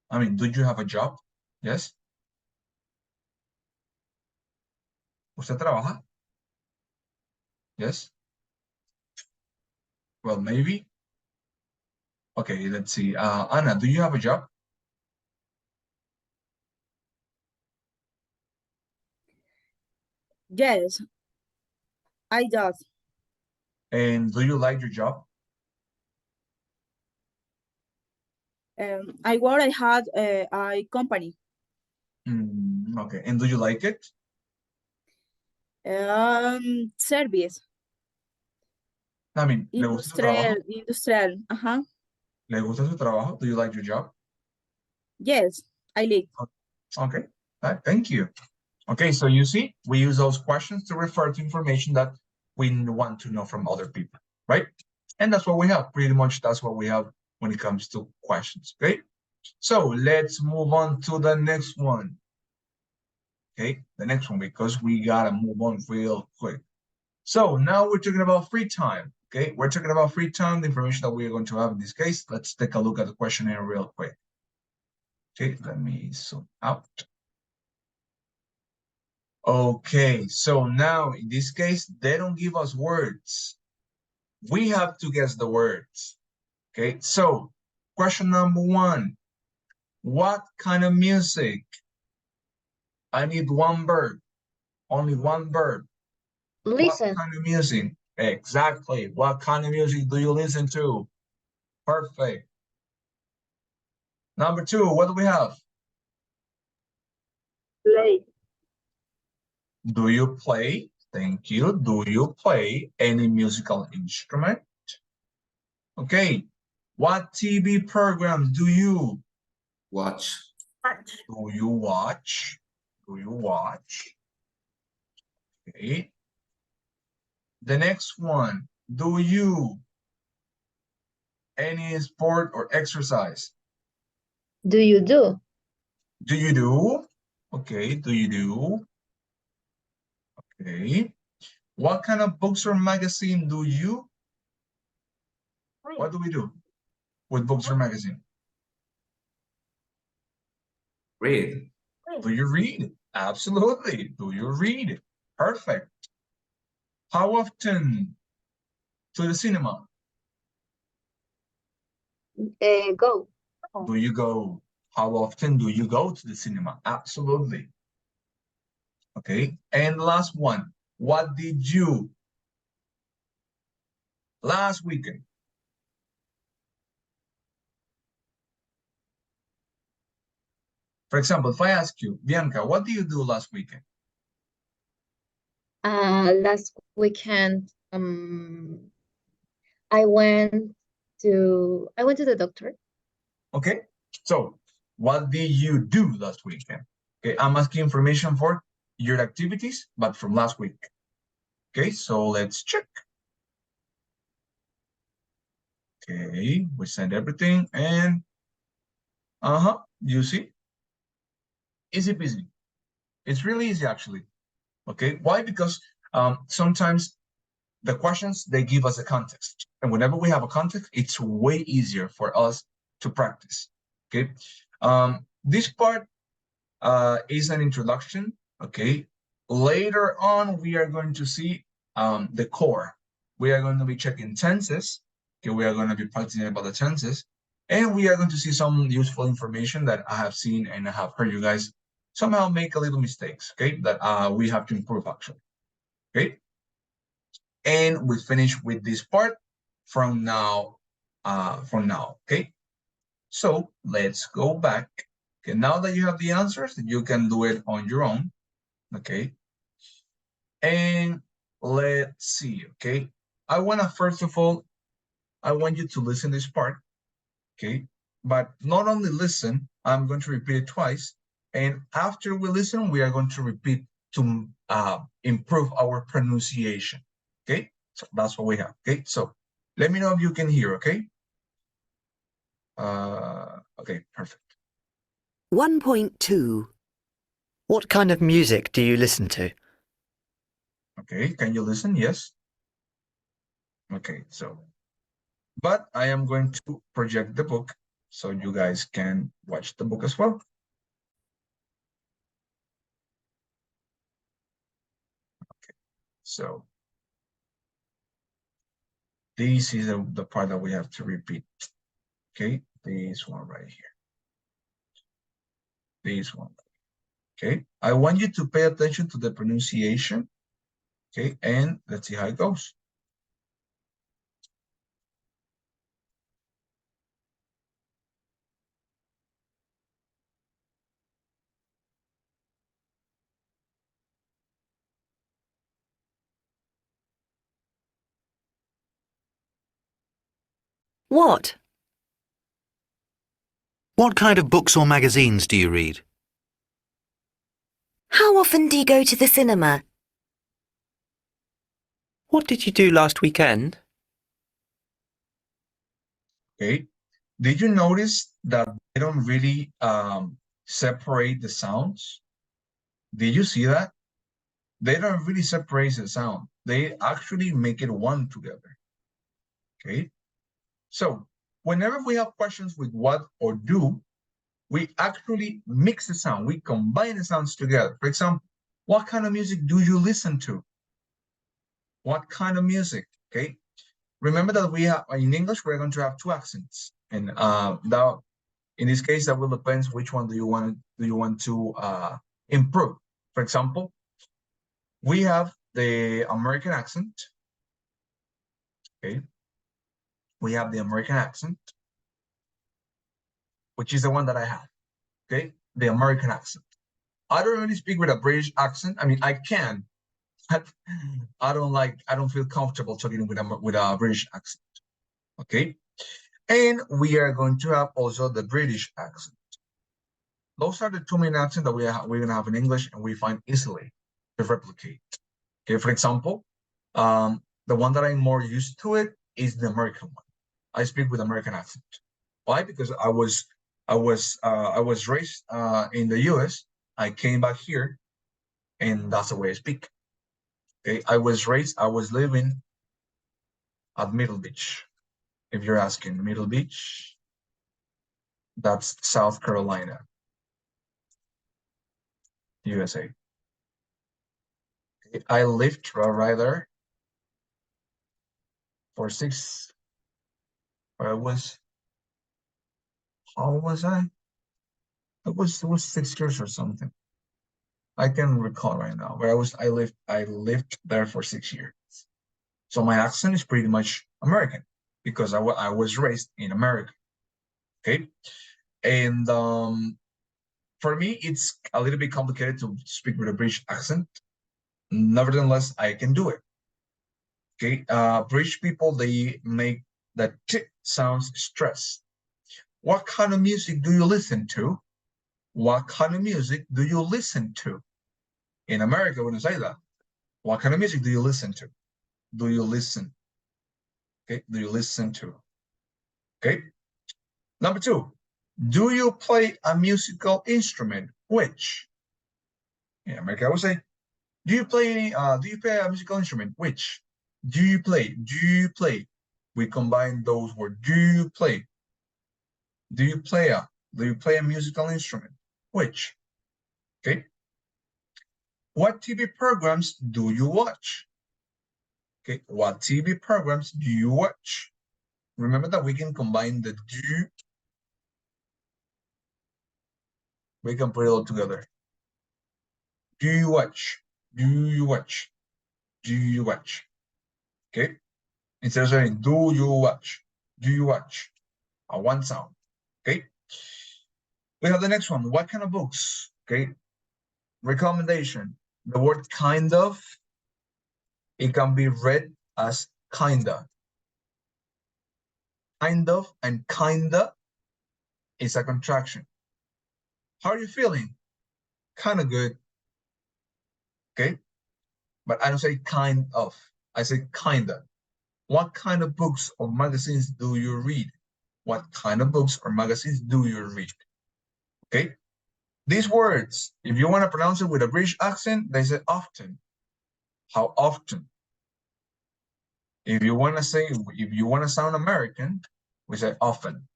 I mean, do you have a job? Yes? ¿Usted trabaja? Yes? Well, maybe. Okay, let's see. Anna, do you have a job? Yes, I does. And do you like your job? I work. I had a company. Okay, and do you like it? Service. I mean, ¿le gusta su trabajo? Industrial. ¿Le gusta su trabajo? Do you like your job? Yes, I like. Okay, thank you. Okay, so you see, we use those questions to refer to information that we want to know from other people, right? And that's what we have. Pretty much that's what we have when it comes to questions, okay? So let's move on to the next one. Okay, the next one, because we gotta move on real quick. So now we're talking about free time, okay? We're talking about free time, the information that we're going to have in this case. Let's take a look at the questionnaire real quick. Okay, let me zoom out. Okay, so now in this case, they don't give us words. We have to guess the words. Okay, so question number 1. What kind of music? I need one verb. Only one verb. Listen. What kind of music? Exactly. What kind of music do you listen to? Perfect. Number 2, what do we have? Play. Do you play? Thank you. Do you play any musical instrument? Okay. What TV programs do you Watch. Do you watch? Do you watch? Okay. The next one. Do you any sport or exercise? Do you do? Do you do? Okay. Do you do? Okay. What kind of books or magazine do you? What do we do with books or magazine? Read. Do you read? Absolutely. Do you read? Perfect. How often to the cinema? Go. Do you go? How often do you go to the cinema? Absolutely. Okay. And last one. What did you last weekend? For example, if I ask you, Bianca, what did you do last weekend? Last weekend, I went to the doctor. Okay. So what did you do last weekend? Okay. I'm asking information for your activities, but from last week. Okay. So let's check. Okay. We send everything and you see? Easy peasy. It's really easy actually. Okay. Why? Because sometimes the questions, they give us a context. And whenever we have a context, it's way easier for us to practice. Okay. This part is an introduction. Okay. Later on, we are going to see the core. We are going to be checking tenses. Okay. We are going to be practicing about the tenses. And we are going to see some useful information that I have seen and I have heard you guys somehow make a little mistakes. Okay. That we have to improve actually. Okay. And we finish with this part from now, okay? So let's go back. Okay, now that you have the answers, you can do it on your own, okay? And let's see, okay? First of all, I want you to listen to this part, okay? But not only listen, I'm going to repeat it twice. And after we listen, we are going to repeat to improve our pronunciation, okay? So that's what we have, okay? So let me know if you can hear, okay? Okay, perfect. 1.2. What kind of music do you listen to? Okay, can you listen? Yes. Okay, so, but I am going to project the book so you guys can watch the book as well. Okay, so this is the part that we have to repeat. Okay, this one right here. This one. Okay, I want you to pay attention to the pronunciation. Okay, and let's see how it goes. What? What kind of books or magazines do you read? How often do you go to the cinema? What did you do last weekend? Okay, did you notice that they don't really separate the sounds? Did you see that? They don't really separate the sound. They actually make it one together. Okay, so whenever we have questions with what or do, we actually mix the sound. We combine the sounds together. For example, what kind of music do you listen to? What kind of music? Okay, remember that we have in English we're going to have two accents, and that in this case that will depend which one do you want to improve. For example, we have the American accent. Okay, we have the American accent, which is the one that I have. Okay, the American accent. I don't really speak with a British accent. I mean, I can, but I don't feel comfortable talking with a British accent. Okay, and we are going to have also the British accent. Those are the two main accents that we're gonna have in English, and we find easily to replicate. Okay, for example, the one that I'm more used to it is the American one. I speak with American accent. Why? Because I was raised in the US. I came back here, and that's the way I speak. Okay, I was living at Middle Beach. If you're asking, Middle Beach, that's South Carolina, USA. Okay, I lived right there for how was I? It was 6 years or something. I can recall right now, but I lived there for 6 years. So my accent is pretty much American because I was raised in America. Okay, and for me it's a little bit complicated to speak with a British accent. Nevertheless, I can do it. Okay, British people, they make the t sounds stress. What kind of music do you listen to? What kind of music do you listen to? In America, we don't say that. What kind of music do you listen to? Do you listen? Okay, do you listen to? Okay. Number two, do you play a musical instrument? Which? In America, I would say, do you play a musical instrument? Which? Do you play? Do you play? We combine those words. Do you play? Do you play a musical instrument? Which? Okay. What TV programs do you watch? Okay, what TV programs do you watch? Remember that we can combine the do. We can put it all together. Do you watch? Do you watch? Do you watch? Okay. Instead of saying do you watch? Do you watch? A one sound. Okay. We have the next one. What kind of books? Okay. Recommendation. The word kind of, it can be read as kinda. Kind of and kinda is a contraction. How are you feeling? Kind of good. Okay. But I don't say kind of. I say kinda. What kind of books or magazines do you read? What kind of books or magazines do you read? Okay. These words, if you want to pronounce it with a British accent, they say often. How often? If you want to sound American, we say often.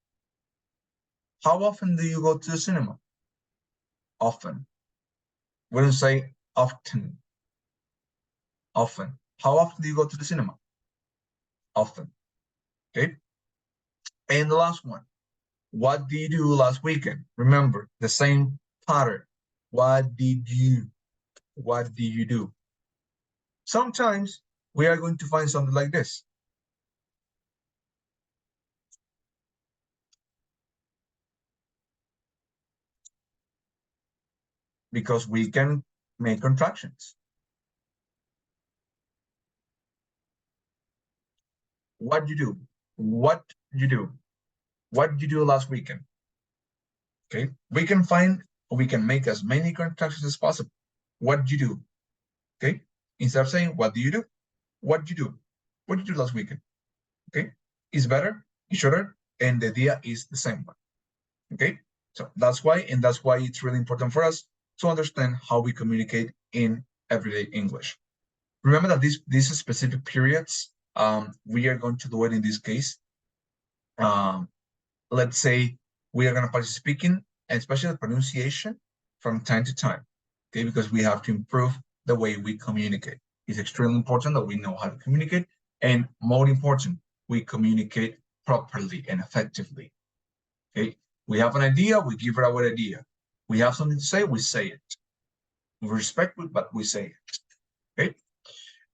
How often do you go to the cinema? Often. We don't say often. Often. How often do you go to the cinema? Often. Okay. And the last one. What did you do last weekend? Remember, the same pattern. What did you do? Sometimes we are going to find something like this. Because we can make contractions. What did you do? What did you do? What did you do last weekend? Okay, we can make as many contractions as possible. What did you do? Okay, instead of saying, what do you do? What did you do? What did you do last weekend? Okay, it's better, it's shorter, and the idea is the same one. Okay, so that's why it's really important for us to understand how we communicate in everyday English. Remember that these specific periods, we are going to do it in this case. Let's say we are going to practice speaking, and especially the pronunciation, from time to time, okay? Because we have to improve the way we communicate. It's extremely important that we know how to communicate, and more important, we communicate properly and effectively, okay? We have an idea, we give it our idea. We have something to say, we say it. We respect it, but we say it, okay?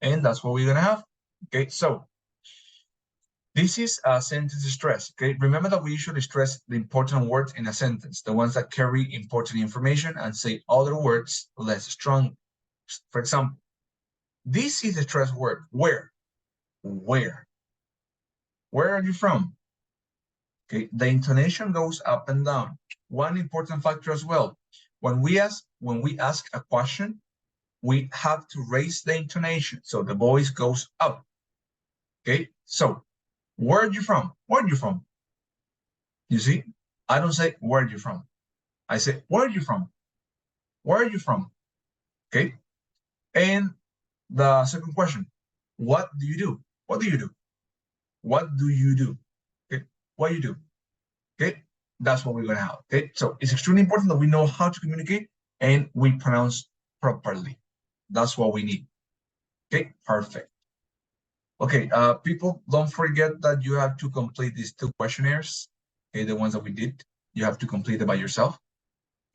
And that's what we're going to have, okay? So this is a sentence stress, okay? Remember that we usually stress the important words in a sentence, the ones that carry important information, and say other words less strong. For example, this is a stress word. Where? Where? Where are you from? Okay, the intonation goes up and down. One important factor as well. When we ask a question, we have to raise the intonation, so the voice goes up. Okay, so where are you from? Where are you from? You see, I don't say, where are you from? I say, where are you from? Where are you from? Okay. And the second question, what do you do? What do you do? What do you do? Okay. What do you do? Okay. That's what we're going to have. Okay. So it's extremely important that we know how to communicate and we pronounce properly. That's what we need. Okay. Perfect. Okay. People, don't forget that you have to complete these 2 questionnaires. Okay. The ones that we did, you have to complete it by yourself.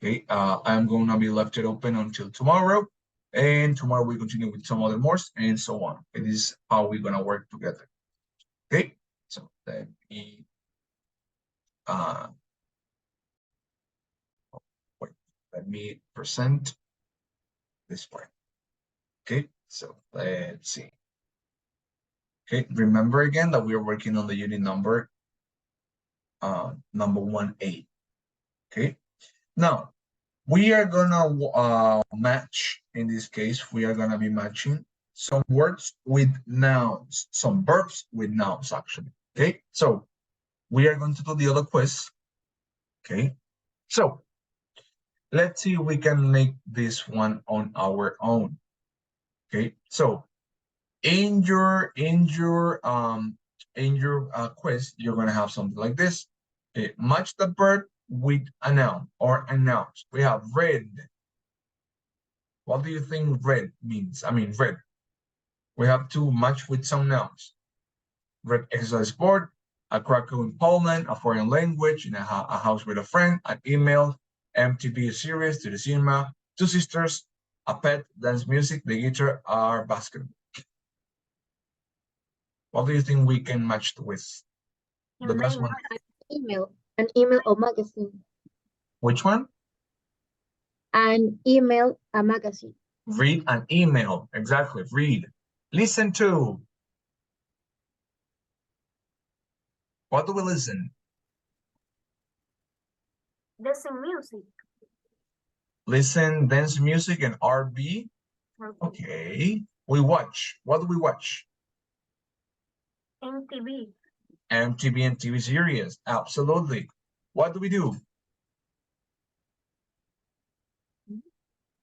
Okay, I'm going to be left it open until tomorrow, and tomorrow we continue with some other more and so on. Okay, this is how we're going to work together. Okay, so let me present this part. Okay, so let's see. Okay, remember again that we are working on the unit number 1A. Okay, now we are gonna match, in this case, we are gonna be matching some words with nouns, some verbs with nouns, actually. Okay, so we are going to do the other quiz. Okay, so let's see if we can make this one on our own. Okay, so in your quiz, you're gonna have something like this. Okay, match the verb with a noun or a noun. We have read. What do you think read means? I mean, read. We have to match with some nouns. Read exercise board, a cracker in Poland, a foreign language, in a house with a friend, an email, MTV series, to the cinema, 2 sisters, a pet, dance music, the guitar, or basketball. What do you think we can match with? The best one. An email or magazine. Which one? An email, a magazine. Read an email. Exactly. Read. Listen to. What do we listen? Listen music. Listen, dance music, and RB. Okay. We watch. What do we watch? MTV. MTV and TV series. Absolutely. What do we do?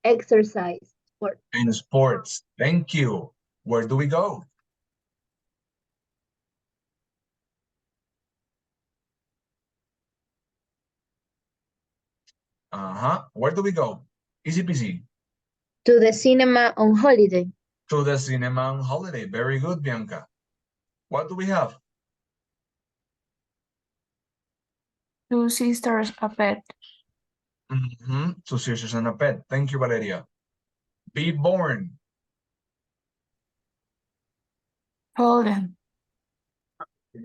Exercise. Sport. In sports. Thank you. Where do we go? Where do we go? Easy peasy. To the cinema on holiday. To the cinema on holiday. Very good, Bianca. What do we have? Two sisters, a pet. Two sisters and a pet. Thank you, Valeria. Be born. Poland.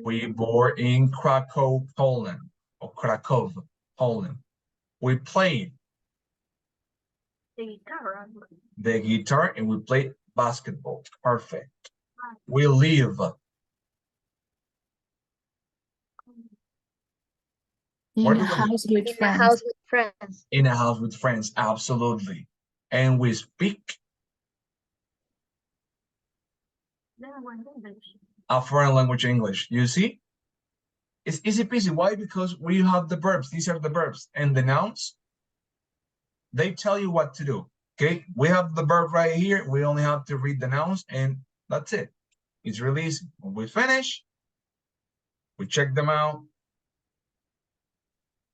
We born in Krakow, Poland. Or Krakow, Poland. We play the guitar and we play basketball. Perfect. We live In a house with In a friends. house with friends. in a house with friends. Absolutely. And we speak a foreign language, English. You see? It's easy peasy. Why? Because we have the verbs. These are the verbs. And the nouns, they tell you what to do. Okay? We have the verb right here. We only have to read the nouns and that's it. It's really easy. When we finish, we check them out.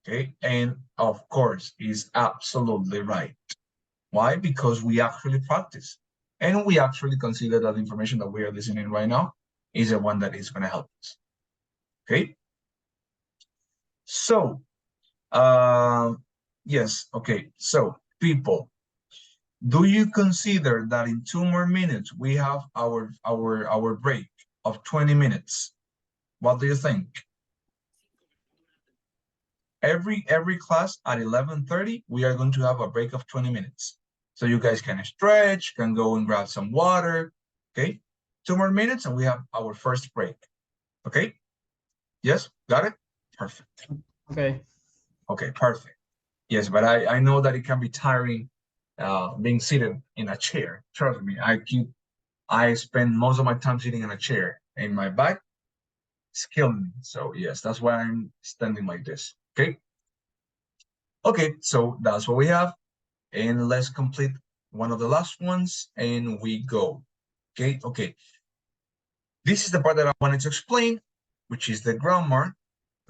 Okay? And of course, is absolutely right. Why? Because we actually practice. And we actually consider that information that we are listening right now is the one that is going to help us. Okay? So, yes, okay. So, people, do you consider that in 2 more minutes we have our break of 20 minutes? What do you think? Every class at 11:30, we are going to have a break of 20 minutes. So you guys can stretch, can go and grab some water, okay? 2 more minutes and we have our first break, okay? Yes, got it? Perfect. Okay. Okay, perfect. Yes, but I know that it can be tiring being seated in a chair. Trust me, I spend most of my time sitting in a chair and my back is killing me. So yes, that's why I'm standing like this, okay? Okay, so that's what we have. And let's complete one of the last ones and we go. Okay. This is the part that I wanted to explain, which is the grammar.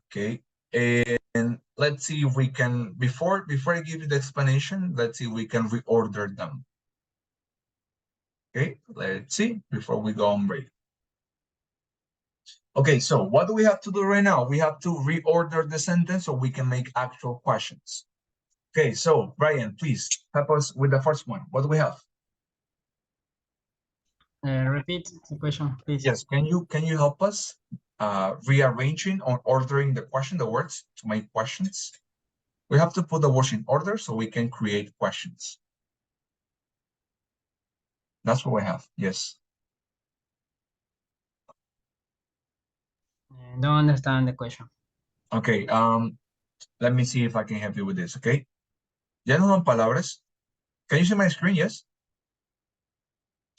Okay. And let's see if we can, before I give you the explanation, let's see if we can reorder them. Okay, let's see before we go on break. Okay, so what do we have to do right now? We have to reorder the sentence so we can make actual questions. Okay, so Brian, please help us with the first one. What do we have? Repeat the question, please. Yes, can you help us rearranging or ordering the question, the words to make questions? We have to put the words in order so we can create questions. That's what we have. Yes. Don't understand the question. Okay, let me see if I can help you with this, okay? Ya nos dan palabras. Can you see my screen? Yes.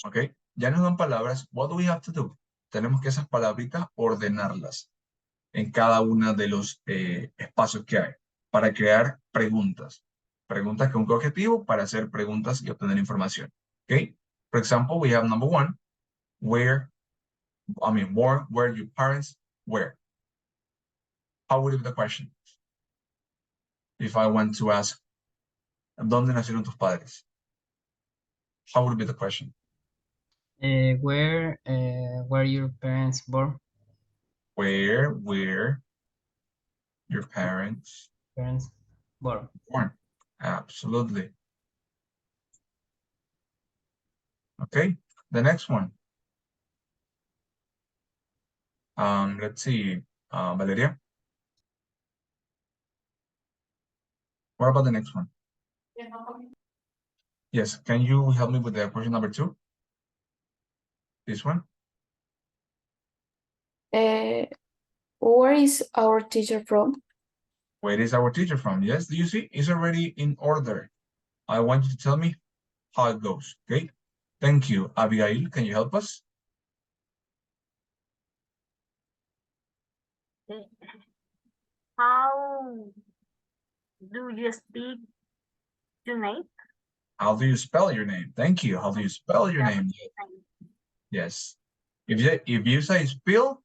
Okay. Ya nos dan palabras. What do we have to do? Tenemos que esas palabritas ordenarlas en cada uno de los espacios que hay para crear preguntas. Preguntas con qué objetivo? Para hacer preguntas y obtener información. Okay. For example, we have number 1. Where your parents were? How would it be the question? If I want to ask, ¿dónde nacieron tus padres? How would it be the question? Where were your parents born? Where were your parents born? Absolutely. Okay, the next one. Let's see, Valeria. What about the next one? Yes, can you help me with the question number 2? This one? Where is our teacher from? Where is our teacher from? Yes, do you see? It's already in order. I want you to tell me how it goes, okay? Thank you. Abigail, can you help us? Okay. How do you speak your name? How do you spell your name? Thank you. How do you spell your Yeah. name? Yes. If you say spill,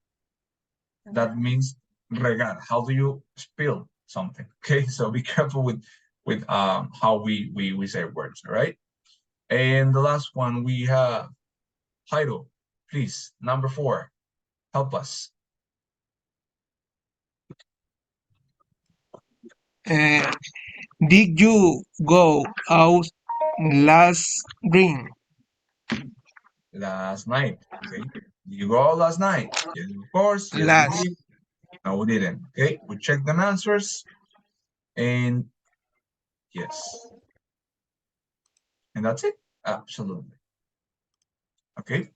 that means regar. How do you spill something? Okay, so be careful with how we say words, all right? And the last one we have Jairo, please, number 4, help us. Did you go out last ring? Last night, okay? Did you go out last night? Yes, of course. Yes, we Last. did. No, we didn't. Okay, we checked them answers, and yes. And that's it. Absolutely. Okay.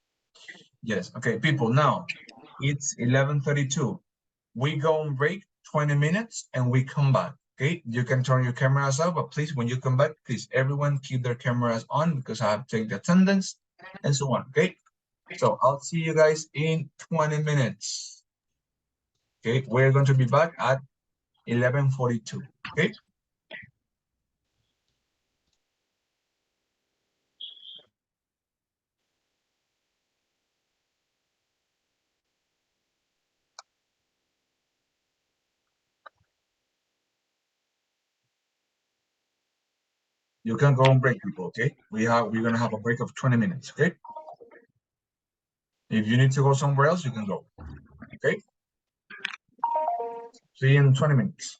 Yes. Okay, people. Now it's 11:32. We go on break 20 minutes and we come back. Okay. You can turn your cameras off, but please, when you come back, please everyone keep their cameras on because I have to take the attendance and so on. Okay. So I'll see you guys in 20 minutes. Okay. We're going to be back at 11:42. Okay. You can go on break, people. Okay. We're gonna have a break of 20 minutes. Okay. If you need to go somewhere else, you can go. Okay. See you in 20 minutes.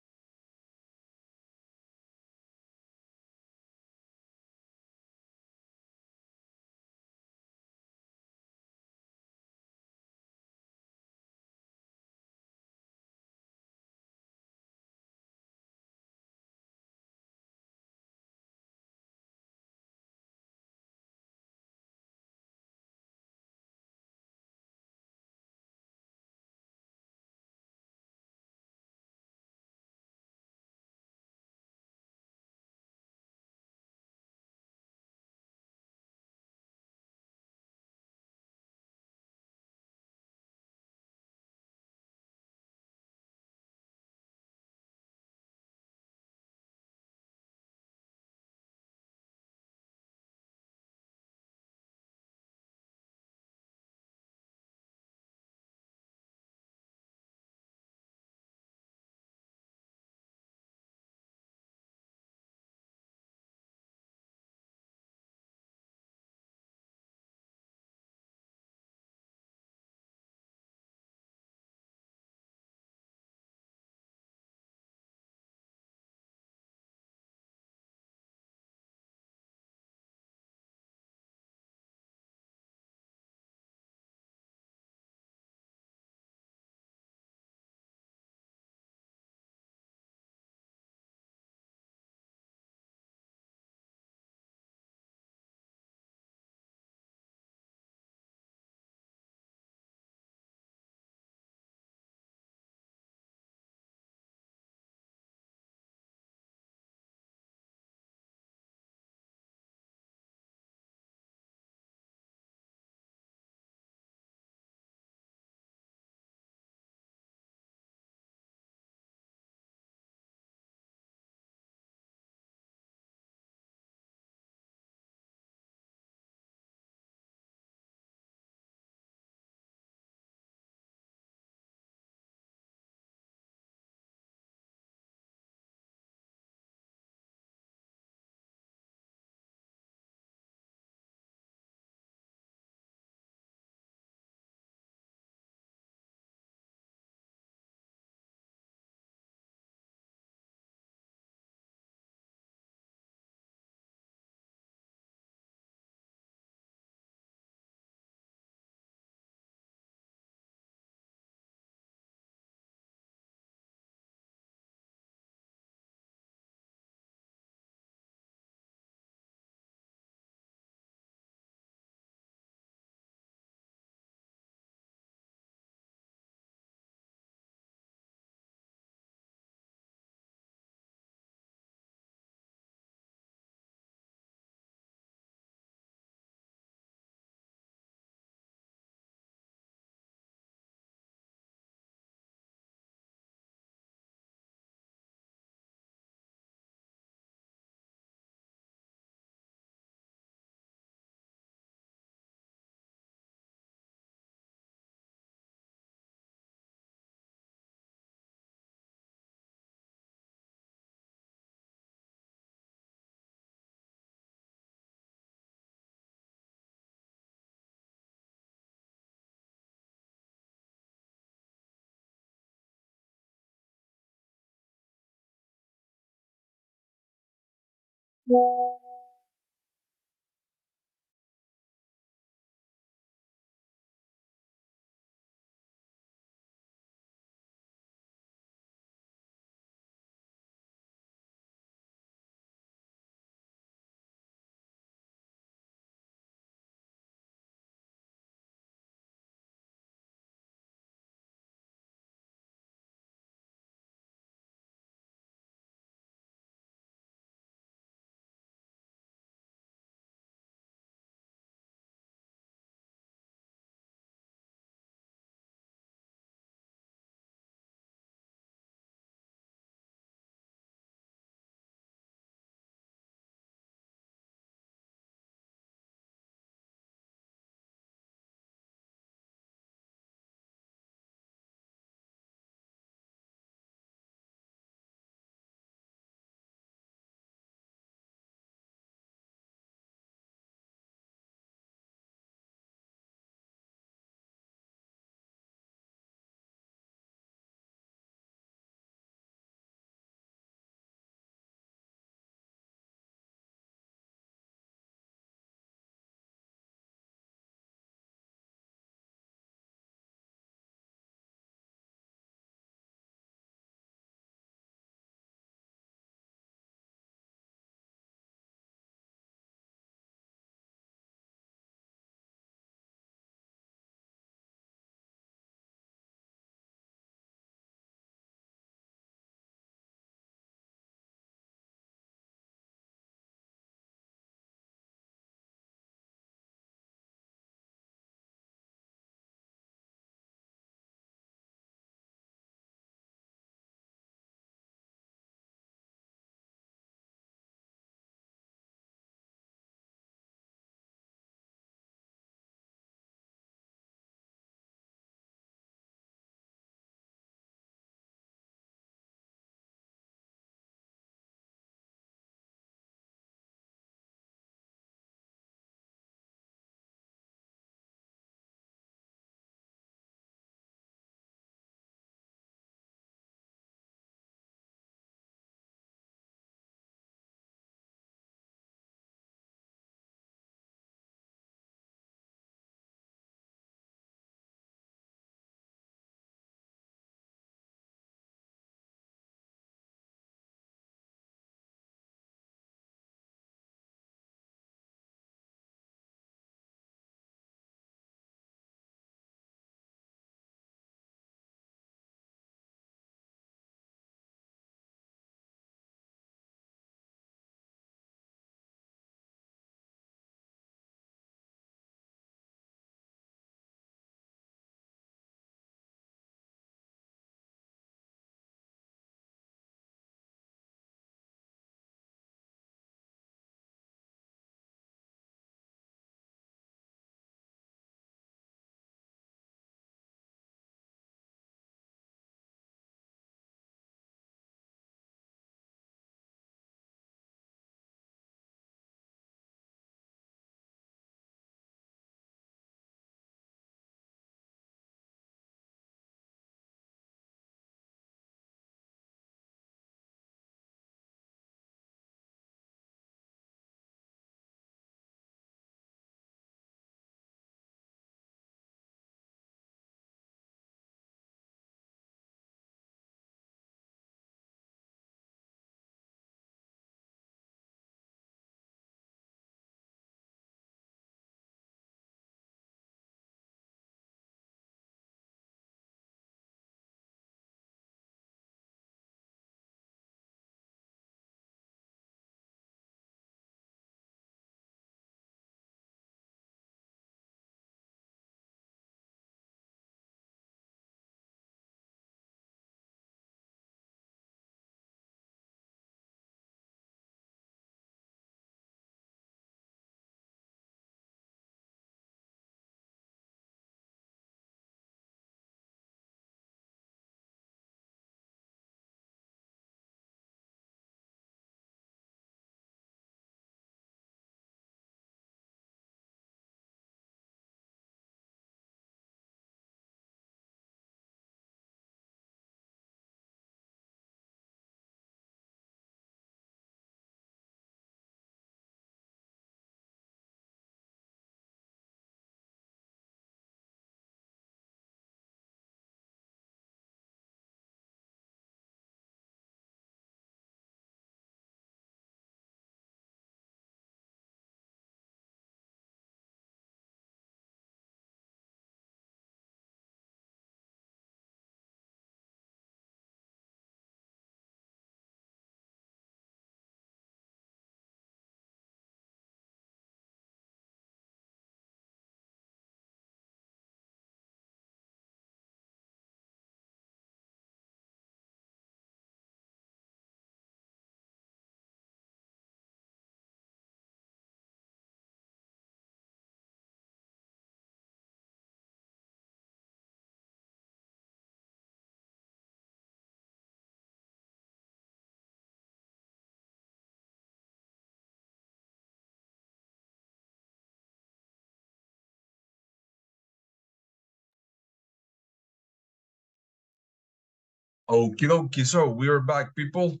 Okie dokie, so we are back, people,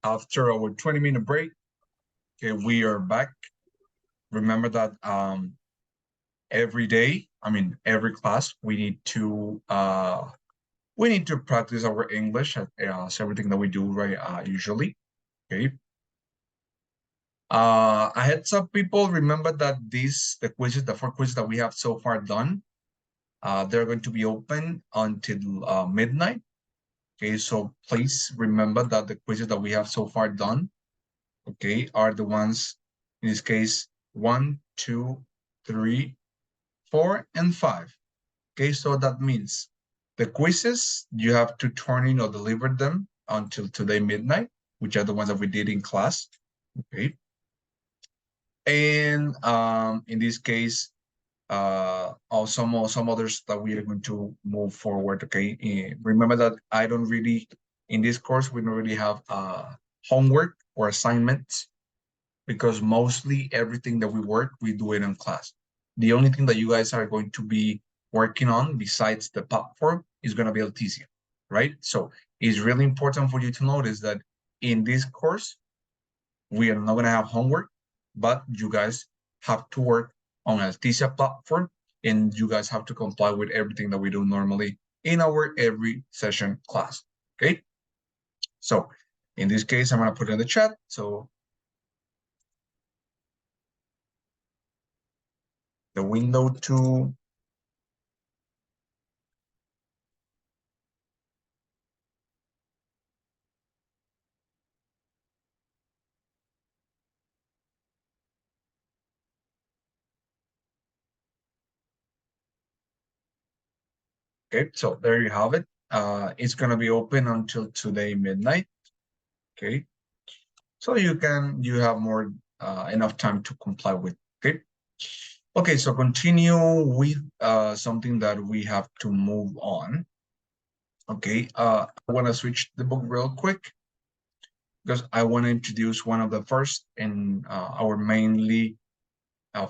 after our 20-minute break. Okay, we are back. Remember that every day, every class, we need to practice our English at everything that we do, right? Usually. Okay. I had some people remember that the 4 quizzes that we have so far done, they're going to be open until midnight. Okay, so please remember that the quizzes that we have so far done, okay, are the ones, in this case, 1, 2, 3, 4, and 5. Okay, so that means the quizzes, you have to turn in or deliver them until today midnight, which are the ones that we did in class. Okay. And in this case, some others that we are going to move forward. Okay. Remember that in this course, we don't really have homework or assignments, because mostly everything that we do it in class. The only thing that you guys are going to be working on besides the platform is going to be Alticia, right? So it's really important for you to notice that in this course, we are not going to have homework, but you guys have to work on Alticia platform, and you guys have to comply with everything that we do normally in our every session class, okay? So in this case, I'm going to put it in the chat. So the window to okay, so there you have it. It's gonna be open until today midnight. Okay, so you have more enough time to comply with. Okay, okay. So continue with something that we have to move on. Okay, I want to switch the book real quick because I want to introduce one of the first and our mainly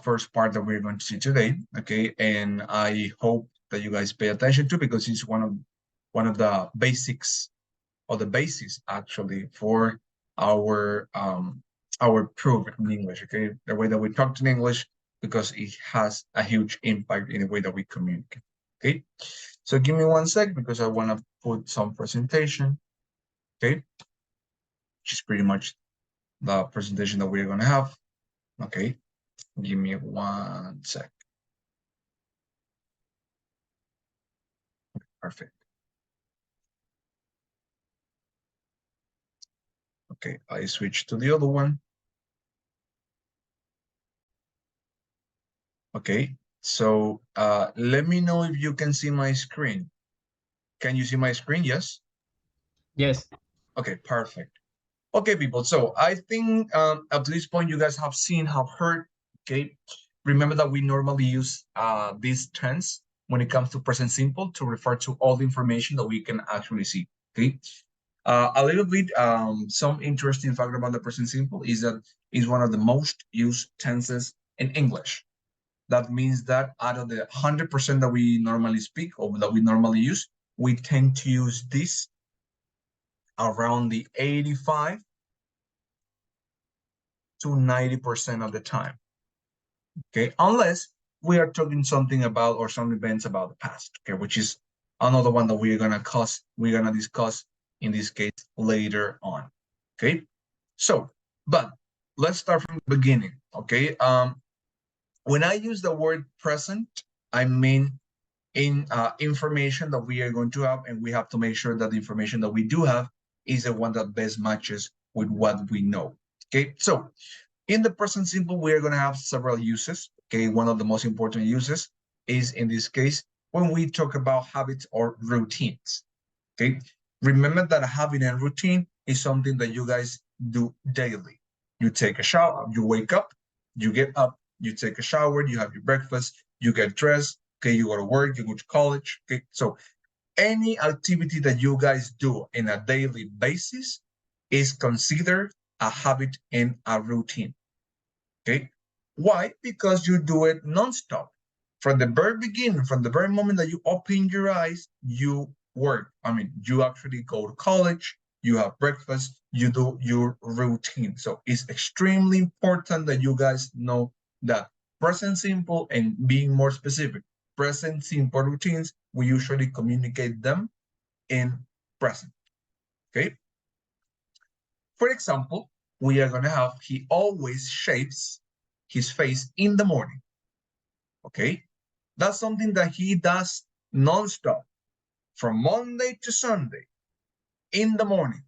first part that we're going to see today. Okay, and I hope that you guys pay attention to, because it's one of the basics, or the basis actually, for our proof in English. Okay, the way that we talk in English, because it has a huge impact in the way that we communicate. Okay, so give me 1 sec, because I want to put some presentation. Okay, which is pretty much the presentation that we're going to have. Okay, give me 1 sec. Perfect. Okay, I switch to the other one. Okay, so let me know if you can see my screen. Can you see my screen? Yes? Yes. Okay, perfect. Okay, people, so I think up to this point, you guys have heard, okay? Remember that we normally use these tense when it comes to present simple to refer to all the information that we can actually see, okay? A little bit, some interesting fact about the present simple is that it's one of the most used tenses in English. That means that out of the 100% that we normally speak, or that we normally use, we tend to use this around the 85 to 90% of the time. Okay, unless we are talking something about, or some events about the past, okay, which is another one that we're gonna discuss in this case later on. Okay, so but let's start from the beginning. Okay, when I use the word present, I mean in information that we are going to have, and we have to make sure that the information that we do have is the one that best matches with what we know. Okay, so in the present simple, we are going to have several uses. Okay, one of the most important uses is, in this case, when we talk about habits or routines. Okay, remember that a habit and routine is something that you guys do daily. You take a shower, you wake up, you get up, you take a shower, you have your breakfast, you get dressed, okay, you go to work, you go to college. Okay, so any activity that you guys do in a daily basis is considered a habit and a routine. Okay, why? Because you do it nonstop. From the very beginning, from the very moment that you open your eyes, you work. I mean, you actually go to college, you have breakfast, you do your routine. So it's extremely important that you guys know that present simple and being more specific. Present simple routines, we usually communicate them in present, okay? For example, we are going to have, he always shaves his face in the morning, okay? That's something that he does nonstop, from Monday to Sunday, in the morning.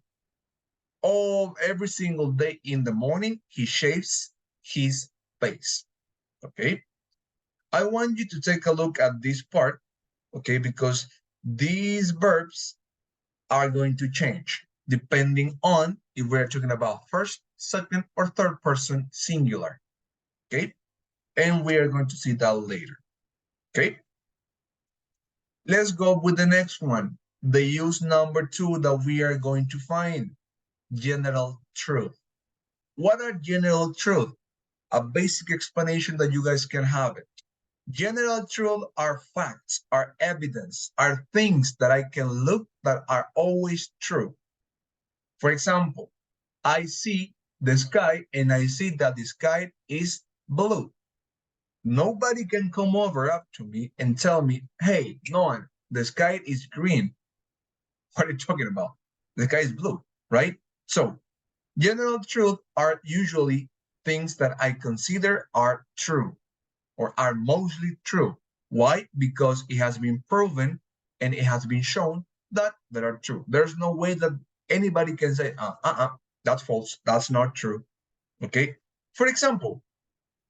Every single day in the morning, he shaves his face, okay? I want you to take a look at this part, okay? Because these verbs are going to change depending on if we're talking about first, second, or third person singular, okay? And we are going to see that later, okay? Let's go with the next one. The use number 2 that we are going to find, general truth. What are general truth? A basic explanation that you guys can have it. General truth are facts, are evidence, are things that I can look that are always true. For example, I see the sky and I see that the sky is blue. Nobody can come over up to me and tell me, hey, Noah, the sky is green. What are you talking about? The sky is blue, right? So general truth are usually things that I consider are true or are mostly true. Why? Because it has been proven and it has been shown that they are true. There's no way that anybody can say, that's false, that's not true, okay? For example,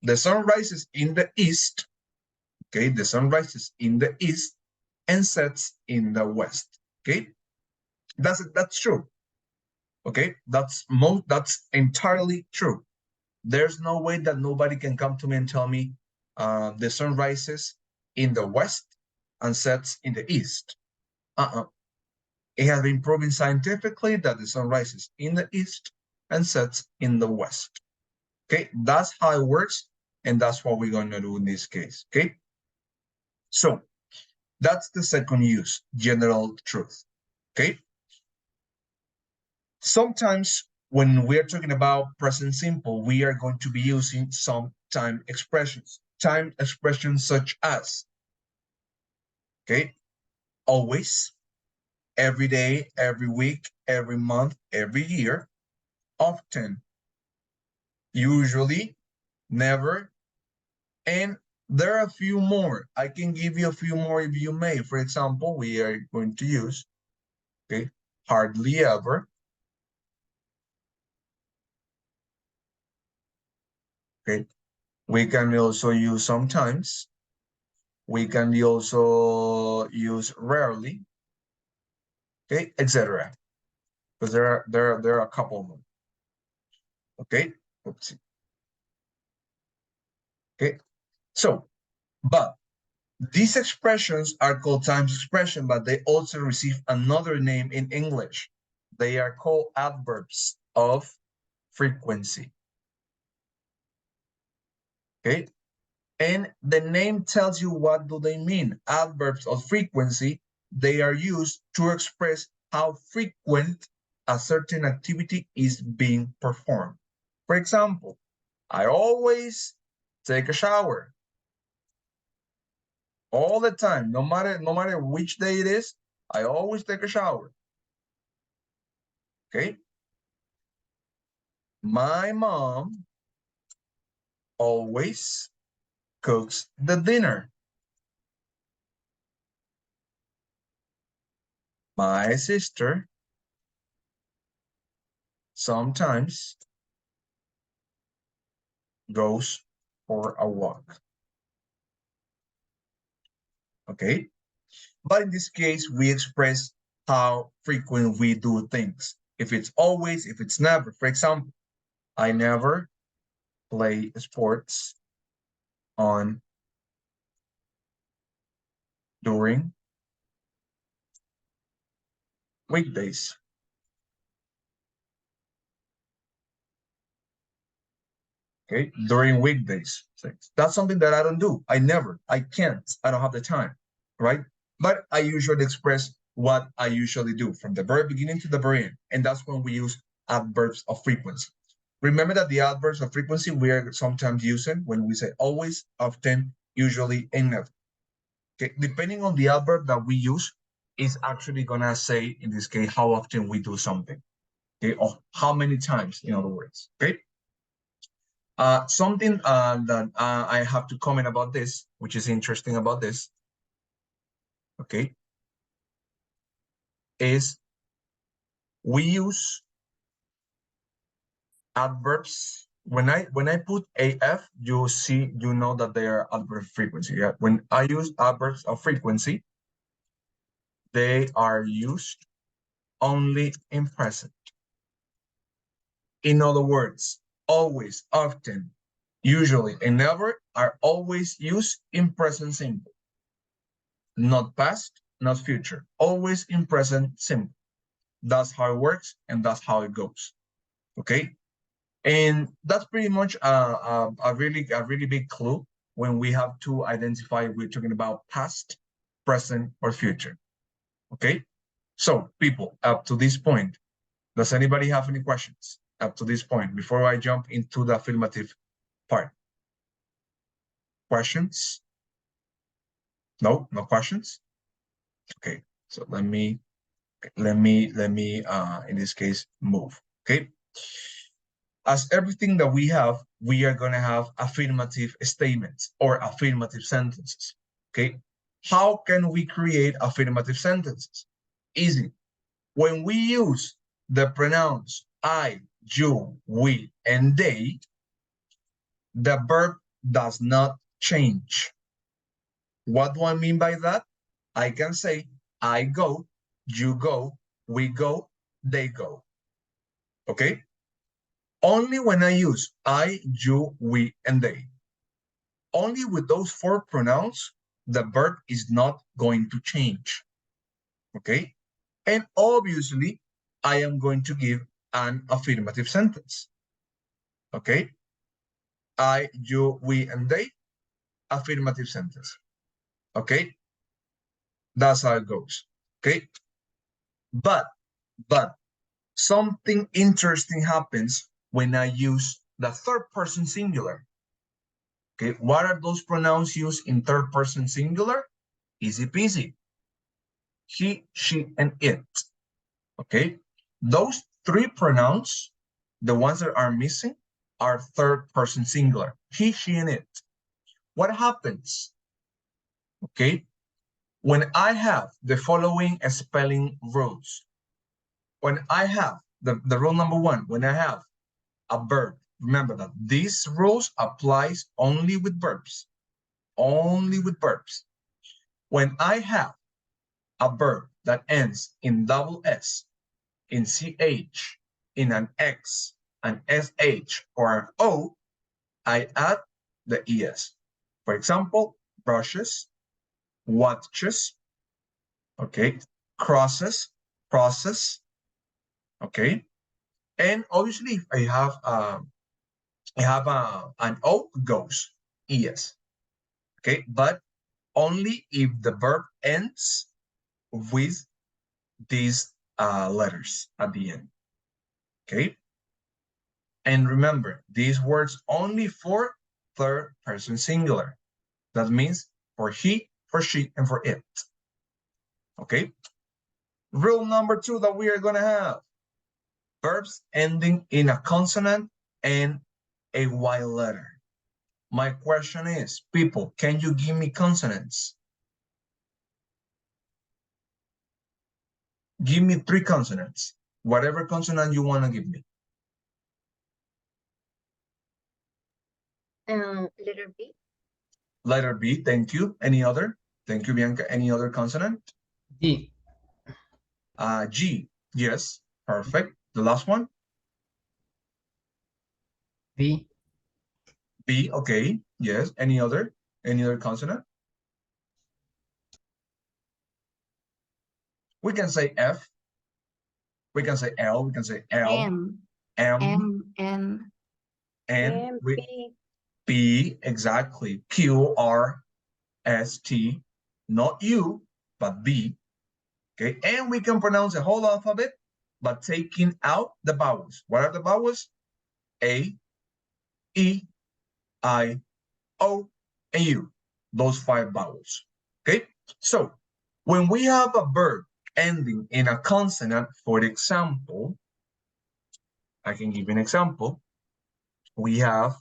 the sun rises in the east, okay? The sun rises in the east and sets in the west, okay? That's true, okay? That's entirely true. There's no way that nobody can come to me and tell me the sun rises in the west and sets in the east. It has been proven scientifically that the sun rises in the east and sets in the west. Okay, that's how it works, and that's what we're going to do in this case. Okay, so that's the second use, general truth. Okay, sometimes when we're talking about present simple, we are going to be using some time expressions. Time expressions such as, okay, always, every day, every week, every month, every year, often, usually, never, and there are a few more. I can give you a few more if you may. For example, we are going to use, okay, hardly ever, okay. We can also use sometimes. We can also use rarely, okay, etc. Because there are a couple of them. Okay, let's see. Okay, so, but these expressions are called times expression, but they also receive another name in English. They are called adverbs of frequency. Okay, and the name tells you what do they mean. Adverbs of frequency, they are used to express how frequent a certain activity is being performed. For example, I always take a shower. All the time, no matter which day it is, I always take a shower. Okay. My mom always cooks the dinner. My sister sometimes goes for a walk. Okay. But in this case, we express how frequent we do things. If it's always, if it's never. For example, I never play sports during weekdays. Okay, during weekdays. That's something that I don't do. I can't, I don't have the time, right? But I usually express what I usually do from the very beginning to the very end. And that's when we use adverbs of frequency. Remember that the adverbs of frequency we are sometimes using when we say always, often, usually, and never. Okay, depending on the adverb that we use, is actually gonna say, in this case, how often we do something. Okay, or how many times, in other words. Okay. Something that I have to comment about this, which is interesting about this, okay, is we use adverbs. When I put AF, you know that they are adverb frequency. Yeah. When I use adverbs of frequency, they are used only in present. In other words, always, often, usually, and never are always used in present simple. Not past, not future. Always in present simple. That's how it works, and that's how it goes. Okay. And that's pretty much a really big clue when we have to identify if we're talking about past, present, or future. Okay. So people, up to this point, does anybody have any questions up to this point before I jump into the affirmative part? Questions? No questions? Okay. So let me in this case move. Okay. As everything that we have, we are going to have affirmative statements or affirmative sentences. Okay. How can we create affirmative sentences? Easy. When we use the pronouns I, you, we, and they, the verb does not change. What do I mean by that? I can say I go, you go, we go, they go. Okay? Only when I use I, you, we, and they. Only with those four pronouns, the verb is not going to change. Okay? And obviously, I am going to give an affirmative sentence. Okay? I, you, we, and they, affirmative sentence. Okay? That's how it goes. Okay? But something interesting happens when I use the third person singular. Okay, what are those pronouns used in third person singular? Easy peasy. He, she, and it. Okay, those three pronouns, the ones that are missing, are third person singular. He, she, and it. What happens? Okay, when I have the following spelling rules, when I have the rule number one, when I have a verb, remember that these rules applies only with verbs. Only with verbs. When I have a verb that ends in double S, in CH, in an X, an SH, or an O, I add the ES. For example, brushes, watches, okay, crosses, process, okay, and obviously if I have an O, goes, ES, okay, but only if the verb ends with these letters at the end, okay? And remember, these words only for third person singular. That means for he, for she, and for it, okay? Rule number two that we are gonna have, verbs ending in a consonant and a Y letter. My question is, people, can you give me consonants? Give me three consonants, whatever consonant you want to give me. Letter B. Letter B, thank you. Any other? Thank you, Bianca. Any other consonant? G. G, yes, perfect. The last one? B. B, okay, yes. Any other? Any other consonant? We can say F. We can say L. We can say L. M. M. N. N. P. P, exactly. Q, R, S, T. Not U, but B. Okay, and we can pronounce the whole alphabet by taking out the vowels. What are the vowels? A, E, I, O, and U. Those 5 vowels. Okay, so when we have a verb ending in a consonant, for example, I can give you an example. We have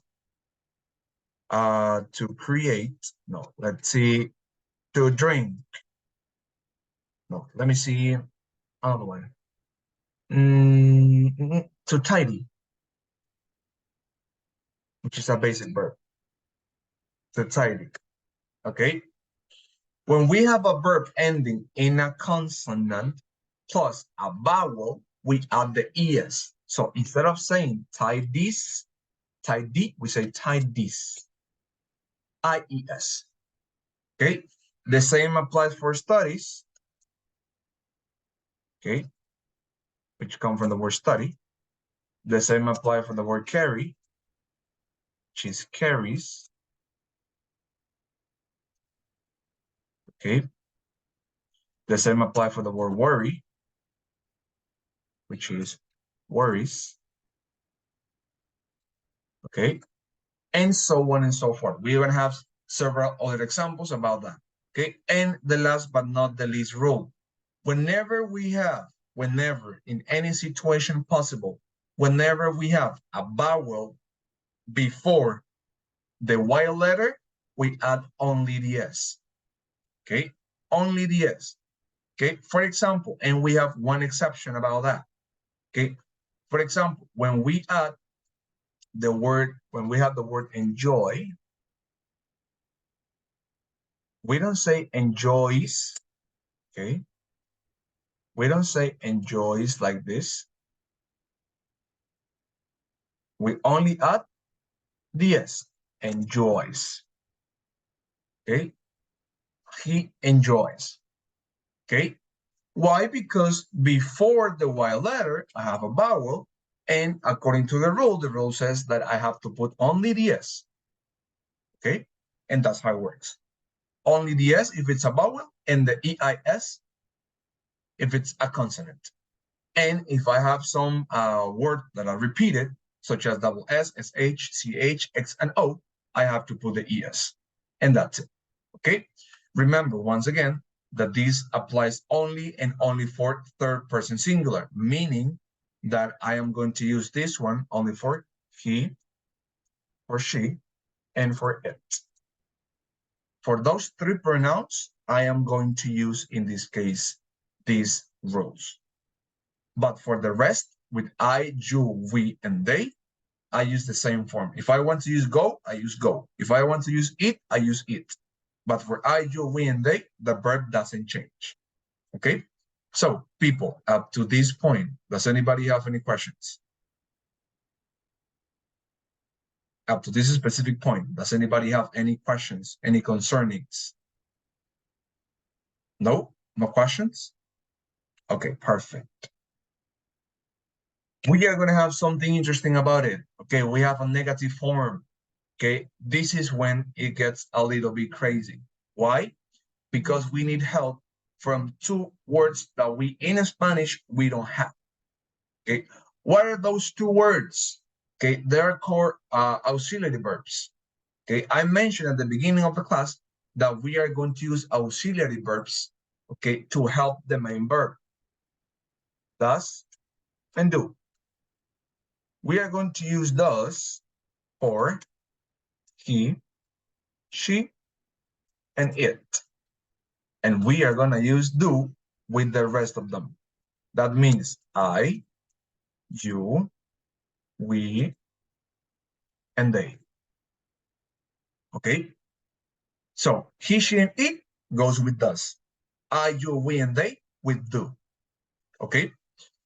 to create, no, let's see, to drink. No, let me see another one. To tidy, which is a basic verb. To tidy, okay? When we have a verb ending in a consonant plus a vowel, we add the es. So instead of saying tidies, tidy, we say tidies. I-E-S. Okay? The same applies for studies. Okay? Which come from the word study. The same applies for the word carry, which is carries. Okay? The same applies for the word worry, which is worries. Okay? And so on and so forth. We even have several other examples about that. Okay? And the last but not the least rule. Whenever in any situation possible, whenever we have a vowel before the Y letter, we add only the S. Okay? Only the S. Okay? For example, and we have one exception about that. Okay? For example, when we have the word enjoy, we don't say enjoys. Okay? We don't say enjoys like this. We only add the S, enjoys. Okay? He enjoys. Okay? Why? Because before the Y letter, I have a vowel, and according to the rule says that I have to put only the S. Okay? And that's how it works. Only the S if it's a vowel, and the EIS if it's a consonant. And if I have some words that are repeated, such as double S, SH, CH, X, and O, I have to put the ES. And that's it. Okay? Remember, once again, that this applies only and only for third person singular, meaning that I am going to use this one only for he, for she, and for it. For those 3 pronouns, I am going to use, in this case, these rules. But for the rest, with I, you, we, and they, I use the same form. If I want to use go, I use go. If I want to use it, I use it. But for I, you, we, and they, the verb doesn't change. Okay? So, people, up to this point, does anybody have any questions? Up to this specific point, does anybody have any questions, any concernings? No? No questions? Okay, perfect. We are going to have something interesting about it. Okay, we have a negative form. Okay, this is when it gets a little bit crazy. Why? Because we need help from 2 words that we, in Spanish, we don't have. Okay, what are those 2 words? Okay, they are called auxiliary verbs. Okay, I mentioned at the beginning of the class that we are going to use auxiliary verbs, okay, to help the main verb. Does and do. We are going to use does for he, she, and it. And we are going to use do with the rest of them. That means I, you, we, and they. Okay? So he, she, and it goes with does. I, you, we, and they with do. Okay?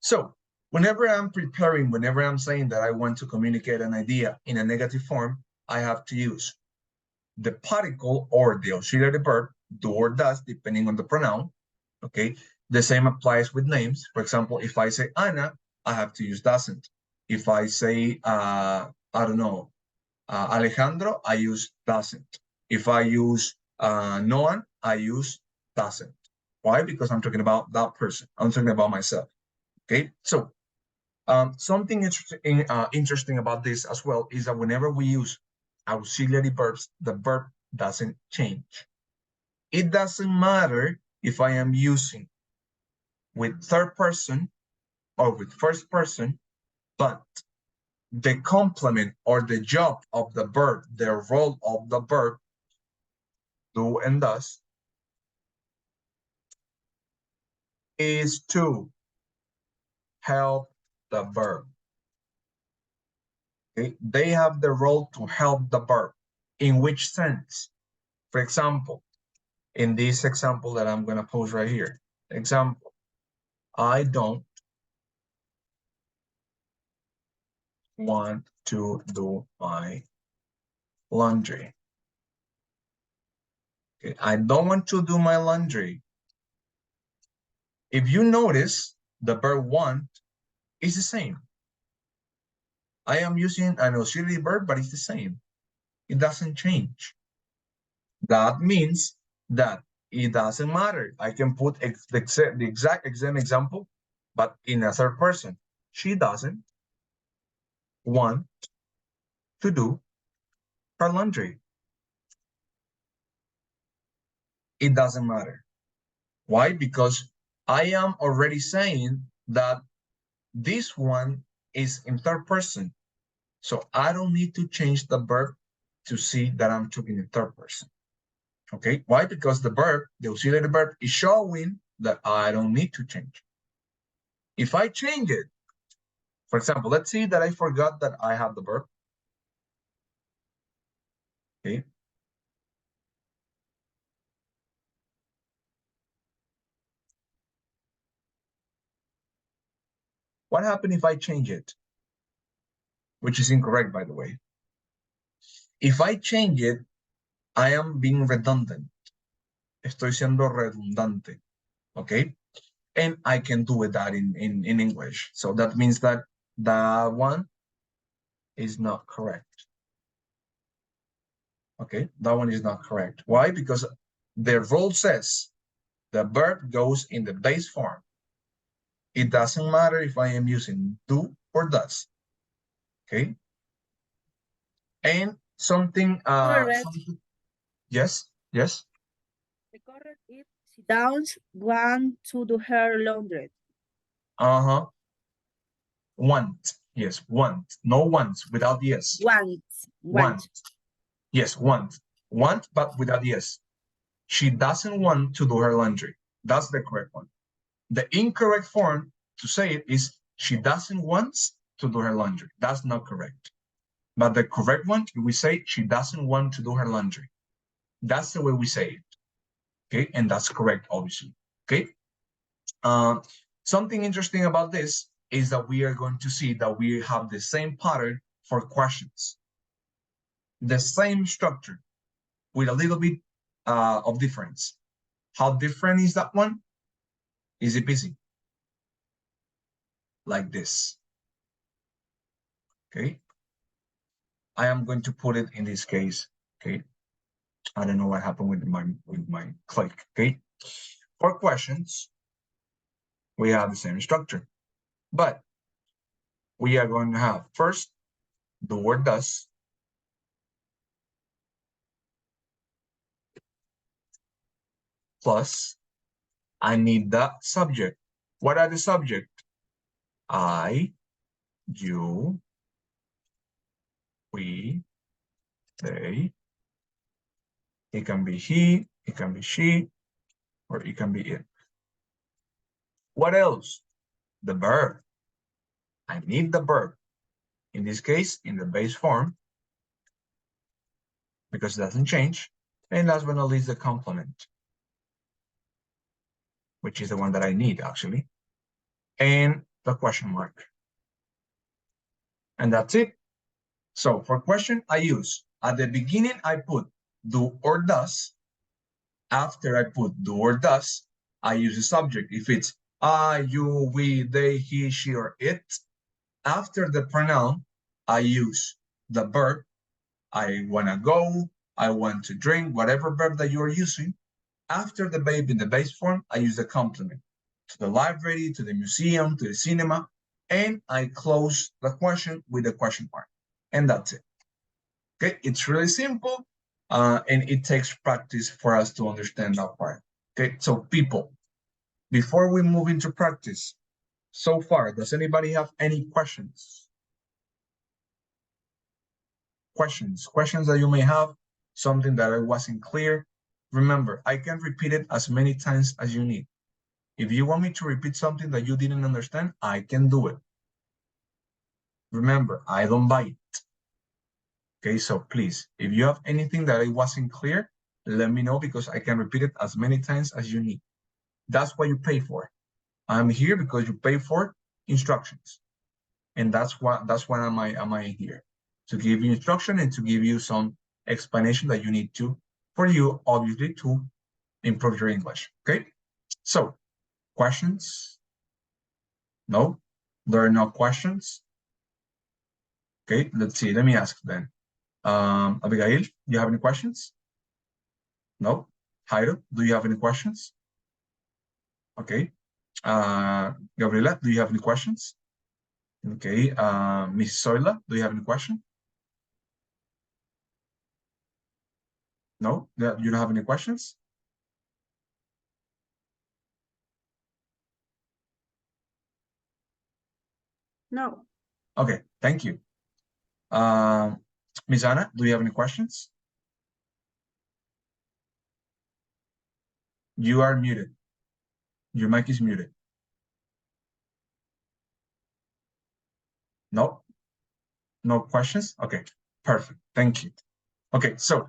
So whenever I'm saying that I want to communicate an idea in a negative form, I have to use the particle or the auxiliary verb, do or does, depending on the pronoun. Okay? The same applies with names. For example, if I say Anna, I have to use doesn't. If I say, I don't know, Alejandro, I use doesn't. If I use Noan, I use doesn't. Why? Because I'm talking about that person. I'm talking about myself. Okay, so something interesting about this as well is that whenever we use auxiliary verbs, the verb doesn't change. It doesn't matter if I am using with third person or with first person, but the complement or the job of the verb, the role of the verb, do and does, is to help the verb. Okay? They have the role to help the verb. In which sense? For example, in this example that I'm going to post right here, example, I don't want to do my laundry. Okay, I don't want to do my laundry. If you notice, the verb want is the same. I am using an auxiliary verb, but it's the same. It doesn't change. That means that it doesn't matter. I can put the exact same example, but in a third person. She doesn't want to do her laundry. It doesn't matter. Why? Because I am already saying that this one is in third person. So I don't need to change the verb to see that I'm talking in third person. Okay, why? Because the verb, the auxiliary verb, is showing that I don't need to change. If I change it, for example, let's see that I forgot that I have the verb. Okay. What happens if I change it? Which is incorrect, by the way. If I change it, I am being redundant. Estoy siendo redundante. Okay. And I can do that in English. So that means that that one is not correct. Okay, that one is not correct. Why? Because the rule says the verb goes in the base form. It doesn't matter if I am using do or does. Okay. And something, yes, yes. The correct is she doesn't want to do her laundry. Uh-huh. Want, yes, want. No wants, without yes. Want. Yes, want. Want, but without yes. She doesn't want to do her laundry. That's the correct one. The incorrect form to say it is she doesn't want to do her laundry. That's not correct. But the correct one, we say she doesn't want to do her laundry. That's the way we say it. Okay, and that's correct, obviously. Okay. Something interesting about this is that we are going to see that we have the same pattern for questions. The same structure with a little bit of difference. How different is that one? Easy peasy. Like this. Okay. I am going to put it in this case. Okay. I don't know what happened with my click. Okay. For questions, we have the same structure, but we are going to have first the word does, plus I need the subject. What are the subject? I, you, we, they. It can be he, it can be she, or it can be it. What else? The verb. I need the verb. In this case, in the base form, because it doesn't change. And last but not least, the complement, which is the one that I need, actually. And the question mark. And that's it. So for question, I use, at the beginning, I put do or does. After I put do or does, I use a subject. If it's I, you, we, they, he, she, or it. After the pronoun, I use the verb. I want to go, I want to drink, whatever verb that you are using. After the verb in the base form, I use the complement to the library, to the museum, to the cinema, and I close the question with a question mark. And that's it. Okay, it's really simple, and it takes practice for us to understand that part. Okay, so people, before we move into practice, so far, does anybody have any questions? Questions that you may have, something that I wasn't clear. Remember, I can repeat it as many times as you need. If you want me to repeat something that you didn't understand, I can do it. Remember, I don't bite. Okay, so please, if you have anything that I wasn't clear, let me know because I can repeat it as many times as you need. That's what you pay for. I'm here because you pay for instructions. And that's why am I here. To give you instruction and to give you some explanation that you need to, for you, obviously, to improve your English. Okay? So, questions? No? There are no questions? Okay, let's see. Let me ask then. Abigail, do you have any questions? No? Jairo, do you have any questions? Okay. Gabriela, do you have any questions? Okay. Miss Soila, do you have any question? No? You don't have any questions? No. Okay, thank you. Miss Anna, do you have any questions? You are muted. Your mic is muted. No? No questions? Okay, perfect. Thank you. Okay, so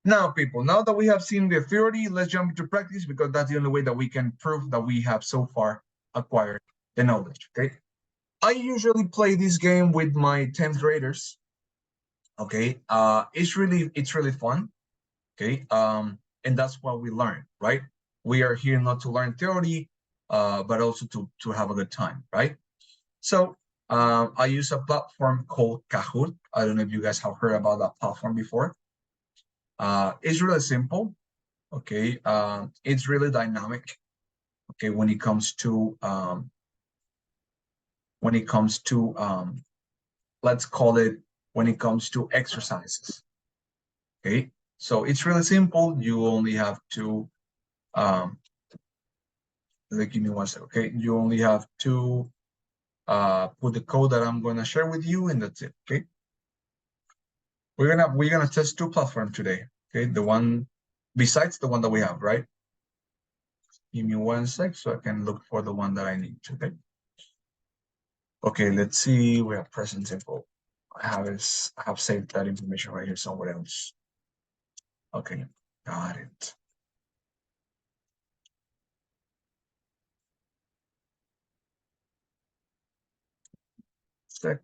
now, people, now that we have seen the theory, let's jump into practice because that's the only way that we can prove that we have so far acquired the knowledge, okay? I usually play this game with my 10th graders, okay? It's really fun, okay? And that's what we learn, right? We are here not to learn theory, but also to have a good time, right? So I use a platform called Kahoot. I don't know if you guys have heard about that platform before. It's really simple, okay? It's really dynamic, okay, when it comes to let's call it when it comes to exercises, okay? So it's really simple. You only have to give me one second, okay? You only have to put the code that I'm gonna share with you, and that's it, okay? We're gonna test two platforms today, okay? The one besides the one that we have, right? Give me one sec so I can look for the one that I need, okay? Okay, let's see. We have present simple. I have saved that information right here somewhere else. Okay, got it. Sec.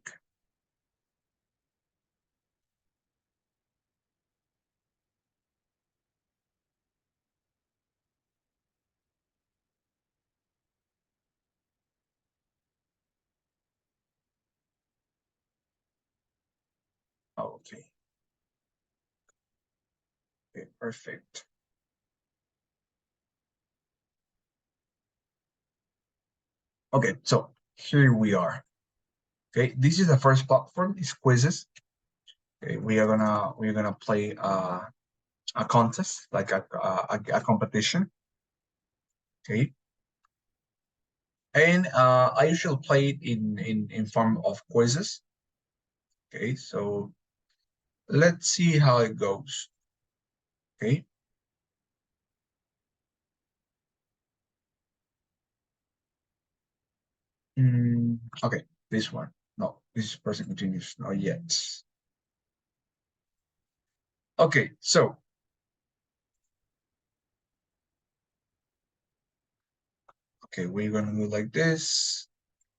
Okay. Okay, perfect. Okay, so here we are. Okay, this is the first platform. It's quizzes. Okay, we're gonna play a contest, like a competition. Okay, and I usually play it in form of quizzes. Okay, so let's see how it goes. Okay. Okay, this one. No, this person continues. Not yet. Okay, so okay, we're gonna do like this.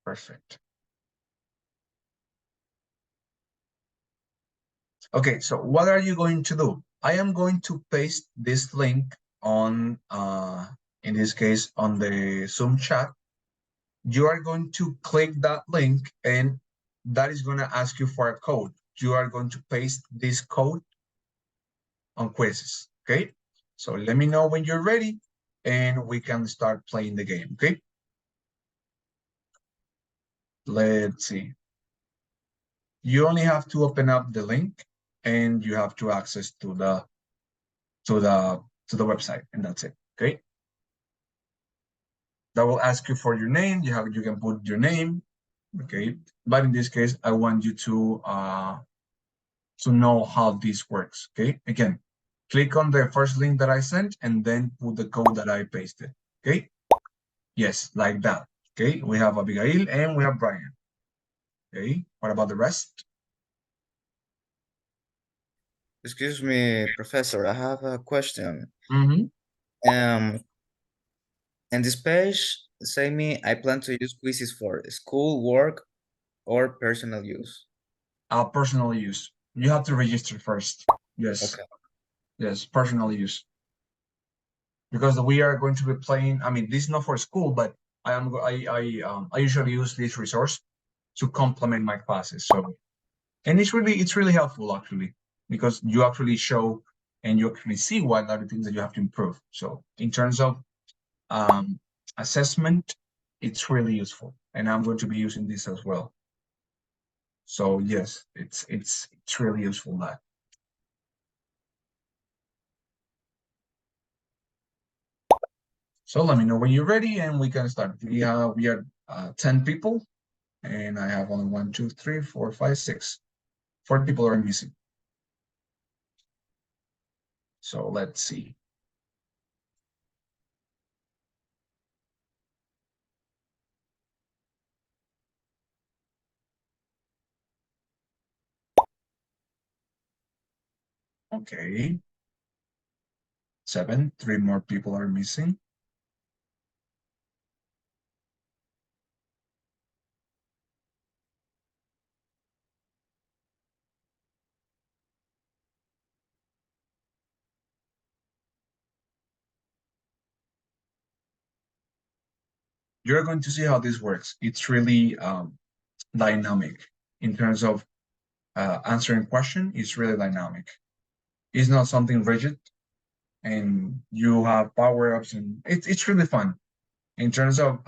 Perfect. Okay, so what are you going to do? I am going to paste this link on in this case on the Zoom chat. You are going to click that link and that is going to ask you for a code. You are going to paste this code on quizzes, okay? So let me know when you're ready and we can start playing the game, okay? Let's see. You only have to open up the link and you have to access to the website, and that's it, okay? That will ask you for your name. You can put your name, okay? But in this case, I want you to know how this works, okay? Again, click on the first link that I sent and then put the code that I pasted, okay? Yes, like that, okay? We have Abigail and we have Brian, okay? What about the rest? Excuse me, Professor, I have a question. Mm-hmm. In this page, say me, I plan to use quizzes for school, work, or personal use. Personal use. You have to register first. Yes. Okay. Yes, personal use. Because we are going to be playing. I mean, this is not for school, but I usually use this resource to complement my classes. So, and it's really helpful actually, because you actually show and you actually see what are the things that you have to improve. So in terms of assessment, it's really useful, and I'm going to be using this as well. So yes, it's really useful that. So let me know when you're ready and we can start. We are 10 people, and I have only 1, 2, 3, 4, 5, 6. 4 people are missing. So let's see. Okay. 7, 3 more people are missing. You're going to see how this works. It's really dynamic in terms of answering question. It's really dynamic. It's not something rigid, and you have power-ups, and it's really fun. In terms of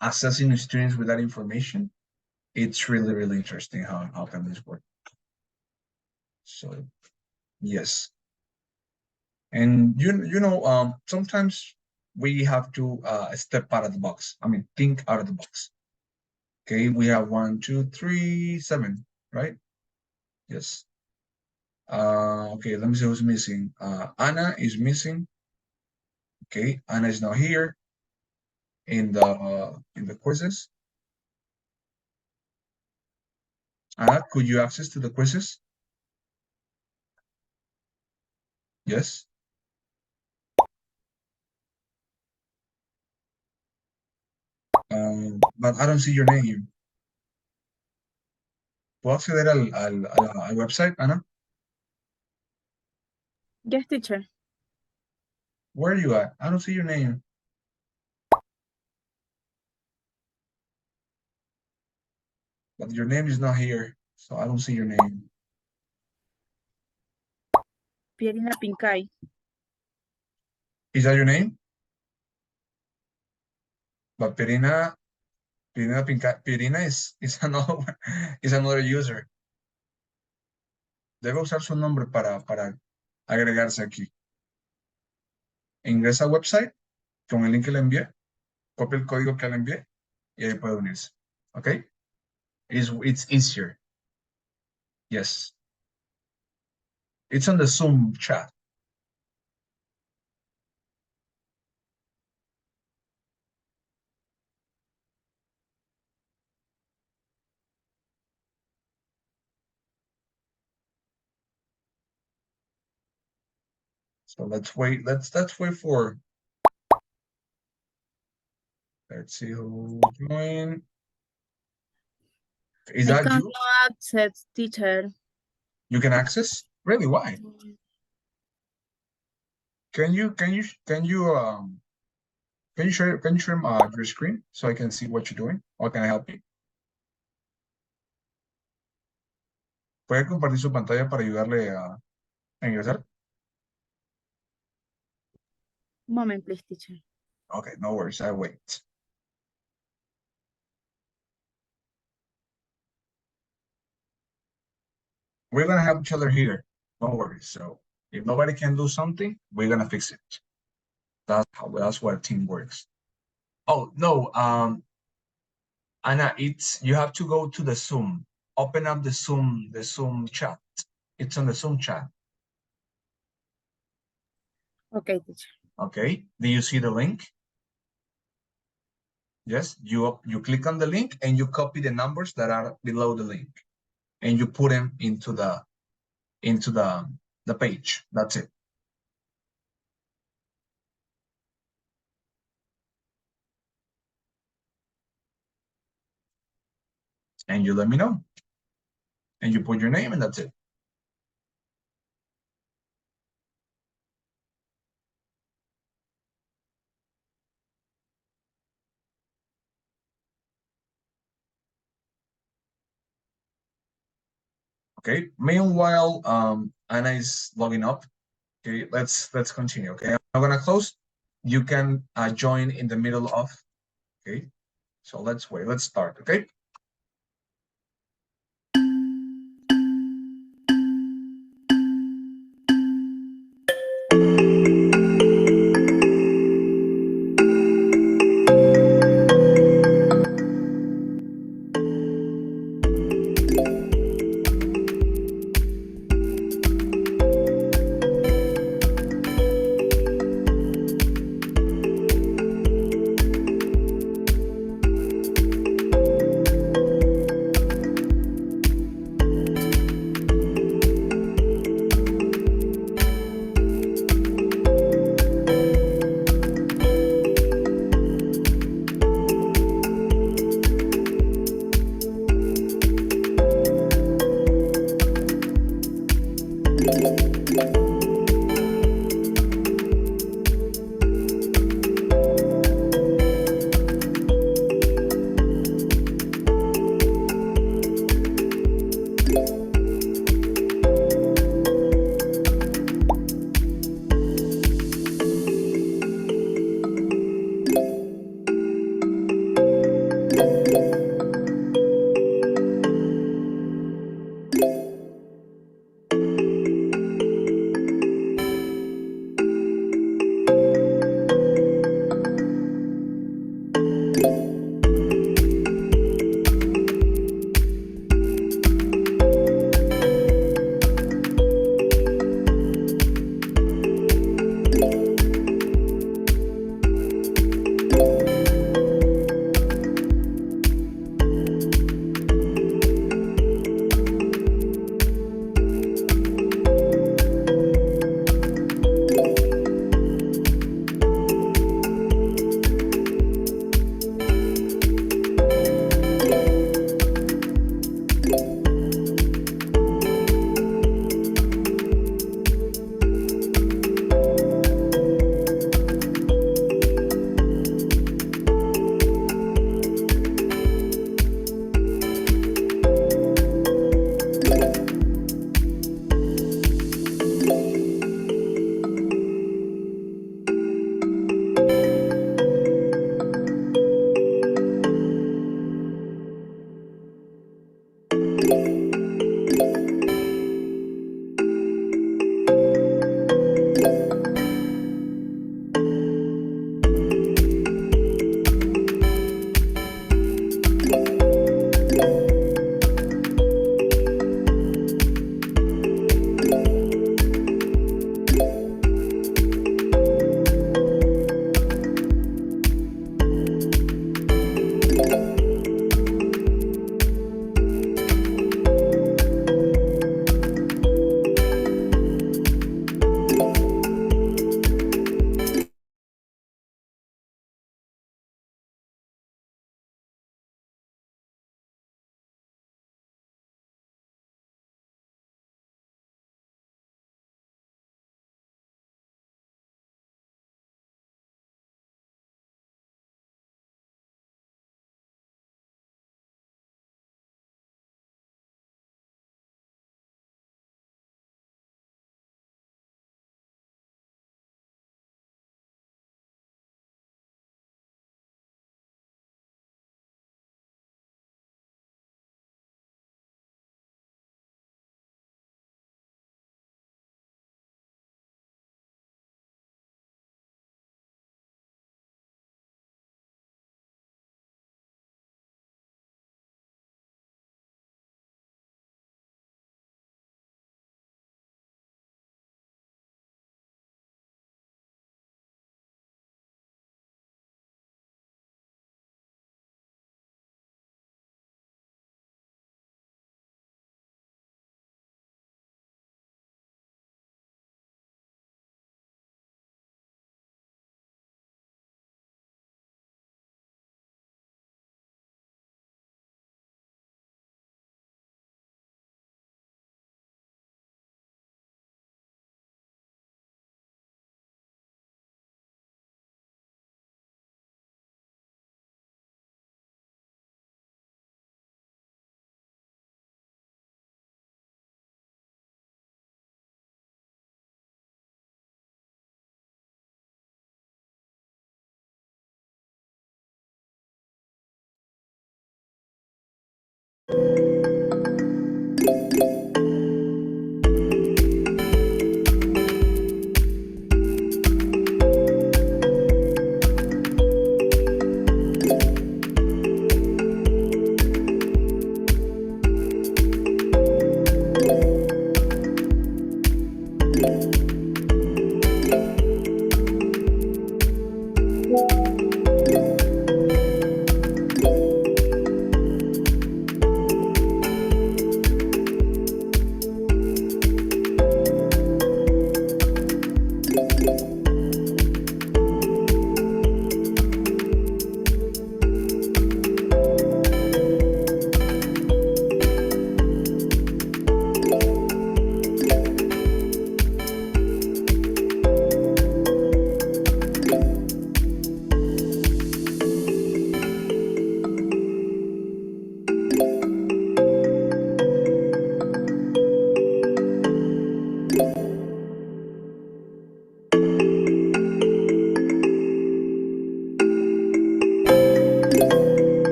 assessing students with that information, it's really interesting how can this work. So yes. And you know, sometimes we have to step out of the box. I mean, think out of the box. Okay, we have 1, 2, 3, 7, right? Yes. Okay, let me see who's missing. Anna is missing. Okay, Anna is not here in the quizzes. Anna, could you access to the quizzes? Yes. But I don't see your name. ¿Puedo acceder al website, Ana? Yes, teacher. Where are you at? I don't see your name. But your name is not here, so I don't see your name. Pierina Pincay. Is that your name? But Pirina is another is another user. Debe usar su nombre para agregarse aquí. Ingresa al website con el link que le envié, copia el código que le envié y ahí puede unirse. Okay? It's easier. Yes. It's on the Zoom chat. So let's wait. Let's wait for. Let's see who joined. Is I that cannot you? access, teacher. You can access? Really? Why? Can you share your screen so I can see what you're doing? Or can I help you? ¿Puede compartir su pantalla para ayudarle a ingresar? Moment, please, teacher. Okay, no worries, I wait. We're gonna help each other here. Don't worry. So if nobody can do something, we're gonna fix it. That's what a team works. Oh no, Anna, you have to go to the Zoom. Open up the Zoom chat. It's on the Zoom chat. Okay, teacher. Okay. Do you see the link? Yes. You click on the link and you copy the numbers that are below the link, and you put them into the page. That's it. And you let me know. And you put your name, and that's it. Okay. Meanwhile, Anna is logging up. Okay, let's continue. Okay, I'm gonna close. You can join in the middle of. Okay, so let's wait. Let's start. Okay.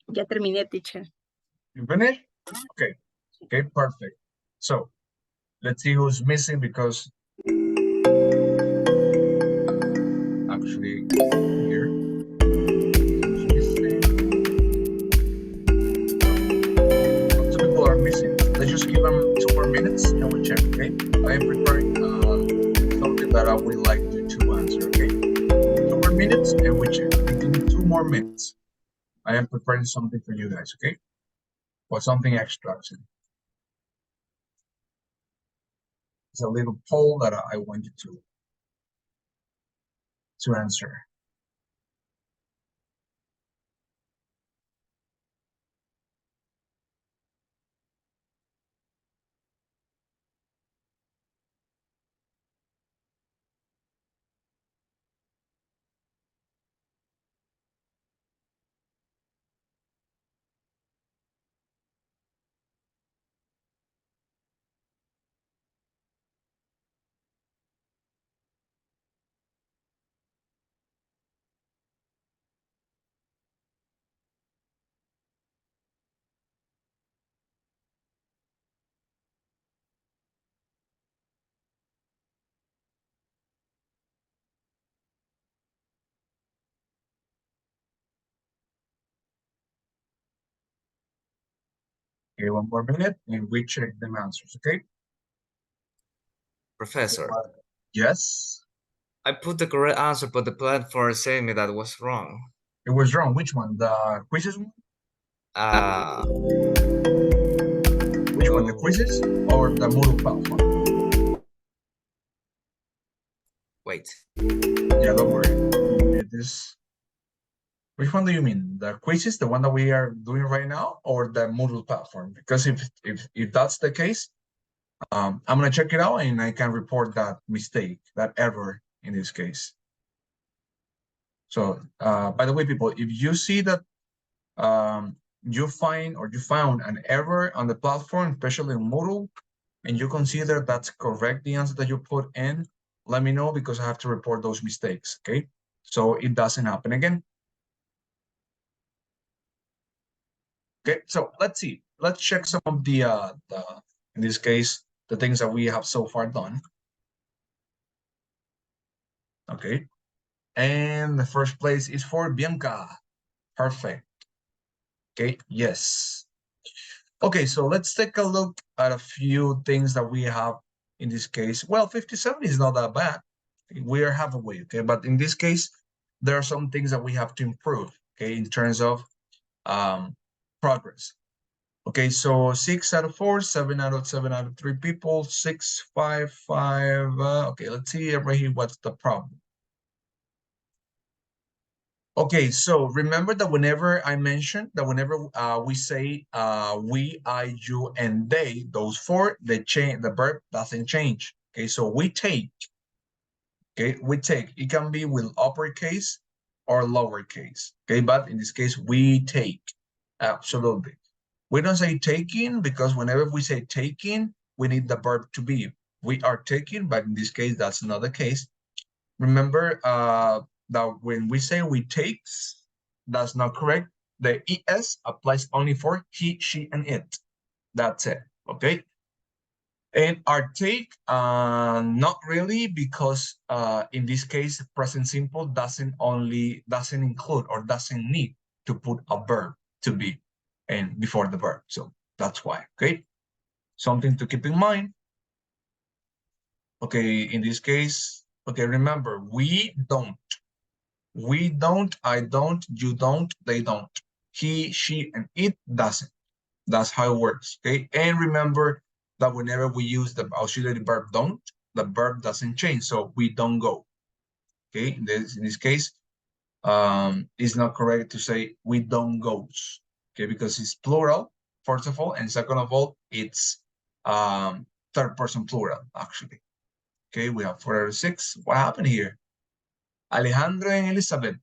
Ya terminé, teacher. You finished? Okay. Okay, perfect. So let's see who's missing because actually here who's missing. Well, two people are missing. Let's just give them 2 more minutes and we check. Okay. I am preparing something that I would like you to answer. Okay. 2 more minutes and we check. Give me 2 more minutes. I am preparing something for you guys. Okay. Or something extra. Actually. It's a little poll that I want you to answer. Okay, one more minute and we check the answers, okay? Professor, Yes, I put the correct answer, but the platform said me that was wrong. it was wrong. Which one? The quizzes one? Which one? The quizzes or the Moodle platform? Wait. Yeah, don't worry. Which one do you mean? The quizzes, the one that we are doing right now, or the Moodle platform? Because if that's the case, I'm gonna check it out and I can report that mistake, that error in this case. So, by the way, people, if you see that you found an error on the platform, especially in Moodle, and you consider that's correct, the answer that you put in, let me know because I have to report those mistakes, okay? So it doesn't happen again. Okay, so let's see. Let's check some of the in this case, the things that we have so far done. Okay, and the first place is for Bianca. Perfect. Okay, yes. Okay, so let's take a look at a few things that we have in this case. Well, 57 is not that bad. We are halfway, okay? But in this case, there are some things that we have to improve, okay, in terms of progress. Okay, so 6 out of 4, 7 out of 7 out of 3 people, 6, 5, 5. Okay, let's see right here what's the problem. Okay, so remember that whenever I mentioned that whenever we say we, I, you, and they, those four, the verb doesn't change. Okay, so we take. Okay, we take. It can be with uppercase or lowercase. Okay, but in this case, we take. Absolutely. We don't say taking because whenever we say taking, we need the verb to be. We are taking, but in this case, that's not the case. Remember that when we say we takes, that's not correct. The es applies only for he, she, and it. That's it, okay? And our take, not really, because in this case, present simple doesn't include or doesn't need to put a verb to be and before the verb. So that's why, okay? Something to keep in mind. Okay, in this case, okay, remember, we don't. We don't, I don't, you don't, they don't. He, she, and it doesn't. That's how it works, okay? And remember that whenever we use the auxiliary verb don't, the verb doesn't change, so we don't go, okay? In this case, it's not correct to say we don't goes, okay? Because it's plural, first of all, and second of all, it's third person plural, actually. Okay, we have 4 out of 6. What happened here? Alejandro and Elizabeth.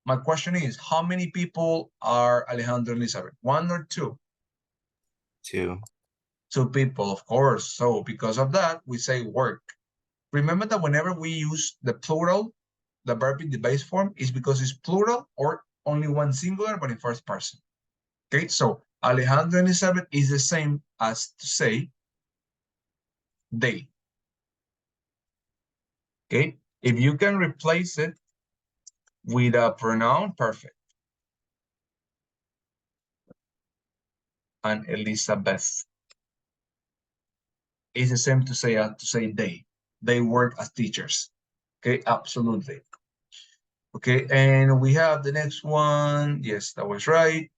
My question is, how many people are Alejandro and Elizabeth? 1 or 2? 2. 2 people, of course. So because of that, we say work. Remember that whenever we use the plural, the verb in the base form is because it's plural or only one singular, but in first person. Okay, so Alejandro and Elizabeth is the same as to say they. Okay, if you can replace it with a pronoun, perfect. And Elizabeth is the same to say they. They work as teachers. Okay, absolutely. Okay, and we have the next one. Yes, that was right.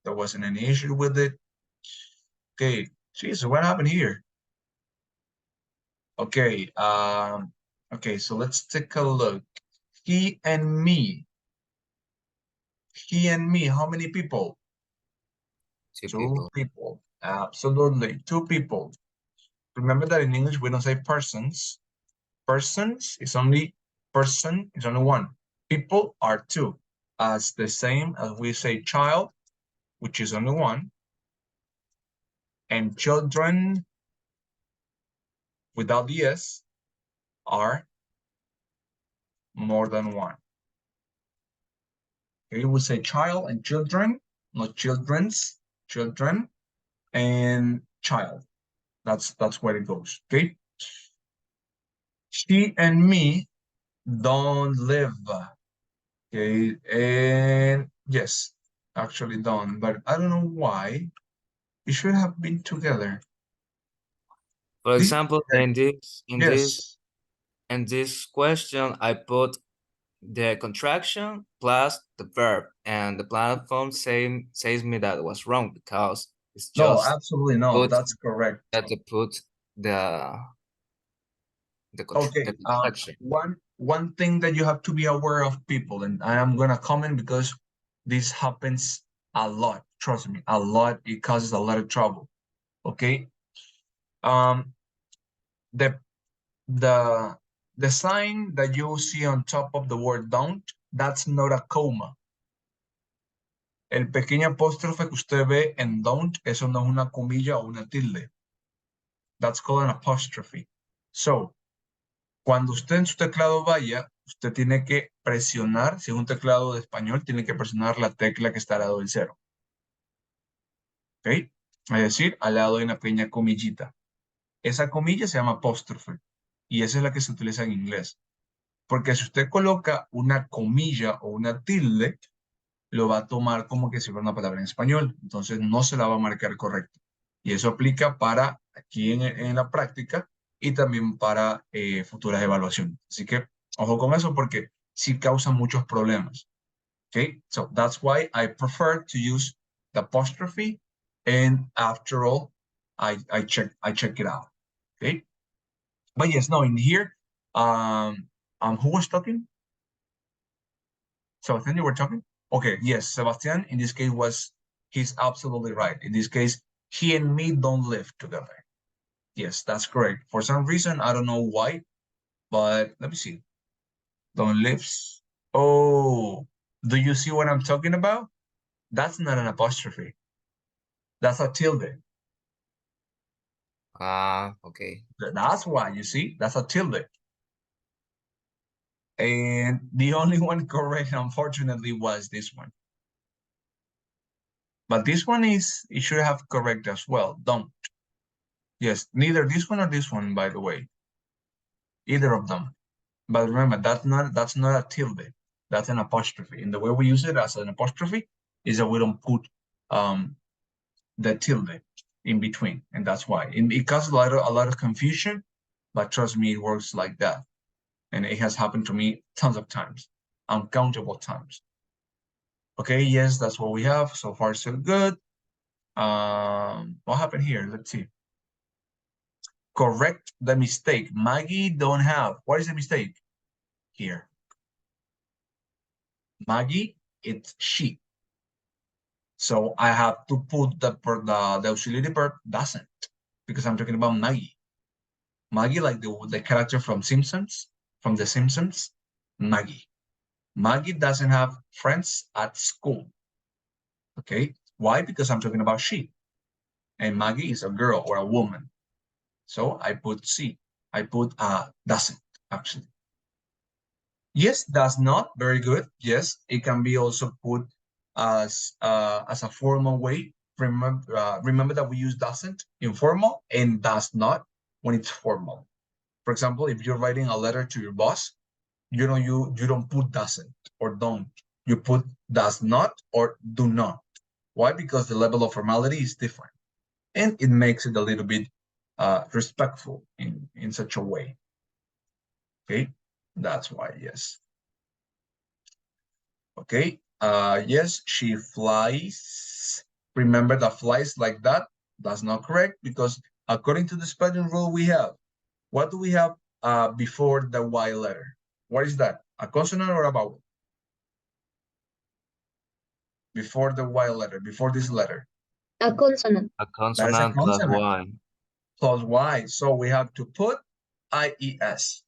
There wasn't any issue with it. Okay, Jesus, what happened here? Okay, okay, so let's take a look. He and me. He and me, how many people? 2 people. Absolutely, 2 people. Remember that in English we don't say persons. Persons is only person is only 1. People are 2. As the same as we say child, which is only 1. And children without the s are more than 1. Okay, we say child and children, not children's, children and child. That's where it goes. Okay. She and me don't live. Okay, and yes, actually don't, but I don't know why. It should have been together. For example, in Yes. this question, I put the contraction plus the verb, and the platform says me that was wrong because it's No, just absolutely no. That's correct. that to put the Okay. contraction. One thing that you have to be aware of, people, and I am gonna comment because this happens a lot. Trust me, a lot. It causes a lot of trouble. Okay. The the sign that you see on top of the word don't, that's not a comma. El pequeño apóstrofe que usted ve en don't, eso no es una comilla o una tilde. That's called an apostrophe. So, cuando usted en su teclado vaya, usted tiene que presionar, si es un teclado de español, tiene que presionar la tecla que está al lado del cero. ¿Ok? Es decir, al lado de una pequeña comillita. Esa comilla se llama apóstrofe y esa es la que se utiliza en inglés. Porque si usted coloca una comilla o una tilde, lo va a tomar como que si fuera una palabra en español. Entonces no se la va a marcar correcto. Y eso aplica para aquí en la práctica y también para futuras evaluaciones. Así que ojo con eso porque sí causa muchos problemas. Okay, so that's why I prefer to use the apostrophe, and after all, I check it out. Okay, but yes, no, in here, who was talking? Sebastian, you were talking? Okay, yes, Sebastian, in this case he's absolutely right. In this case, he and me don't live together. Yes, that's correct. For some reason, I don't know why, but let me see. Don't lives. Oh, do you see what I'm talking about? That's not an apostrophe. That's a tilde. Okay. That's why, you see, that's a tilde. And the only one correct, unfortunately, was this one. But this one it should have correct as well. Don't. Yes, neither this one or this one, by the way. Either of them. But remember, that's not a tilde. That's an apostrophe. And the way we use it as an apostrophe is that we don't put the tilde in between. And that's why. It causes a lot of confusion, but trust me, it works like that. And it has happened to me tons of times, uncountable times. Okay, yes, that's what we have. So far, so good. What happened here? Let's see. Correct the mistake. Maggie don't have. What is the mistake? Here. Maggie, it's she. So I have to put the auxiliary verb doesn't, because I'm talking about Maggie. Maggie, like the character from The Simpsons, Maggie. Maggie doesn't have friends at school. Okay, why? Because I'm talking about she. And Maggie is a girl or a woman. So I put C. I put doesn't, actually. Yes, does not. Very good. Yes, it can be also put as a formal way. Remember that we use doesn't in formal and does not when it's formal. For example, if you're writing a letter to your boss, you don't put doesn't or don't. You put does not or do not. Why? Because the level of formality is different, and it makes it a little bit respectful in such a way. Okay, that's why. Yes. Okay. Yes, she flies. Remember that flies like that. That's not correct because according to the spelling rule we have, what do we have before the Y letter? What is that? A consonant or a vowel? Before the Y letter, before this letter. A consonant. A That is a consonant plus consonant. Y. Plus Y. So we have to put IES.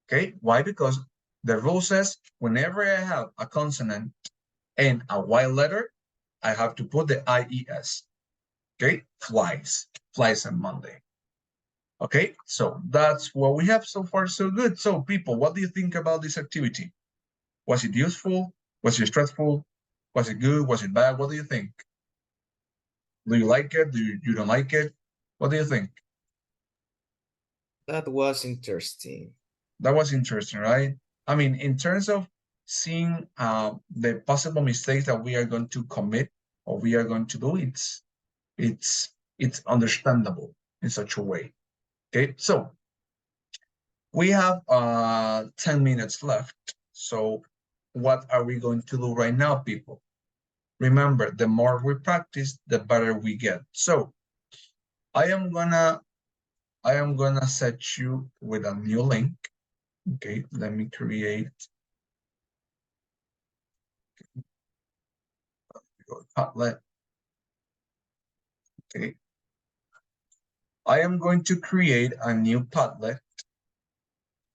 Okay, why? Because the rule says whenever I have a consonant and a Y letter, I have to put the IES. Okay, flies on Monday. Okay, so that's what we have so far, so good. So people, what do you think about this activity? Was it useful? Was it stressful? Was it good? Was it bad? What do you think? Do you like it? Do you don't like it? What do you think? That was interesting. That was interesting, right? I mean, in terms of seeing the possible mistakes that we are going to commit or we are going to do, it's understandable in such a way. Okay, so we have 10 minutes left. So what are we going to do right now, people? Remember, the more we practice, the better we get. So I am gonna set you with a new link. Okay, let me create Padlet. Okay, I am going to create a new Padlet,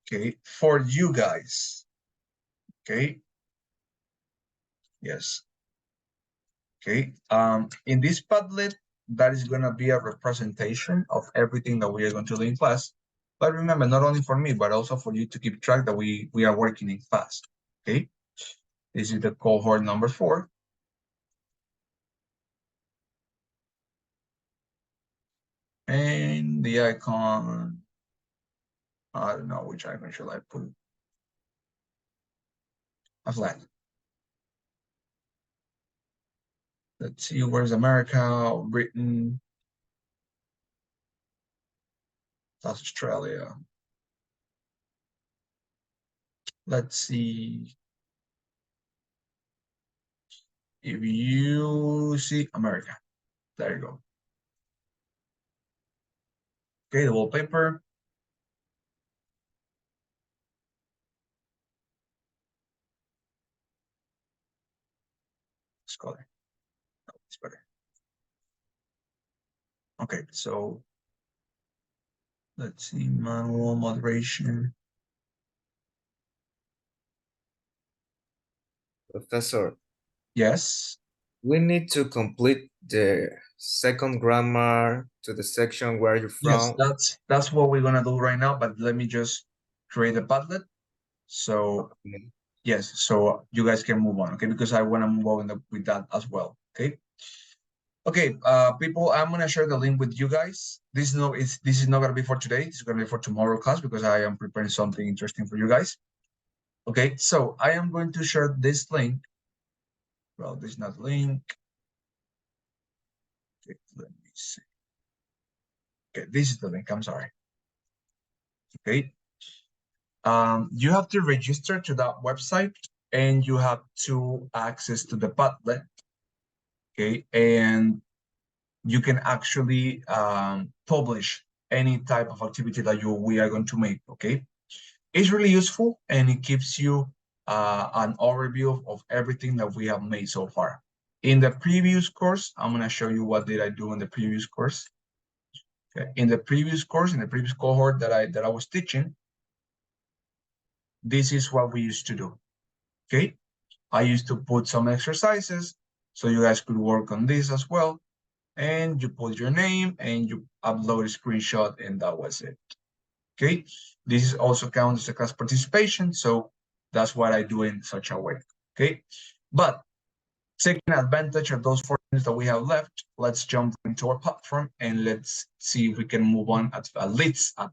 okay, for you guys. Okay, yes. Okay, in this Padlet, that is going to be a representation of everything that we are going to do in class. But remember, not only for me, but also for you to keep track that we are working in class. Okay, this is the cohort number 4. And the icon, I don't know which icon should I put. A flag. Let's see, where's America, Britain, South Australia. Let's see if you see America. There you go. Okay, the wallpaper. Let's color. No, it's better. Okay, so let's see, manual moderation. Professor. Yes. We need to complete the second grammar to the section where you're from. Yes, that's what we're gonna do right now, but let me just create a Padlet. So yes, so you guys can move on, okay? Because I want to move on with that as well, okay? Okay, people, I'm gonna share the link with you guys. This is not gonna be for today. This is gonna be for tomorrow class because I am preparing something interesting for you guys. Okay, so I am going to share this link. Well, this is not link. Okay, let me see. Okay, this is the link. I'm sorry. Okay. You have to register to that website and you have to access to the Padlet. Okay, and you can actually publish any type of activity that we are going to make. Okay, it's really useful and it gives you an overview of everything that we have made so far. In the previous course, I'm going to show you what did I do in the previous course. Okay. In the previous course, in the previous cohort that I was teaching, this is what we used to do. Okay, I used to put some exercises so you guys could work on this as well. And you put your name and you upload a screenshot and that was it. Okay, this is also counts as a class participation, so that's what I do in such a way. Okay, but taking advantage of those 4 minutes that we have left, let's jump into our platform and let's see if we can move on at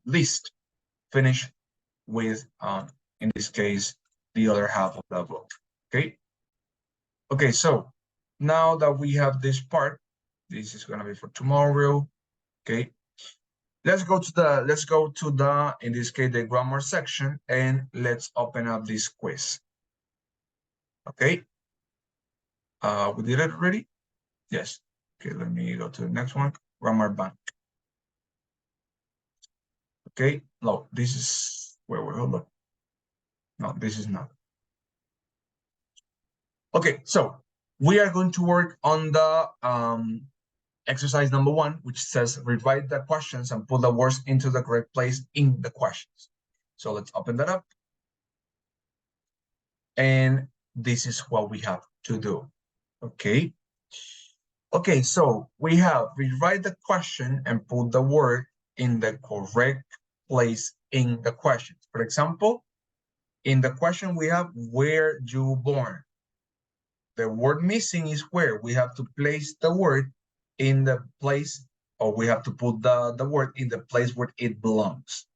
least finish with in this case the other half of the book. Okay, so now that we have this part, this is going to be for tomorrow. Okay, let's go to the in this case the grammar section and let's open up this quiz. Okay, we did it already. Yes. Okay, let me go to the next one. Grammar bank. Okay, no, this is where we hold up. No, this is not. Okay, so we are going to work on the exercise number 1, which says rewrite the questions and put the words into the correct place in the questions. So let's open that up. And this is what we have to do. Okay. Okay, so we have rewrite the question and put the word in the correct place in the question. For example, in the question we have where you born. The word missing is where. We have to place the word in the place, or we have to put the word in the place where it belongs.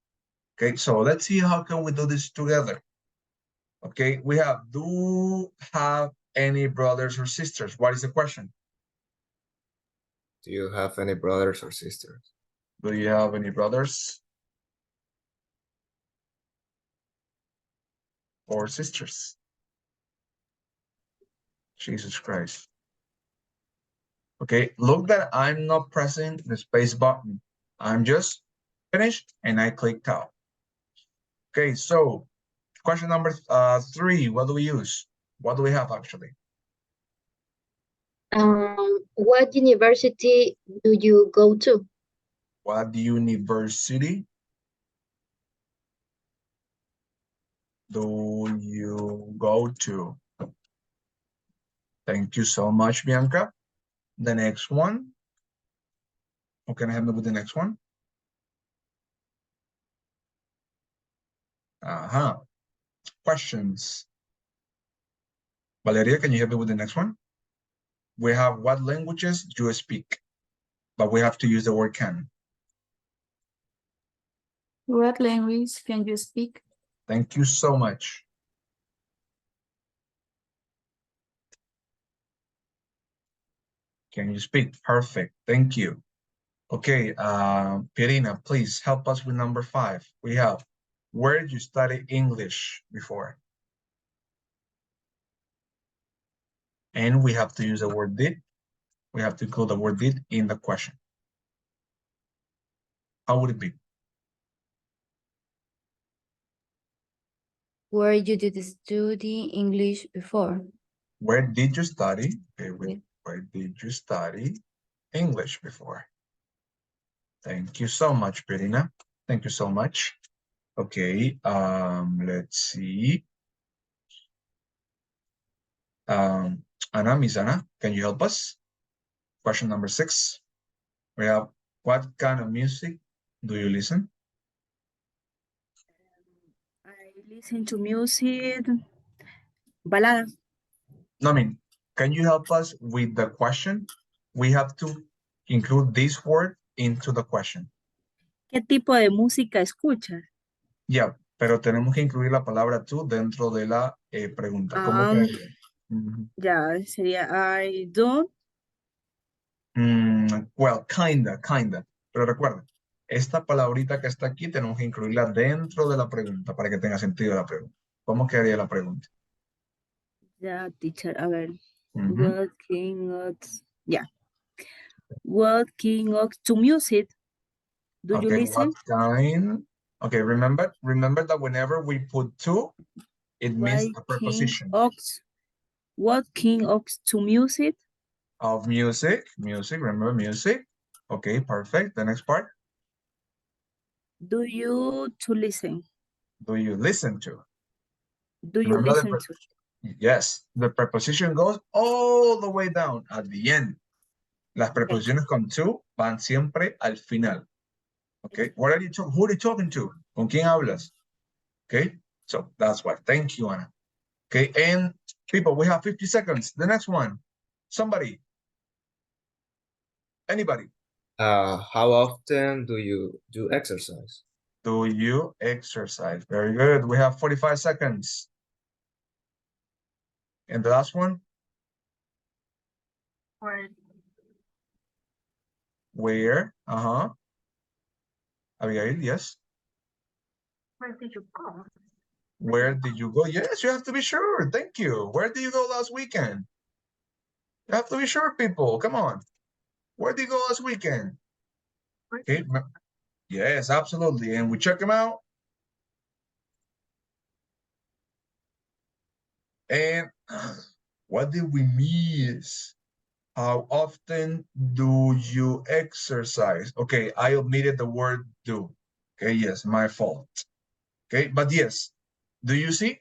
Okay, so let's see how can we do this together. Okay, we have, do have any brothers or sisters? What is the question? Do you have any brothers or sisters? Do you have any brothers or sisters? Jesus Christ. Okay, look that I'm not pressing the space button. I'm just finished and I clicked out. Okay, so question number 3, what do we use? What do we have actually? What university do you go to? What university do you go to? Thank you so much, Bianca. The next one. Who can help me with the next one? Questions. Valeria, can you help me with the next one? We have what languages do you speak? But we have to use the word can. What language can you speak? Thank you so much. Can you speak? Perfect. Thank you. Okay, Pirina, please help us with number 5. We have, where did you study English before? And we have to use the word did. We have to include the word did in the question. How would it be? Where you did study English before? Where did you study? Okay, where did you study English before? Thank you so much, Pirina. Thank you so much. Okay, let's see. Anna, Miss Anna, can you help us? Question number 6. We have, what kind of music do you listen? I listen to music, balada. No, I mean, can you help us with the question? We have to include this word into the question. ¿Qué tipo de música escuchas? Yeah, pero tenemos que incluir la palabra to dentro de la pregunta. ¿Cómo quedaría? Ya, sería I don't. Well, kinda. Pero recuerda, esta palabrita que está aquí tenemos que incluirla dentro de la pregunta para que tenga sentido la pregunta. ¿Cómo quedaría la pregunta? Ya, teacher, a ver. What king of, yeah. What king of to music do you listen? What kind? Okay, remember that whenever we put to, it means a preposition. What king of to music? Of music, remember music. Okay, perfect. The next part. Do you to listen? Do you listen to? Do you listen to? Yes, the preposition goes all the way down at the end. Las preposiciones con to van siempre al final. Okay, who are you talking to? ¿Con quién hablas? Okay, so that's why. Thank you, Anna. Okay, and people, we have 50 seconds. The next one. Somebody. Anybody. How often do you do exercise? Do you exercise? Very good. We have 45 seconds. And the last one? Where? Abigail, yes. Where did you go? Where did you go? Yes, you have to be sure. Thank you. Where did you go last weekend? You have to be sure, people. Come on. Where did you go last weekend? Okay. Yes, absolutely. And we check them out. And what did we miss? How often do you exercise? Okay, I omitted the word do. Okay, yes, my fault. Okay, but yes, do you see?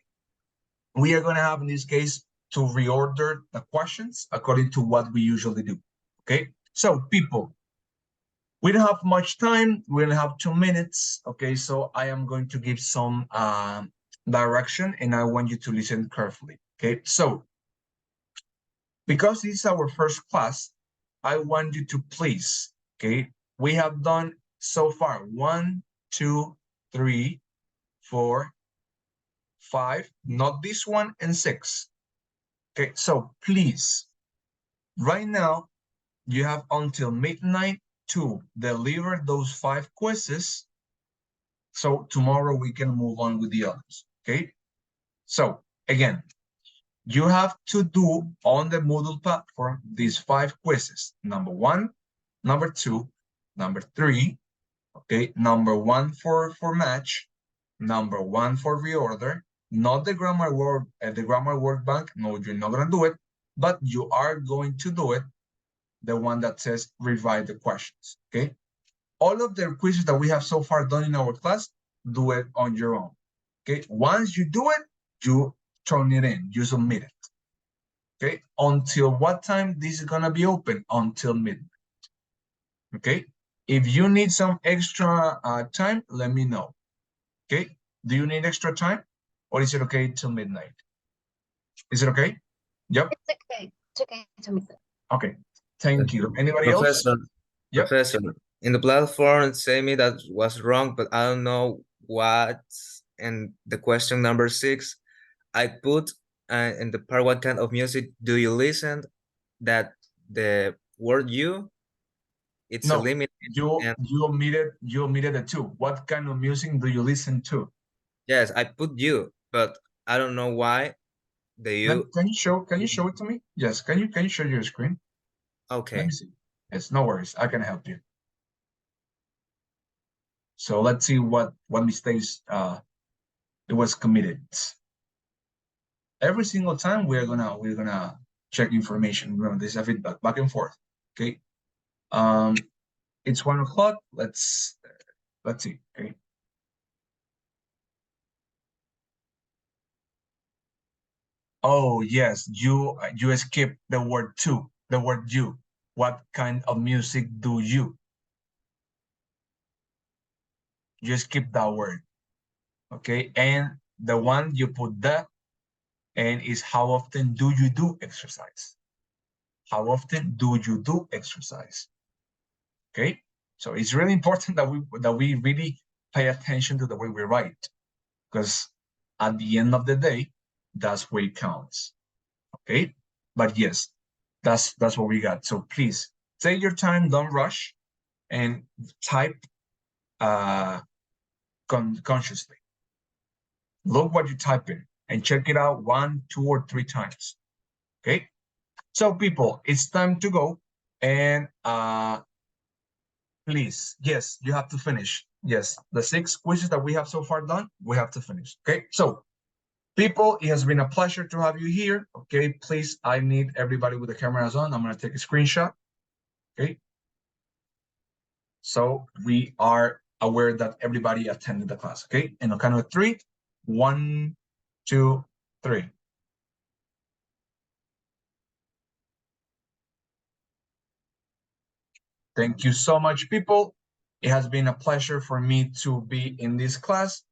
We are going to have, in this case, to reorder the questions according to what we usually do. Okay, so people, we don't have much time. We only have 2 minutes. Okay, so I am going to give some direction and I want you to listen carefully. Okay, so because this is our first class, I want you to please, okay, we have done so far 1, 2, 3, 4, 5, not this one, and 6. Okay, so please, right now, you have until midnight to deliver those 5 quizzes. So tomorrow we can move on with the others, okay? So again, you have to do on the Moodle platform these 5 quizzes. Number 1, number 2, number 3, okay? Number 1 for match, number 1 for reorder, not the grammar word the grammar workbank. No, you're not gonna do it, but you are going to do it, the one that says rewrite the questions, okay? All of the quizzes that we have so far done in our class, do it on your own, okay? Once you do it, you turn it in, you submit it, okay? Until what time this is gonna be open? Until midnight, okay? If you need some extra time, let me know, okay? Do you need extra time, or is it okay till midnight? Is it okay? Yep. It's okay. It's okay to me. Okay. Thank you. Anybody else? Yep. Professor, in the platform say me that was wrong, but I don't know what. And the question number 6, I put in the part, what kind of music do you listen? That the word you, it's No, eliminated. you omitted the 2. What kind of music do you listen to? Yes, I put you, but I don't know why the you. Can you show it to me? Yes, can you show your screen? Okay. Let me see. Yes, no worries. I can help you. So let's see what mistakes it was committed. Every single time we're gonna check information. Remember, this is a feedback back and forth. Okay. It's 1 o'clock. Let's see. Okay. Oh yes, you skipped the word to, the word you. What kind of music do you? You skip that word. Okay, and the one you put the and is how often do you do exercise? How often do you do exercise? Okay, so it's really important that we really pay attention to the way we write, because at the end of the day, that's where it counts. Okay, but yes, that's what we got. So please take your time, don't rush, and type consciously. Look what you type in and check it out 1, 2, or 3 times. Okay, so people, it's time to go, and please, yes, you have to finish. Yes, the 6 quizzes that we have so far done, we have to finish. Okay, so people, it has been a pleasure to have you here. Okay, please, I need everybody with the cameras on. I'm going to take a screenshot. Okay, so we are aware that everybody attended the class. Okay, and on count of 3, 1, 2, 3. Thank you so much, people. It has been a pleasure for me to be in this class.